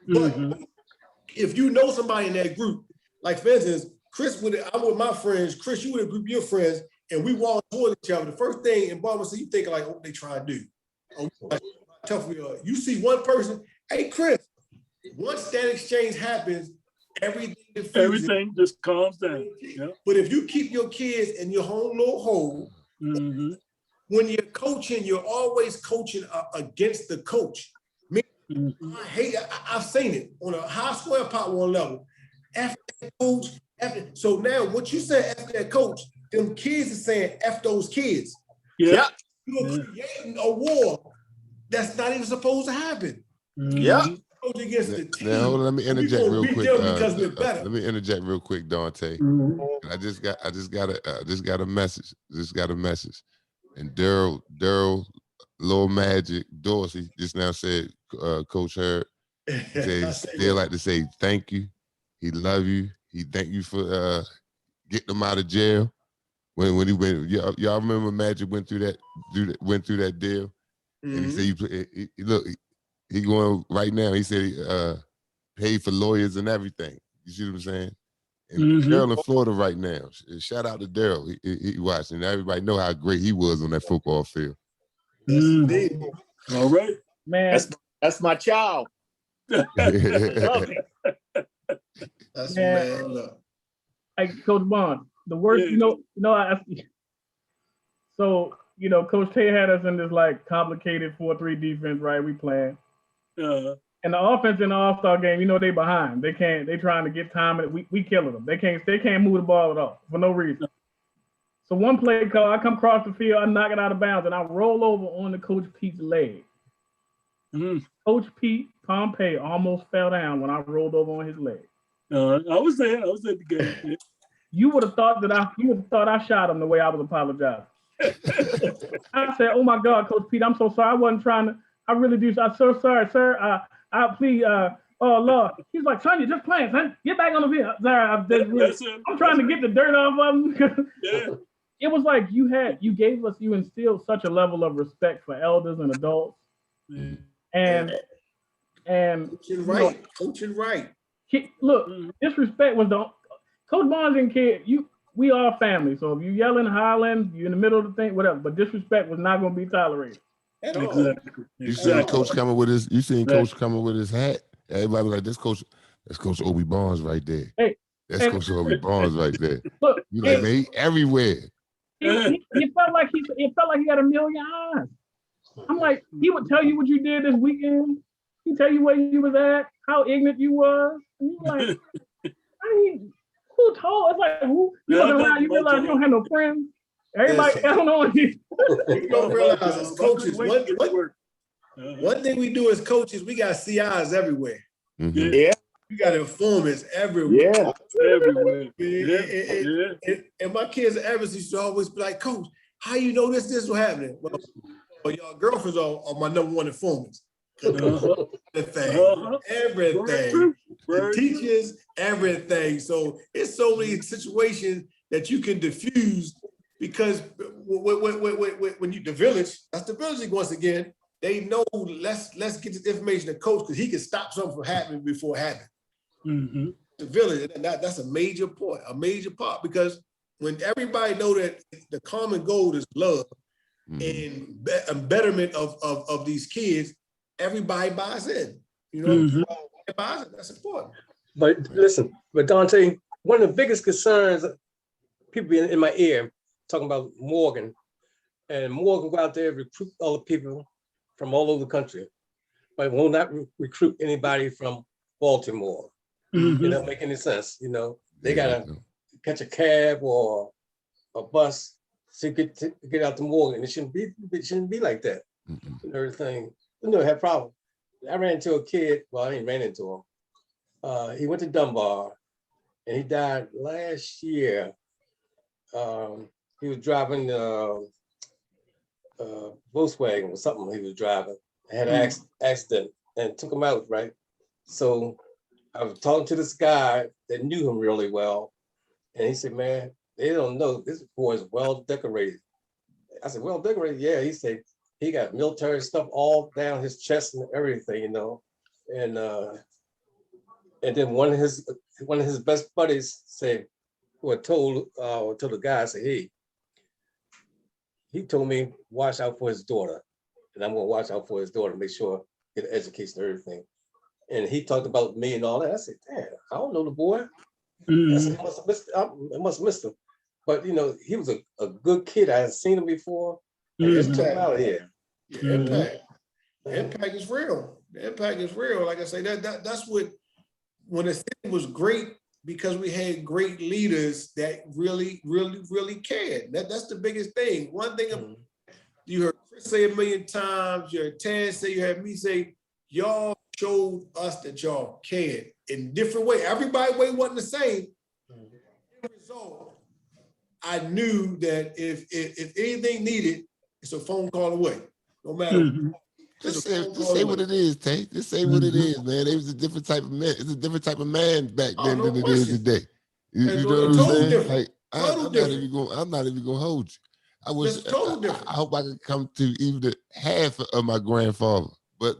But if you know somebody in that group, like for instance, I'm with my friends, Chris, you with a group of your friends, and we walk towards each other. The first thing in Baltimore, so you think like, what they trying to do? Tough we are. You see one person, hey Chris, once that exchange happens, everything just calms down. Yeah. But if you keep your kids in your own little hole, when you're coaching, you're always coaching against the coach. I've seen it on a high square pot one level. After that coach, so now what you said after that coach, them kids are saying F those kids. Yeah. You're creating a war that's not even supposed to happen. Against the team. Now, hold on, let me interject real quick. Let me interject real quick, Dante. I just got a message. And Daryl, Little Magic, Dorsey just now said, Coach Hurd, He said he still like to say thank you. He love you. He thank you for getting him out of jail. When he went, y'all remember Magic went through that deal, and he said he going right now. He said he paid for lawyers and everything. You see what I'm saying? And Daryl in Florida right now. Shout out to Daryl. He watching. Everybody know how great he was on that football field. All right, man. That's my child. Love it. That's man. Look. Hey, Coach Bond, the worst, so Coach Tay had us in this like complicated 4-3 defense, right? We playing. And the offense in the All-Star game, they behind. They trying to get time, and we killing them. They can't move the ball at all for no reason. So one play call, I come across the field, I knock it out of bounds, and I roll over on the Coach Pete's leg. Coach Pete Pompey almost fell down when I rolled over on his leg. I was there. I was at the game. You would have thought I shot him the way I was apologizing. I said, "Oh my God, Coach Pete, I'm so sorry. I wasn't trying to. I really do. I'm so sorry, sir. I please. Oh Lord." He's like, "Son, you're just playing, son. Get back on the field." Sorry, I'm trying to get the dirt off of him. It was like you instilled such a level of respect for elders and adults, and coaching right. Look, disrespect was the Coach Barnes and kid. We are family. So if you yelling, hollering, you're in the middle of the thing, whatever. But disrespect was not going to be tolerated. Exactly. You seen Coach coming with his. You seen Coach coming with his hat. Everybody was like, that's Coach Obie Barnes right there. Hey, that's Coach Obie Barnes right there. Look, you like, man, he everywhere. He felt like he had a million eyes. I'm like, he would tell you what you did this weekend. He tell you where you was at, how ignorant you was. And you like, who told? It's like, who? You look around, you realize you don't have no friends. Everybody counting on you. You don't realize as coaches, one thing we do as coaches, we got CIs everywhere. Yeah. We got informants everywhere. Yeah. Everywhere. And my kids at Evans used to always be like, "Coach, how you know this was happening?" Well, y'all girlfriends are my number one informants. Everything. The teachers, everything. So it's so many situations that you can diffuse because when you the village, that's the village once again. They know let's get this information to coach because he can stop something from happening before it happens. The village, and that's a major part because when everybody know that the common goal is love and betterment of these kids, everybody buys in. Everybody buys in. That's important. But listen, Dante, one of the biggest concerns, people in my ear talking about Morgan, and Morgan go out there and recruit all the people from all over the country, but will not recruit anybody from Baltimore. It doesn't make any sense. They gotta catch a cab or a bus to get out to Morgan. It shouldn't be like that. And everything. Have problems. I ran into a kid. Well, I ain't ran into him. He went to Dunbar, and he died last year. He was driving Volkswagen or something. He was driving. Had an accident and took him out. Right. So I was talking to this guy that knew him really well, and he said, "Man, they don't know this boy is well decorated." I said, "Well decorated, yeah." He said, "He got military stuff all down his chest and everything, And then one of his best buddies said, who had told the guy, said, "Hey, he told me watch out for his daughter, and I'm gonna watch out for his daughter, make sure get an education and everything." And he talked about me and all that. I said, "Damn, I don't know the boy." I said, I must have missed him. But he was a good kid. I had seen him before. And just took him out of here. The impact is real. The impact is real. Like I say, that's what when the city was great because we had great leaders that really, really, really cared. That's the biggest thing. One thing you heard Chris say a million times, you heard Taz say, you heard me say, y'all showed us that y'all cared in different ways. Everybody's way wasn't the same. As a result, I knew that if anything needed, it's a phone call away. No matter. Just say what it is, Tay. Just say what it is, man. It was a different type of man. It's a different type of man back then than it is today. You know what I'm saying? Different. Like I'm not even gonna hold you. I hope I could come to even the half of my grandfather, but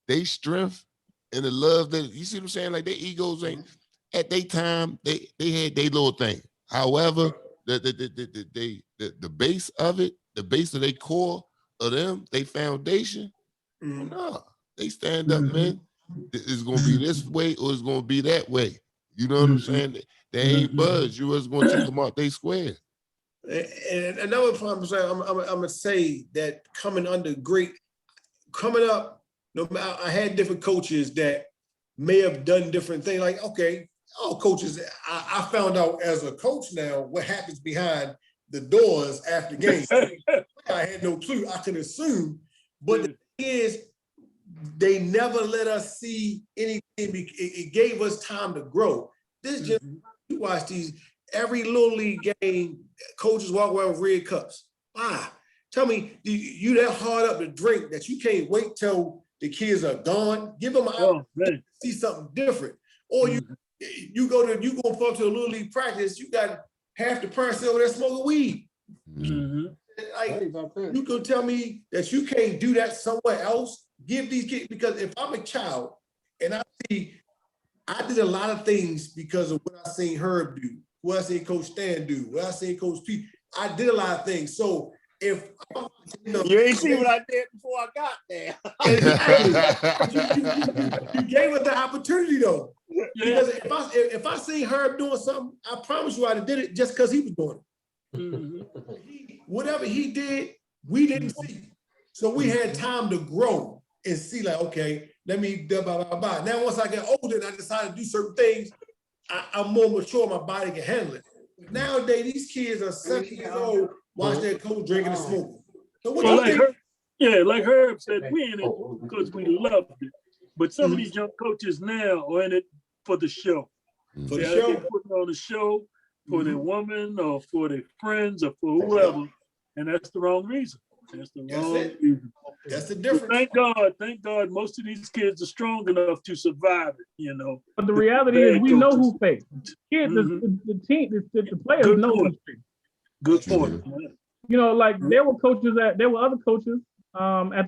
they strength and the love that you see what I'm saying, like their egos ain't at their time. They had their little thing. However, the base of it, the base of their core of them, they foundation. No, they stand up, man. It's gonna be this way or it's gonna be that way. You know what I'm saying? They ain't budge. You was gonna take them out they square. And another problem I'm saying, I'm gonna say that coming up, no matter, I had different coaches that may have done different things. Like, okay, all coaches, I found out as a coach now what happens behind the doors after games. I had no clue. I could assume, but the thing is, they never let us see anything. It gave us time to grow. This just, you watch these, every little league game, coaches walk around with red cups. Why? Tell me, you that hard up to drink that you can't wait till the kids are gone? Give them an opportunity to see something different. Or you go to a little league practice, you got half the parents over there smoking weed. Like, you can tell me that you can't do that somewhere else? Give these kids, because if I'm a child and I did a lot of things because of what I seen Herb do, what I seen Coach Stan do, what I seen Coach Pete. I did a lot of things. So if you ain't see what I did before I got there. you gave us the opportunity though. Because if I see Herb doing something, I promise you I'd have did it just because he was doing it. Whatever he did, we didn't see. So we had time to grow and see, like, okay, let me blah, blah, blah, blah. Now, once I get older and I decided to do certain things, I'm more mature, my body can handle it. Nowadays, these kids are 7 years old, watch their coach drinking and smoking. So what you think? Like Herb said, we in it because we loved it. But some of these young coaches now are in it for the show. For the show? Putting on a show for their woman or for their friends or for whoever. And that's the wrong reason. That's the wrong reason. That's the difference. But thank God, most of these kids are strong enough to survive it, you know. But the reality is, we know who faked. Kids, the team, the players know who's fake. Good point. You know, like there were other coaches at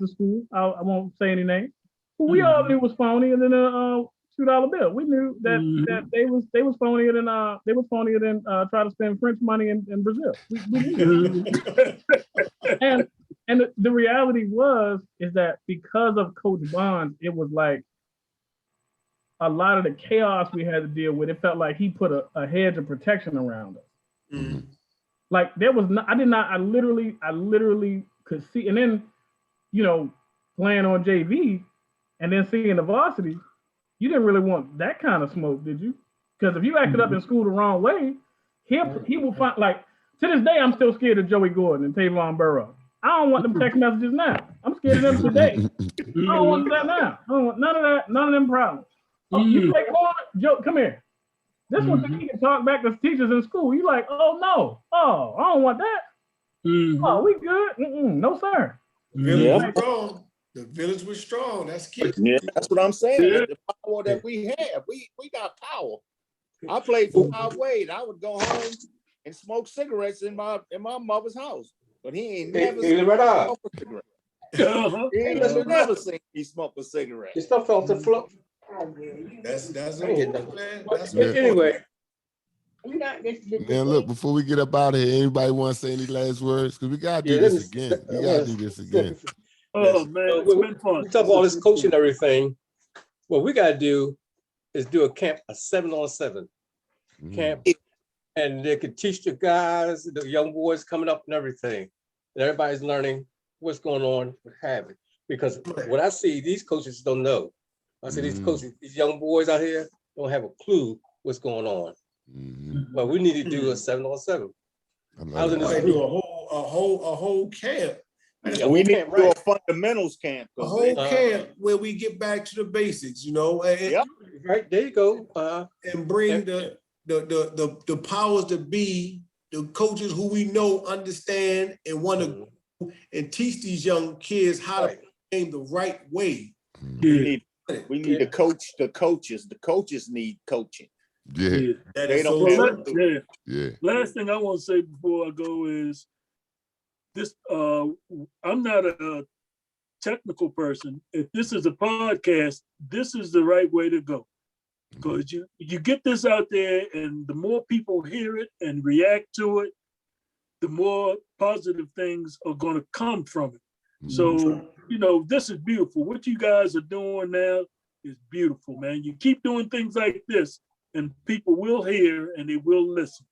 the school. I won't say any names. Who we all knew was phony, and then $2 bill. We knew that they was phonier than try to spend French money in Brazil. We knew that. And the reality is that because of Coach Bonds, it was like a lot of the chaos we had to deal with. It felt like he put a hedge of protection around us. Like there was I literally could see, and then, you know, playing on JV and then seeing the varsity, you didn't really want that kind of smoke, did you? Because if you acted up in school the wrong way, he will find, like, to this day, I'm still scared of Joey Gordon and Tavon Burrow. I don't want them text messages now. I'm scared of them today. I don't want that now. I don't want none of that, none of them problems. Oh, you play corner? Joe, come here. This one you can talk back to teachers in school. You like, oh no, oh, I don't want that. Oh, we good? No, sir. The village was strong. That's key. Yeah, that's what I'm saying. The power that we have, we got power. I played for Wild Wade. I would go home and smoke cigarettes in my mother's house, but he ain't never seen me smoke a cigarette. He ain't never seen me smoke a cigarette. Your stuff fell to the floor. That's anyway. Man, look, before we get up out of here, anybody want to say any last words? Because we gotta do this again. We gotta do this again. Oh man, it's been fun. We talk about all this coaching and everything. What we gotta do is do a 7-on-7 camp, and they could teach the guys, the young boys coming up and everything. And everybody's learning what's going on with habit. Because what I see, these coaches don't know. I see these coaches, these young boys out here don't have a clue what's going on. But we need to do a 7-on-7. I was in this do a whole camp. We need to do a fundamentals camp. A whole camp where we get back to the basics, you know. And, right, there you go. And bring the powers to be, the coaches who we know understand and want to and teach these young kids how to game the right way. Yeah. We need the coaches. The coaches need coaching. Yeah. That They is don't so have true. Yeah. Last thing I want to say before I go is this. I'm not a technical person. If this is a podcast, this is the right way to go. Because you get this out there, and the more people hear it and react to it, the more positive things are going to come from it. So, this is beautiful. What you guys are doing now is beautiful, man. You keep doing things like this, and people will hear and they will listen.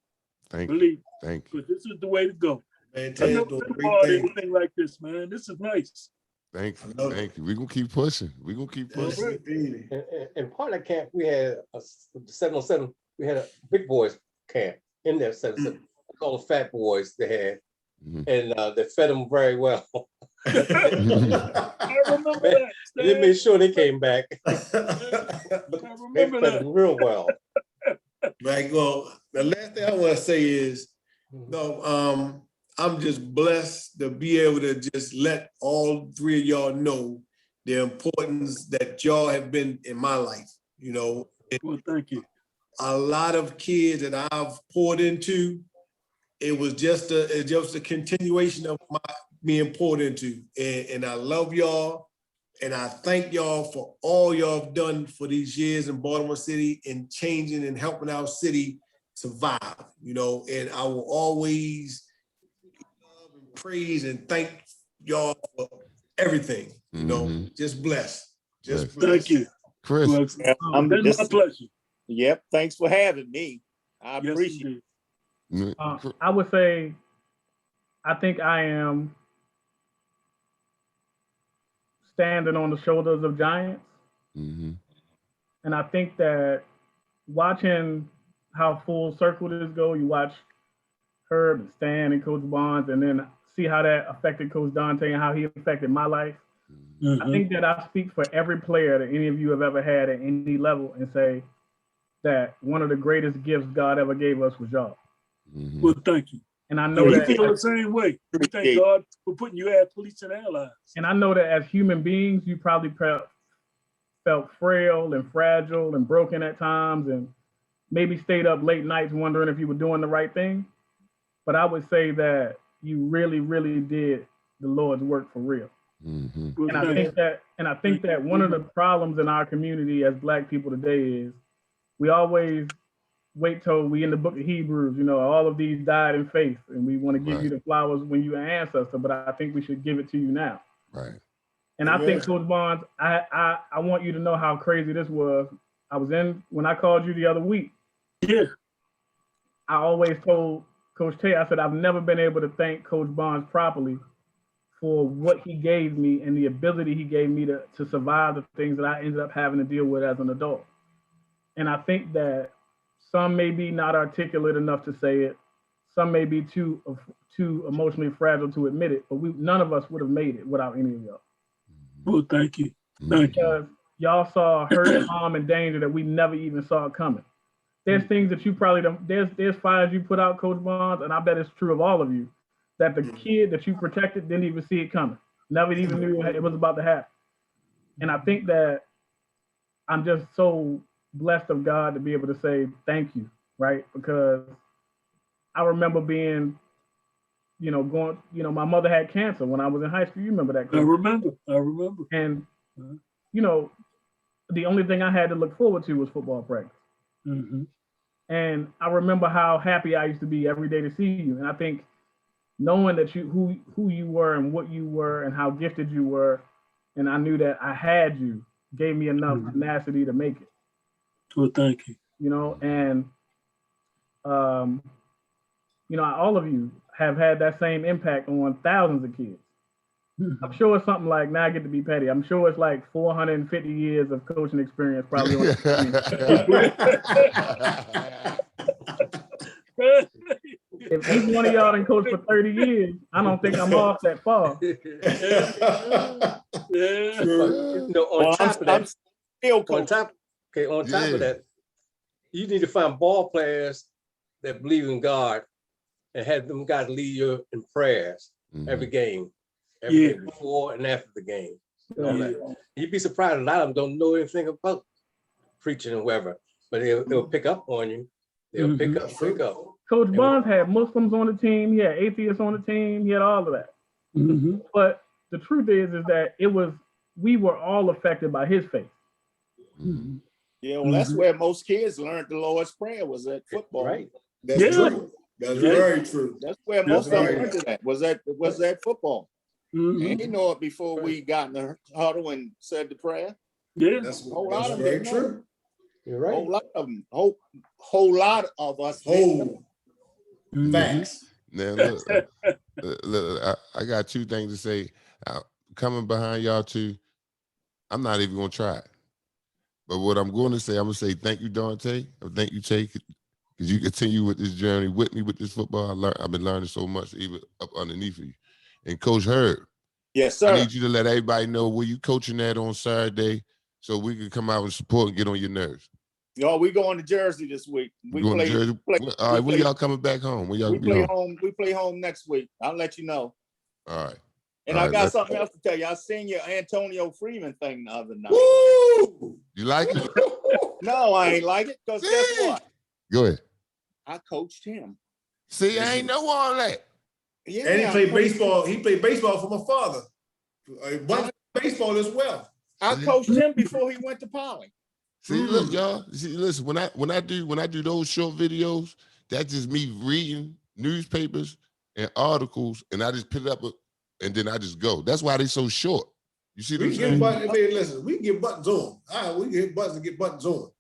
Thank Believe you. Thank you. because this is the way to go. Man, I never Ted's doing been a great part of things. anything like this, man. This is nice. Thank you. Thank you. We're gonna keep pushing. We're gonna keep Yes, pushing. indeed. And part of that camp, we had a 7-on-7. We had a big boys camp in there. 7-on-7. All the fat boys they had, and they fed them very well. I remember that. They made sure they came back. I They remember fed that. them real well. Like, well, the last thing I want to say is, I'm just blessed to be able to just let all three of y'all know the importance that y'all have been in my life. Well, thank you. A lot of kids that I've poured into, it was just a continuation of my being poured into. And I love y'all. And I thank y'all for all y'all have done for these years in Baltimore City and changing and helping our city survive, and I will always love and praise and thank y'all for everything, just blessed. Just blessed. Thank you. Chris. Well, it's my pleasure. Yep. Thanks for having me. I Yes, appreciate indeed. it. I would say, I think I am standing on the shoulders of giants. And I think that watching how full circle this go, you watch Herb and Stan and Coach Barnes, and then see how that affected Coach Dante and how he affected my life. I think that I speak for every player that any of you have ever had at any level and say that one of the greatest gifts God ever gave us was y'all. Well, thank you. And I know We that feel the same way. We thank God for putting you athletes and allies. And I know that as human beings, you probably felt frail and fragile and broken at times and maybe stayed up late nights wondering if you were doing the right thing. But I would say that you really, really did the Lord's work for real. Well, And I think that one of the problems in our community as Black people today is we always wait till we in the book of Hebrews, all of these died in faith, and we want to give you the flowers when you're an ancestor, but I think we should give it to you now. Right. And I think, Coach Barnes, I want you to know how crazy this was. I was when I called you the other week. Yeah. I always told Coach Tay, I said, I've never been able to thank Coach Barnes properly for what he gave me and the ability he gave me to survive the things that I ended up having to deal with as an adult. And I think that some may be not articulate enough to say it. Some may be too emotionally fragile to admit it, but none of us would have made it without any of y'all. Well, thank you. Thank you. Because y'all saw hurt, harm, and danger that we never even saw coming. There's things that you probably don't, there's fires you put out, Coach Barnes, and I bet it's true of all of you, that the kid that you protected didn't even see it coming. Never even knew it was about to happen. And I think that I'm just so blessed of God to be able to say thank you, right? Because I remember being, my mother had cancer when I was in high school. You remember that? I remember. And, the only thing I had to look forward to was football practice. And I remember how happy I used to be every day to see you. And I think knowing that who you were and what you were and how gifted you were, and I knew that I had you, gave me enough tenacity to make it. Well, thank you. And all of you have had that same impact on thousands of kids. I'm sure it's something like, now I get to be petty, I'm sure it's like 450 years of coaching experience probably on If each one of y'all done coached for 30 years, I don't think I'm off that far. On top of that, you need to find ball players that believe in God and have them guys lead you in prayers every game, before and after the game. You'd be surprised. A lot of them don't know anything about preaching or whatever, but they'll pick up on you. They'll pick up. Coach Bonds had Muslims on the team. He had atheists on the team. He had all of that. But the truth is that we were all affected by his faith. Yeah, well, that's where most kids learned the Lord's Prayer was at football. Right. That's true. That's very true. That's where most of them learned that was at football. Mm-hmm. And he know it before we got in the huddle and said the prayer. Yeah, That's very true. You're right. Whole lot of them. Whole lot of us. Facts. Now look, I got two things to say. Coming behind y'all two, I'm not even gonna try it. But what I'm going to say, I'm gonna say thank you, Dante. Thank you, Tay, because you continue with this journey with me with this football. I've been learning so much, even up underneath you. And Coach Herb, yes, sir. I need you to let everybody know where you coaching at on Saturday, so we can come out and support and get on your nerves. Yo, we going to Jersey this week. We going to Jersey? All right, when y'all coming back home? When y'all we play home? We play home next week. I'll let you know. All right. And I got something else to tell you. I seen your Antonio Freeman thing the other night. Woo! You like it? No, I ain't like it. Because guess what? Go ahead. I coached him. See, I ain't know all that. Yeah, And he played baseball. He played baseball for my father. Baseball as well. I coached him before he went to Poly. See, look, y'all. See, listen. When I do those short videos, that's just me reading newspapers and articles, and I just pick it up, and then I just go. That's why they so short. You see what I'm saying? Listen, we can get buttons on. All right, we can hit buttons and get buttons on.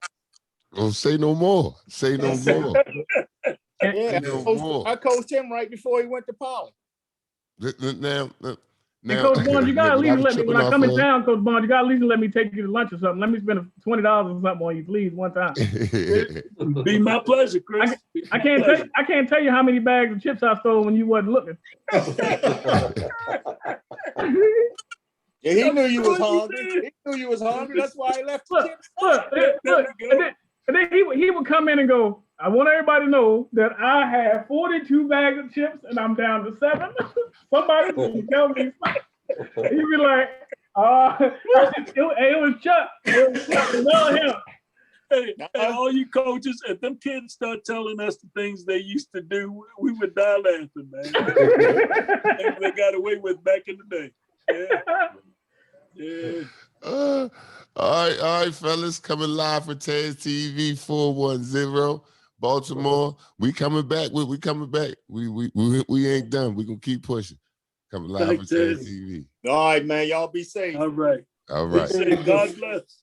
Oh, say no more. Say no more. Yeah, I coached him right before he went to Poly. Now, Coach Bond, you gotta at least let me, when I come in town, Coach Bond, you gotta at least let me take you to lunch or something. Let me spend $20 or something on you, please, one time. Be my pleasure, Chris. I can't tell you how many bags of chips I stole when you wasn't looking. Yeah, he knew you was hungry. He knew you was hungry. That's why he left the chips. Look. And then he would come in and go, I want everybody to know that I have 42 bags of chips and I'm down to 7. Somebody can tell me. He'd be like, it was Chuck. It was Chuck. Not him. Hey, all you coaches, if them kids start telling us the things they used to do, we would die laughing, man. They got away with back in the day. Yeah. All right, fellas, coming live for Taz TV 410, Baltimore. We coming back. We coming back. We ain't done. We gonna keep pushing. Coming live for Taz TV. All right, man. Y'all be safe. All right. All right. God bless.